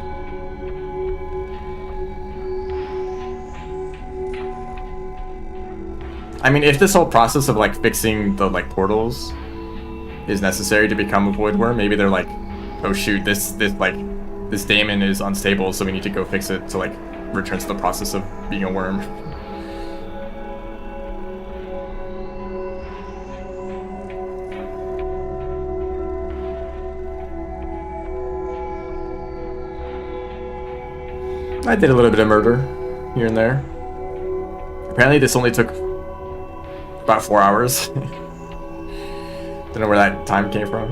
I mean, if this whole process of like fixing the like portals is necessary to become a Void Worm, maybe they're like, oh shoot, this daemon is unstable, so we need to go fix it to like return to the process of being a worm. I did a little bit of murder here and there. Apparently this only took about 4 hours. Don't know where that time came from.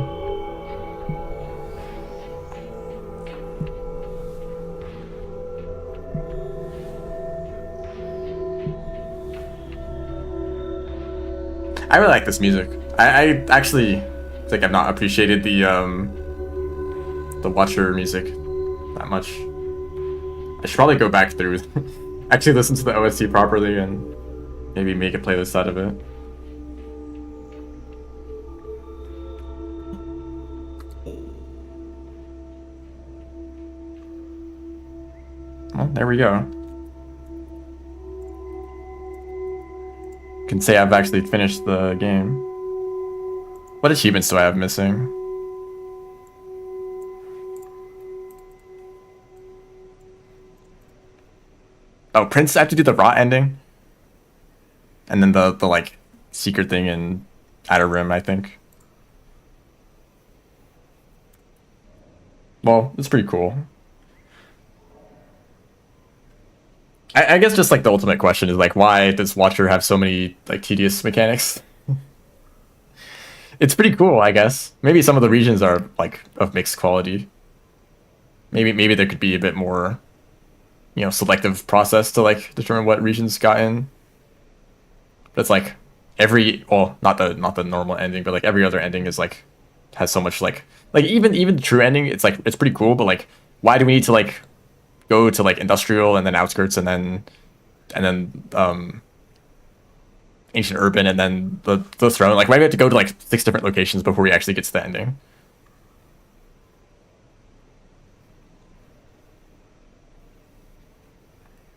I really like this music. I actually think I've not appreciated the Watcher music that much. I should probably go back through, actually listen to the OST properly and maybe make a playlist out of it. Well, there we go. Can say I've actually finished the game. What achievements do I have missing? Oh, Prince, I have to do the Rot ending. And then the like secret thing in Outer Rim, I think. Well, it's pretty cool. I guess just like the ultimate question is like, why does Watcher have so many like tedious mechanics? It's pretty cool, I guess. Maybe some of the regions are like of mixed quality. Maybe there could be a bit more, you know, selective process to like determine what regions got in. But it's like every, well, not the normal ending, but like every other ending is like has so much like even the true ending, it's like it's pretty cool, but like why do we need to like go to like industrial and then outskirts and then ancient urban and then the throne? Like why do we have to go to like 6 different locations before we actually get to the ending?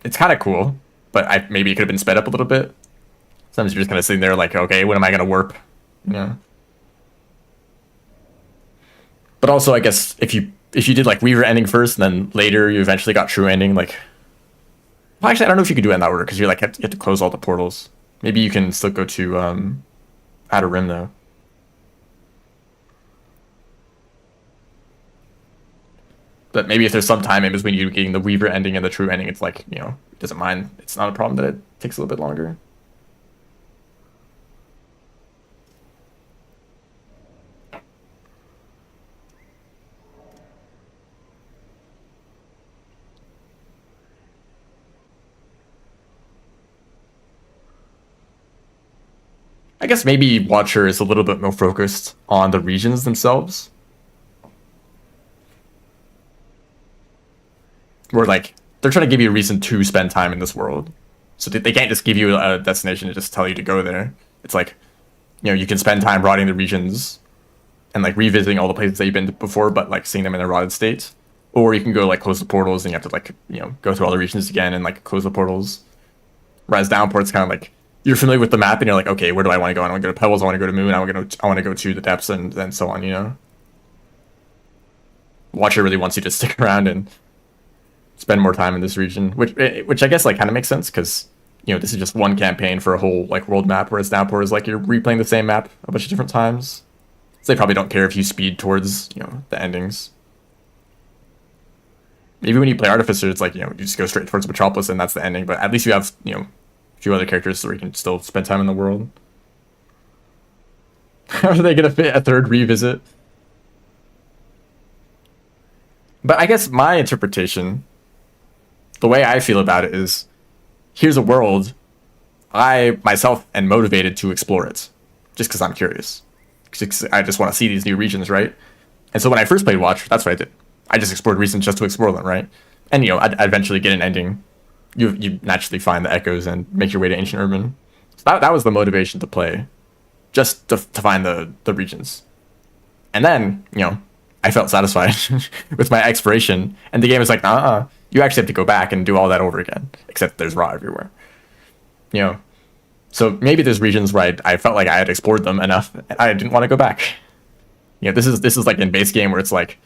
it's kind of cool, but maybe it could have been sped up a little bit. Sometimes you're just kind of sitting there like, okay, when am I gonna warp? You know. But also, I guess if you did like Weaver ending first, and then later you eventually got True ending, like, well, actually, I don't know if you could do it in that order because you're like you have to close all the portals. Maybe you can still go to Outer Rim though. But maybe if there's some time in between you getting the Weaver ending and the True ending, it's like, it doesn't mind. It's not a problem that it takes a little bit longer. I guess maybe Watcher is a little bit more focused on the regions themselves. Where like they're trying to give you a reason to spend time in this world. So they can't just give you a destination and just tell you to go there. It's like, you can spend time rotting the regions and like revisiting all the places that you've been to before, but like seeing them in a rotted state. Or you can go like close the portals and you have to like, go through all the regions again and like close the portals. Whereas Downport's kind of like you're familiar with the map and you're like, okay, where do I want to go? I want to go to Pebbles, I want to go to Moon, I want to go to the depths and then so on. Watcher really wants you to stick around and spend more time in this region, which I guess like kind of makes sense because this is just one campaign for a whole like world map, whereas Downpour is like you're replaying the same map a bunch of different times. So they probably don't care if you speed towards the endings. Maybe when you play Artificer, it's like you just go straight towards Metropolis and that's the ending. But at least you have a few other characters so you can still spend time in the world. Are they gonna fit a third revisit? But I guess my interpretation, the way I feel about it is, here's a world, I myself am motivated to explore it, just because I'm curious. I just want to see these new regions, right? And so when I first played Watch, that's what I did. I just explored regions just to explore them, right? And I'd eventually get an ending. You naturally find the echoes and make your way to Ancient Urban. So that was the motivation to play, just to find the regions. And then I felt satisfied with my exploration, and the game is like, you actually have to go back and do all that over again, except there's raw everywhere. So maybe there's regions where I felt like I had explored them enough, and I didn't want to go back. This is like in base game where it's like,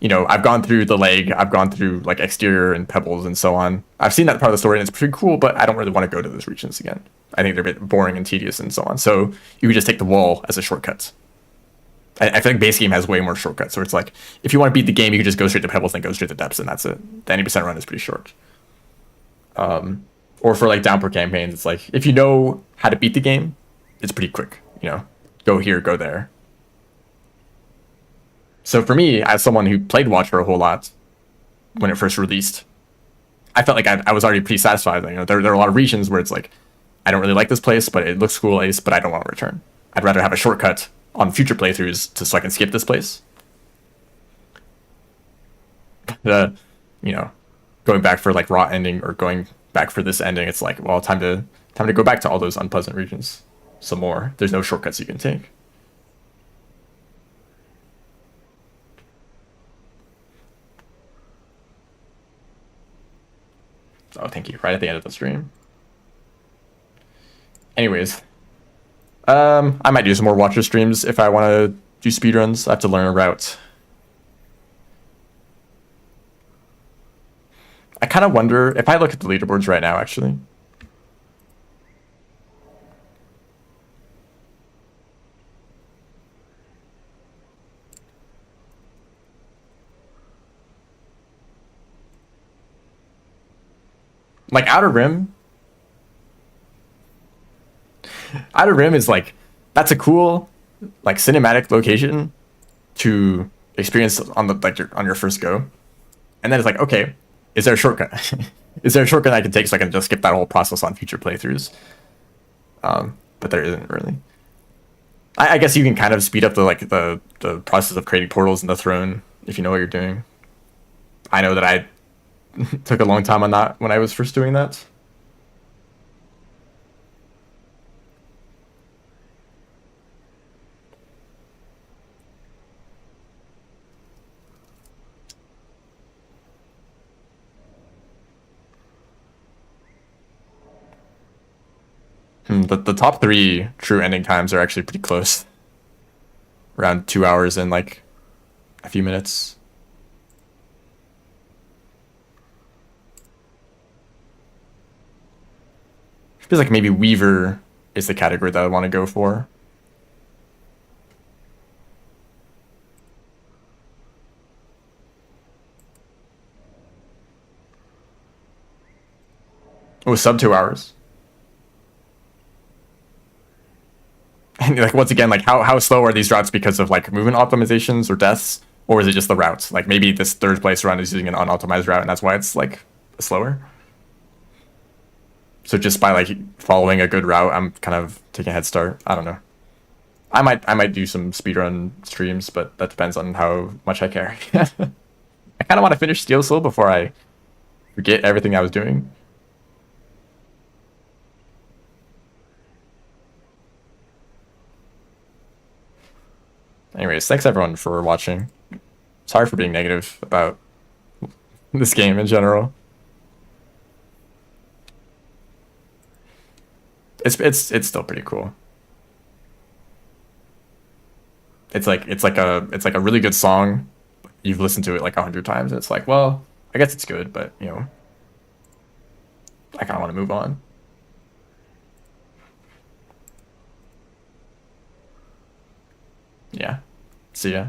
I've gone through the leg, I've gone through like exterior and pebbles and so on. I've seen that part of the story and it's pretty cool, but I don't really want to go to those regions again. I think they're a bit boring and tedious and so on. So you could just take the wall as a shortcut. I feel like base game has way more shortcuts. So it's like, if you want to beat the game, you can just go straight to pebbles, then go straight to depths, and that's it. The 90% run is pretty short. Or for like Downpour campaigns, it's like, if you know how to beat the game, it's pretty quick. Go here, go there. So for me, as someone who played Watcher a whole lot when it first released, I felt like I was already pretty satisfied. There are a lot of regions where it's like, I don't really like this place, but it looks cool, but I don't want to return. I'd rather have a shortcut on future playthroughs so I can skip this place. Going back for like raw ending or going back for this ending, it's like, well, time to go back to all those unpleasant regions some more. There's no shortcuts you can take. Oh, thank you. Right at the end of the stream. Anyways, I might do some more Watcher streams if I want to do speedruns. I have to learn a route. I kind of wonder if I look at the leaderboards right now, actually. Like Outer Rim is like, that's a cool like cinematic location to experience on on your first go. And then it's like, okay, is there a shortcut? Is there a shortcut I can take so I can just skip that whole process on future playthroughs? But there isn't really. I guess you can kind of speed up the process of creating portals in the throne if you know what you're doing. I know that I took a long time on that when I was first doing that. The top three true ending times are actually pretty close. Around 2 hours and like a few minutes. Feels like maybe Weaver is the category that I want to go for. Oh, sub 2 hours. And like once again, like how slow are these routes because of like movement optimizations or deaths, or is it just the routes? Like maybe this third place run is using an unoptimized route, and that's why it's like slower. So just by like following a good route, I'm kind of taking a head start. I don't know. I might do some speedrun streams, but that depends on how much I care. I kind of want to finish Steel Soul before I forget everything I was doing. Anyways, thanks everyone for watching. Sorry for being negative about this game in general. It's still pretty cool. It's like a really good song. You've listened to it like 100 times. And it's like, well, I guess it's good, but you know, I kind of want to move on. Yeah. See ya.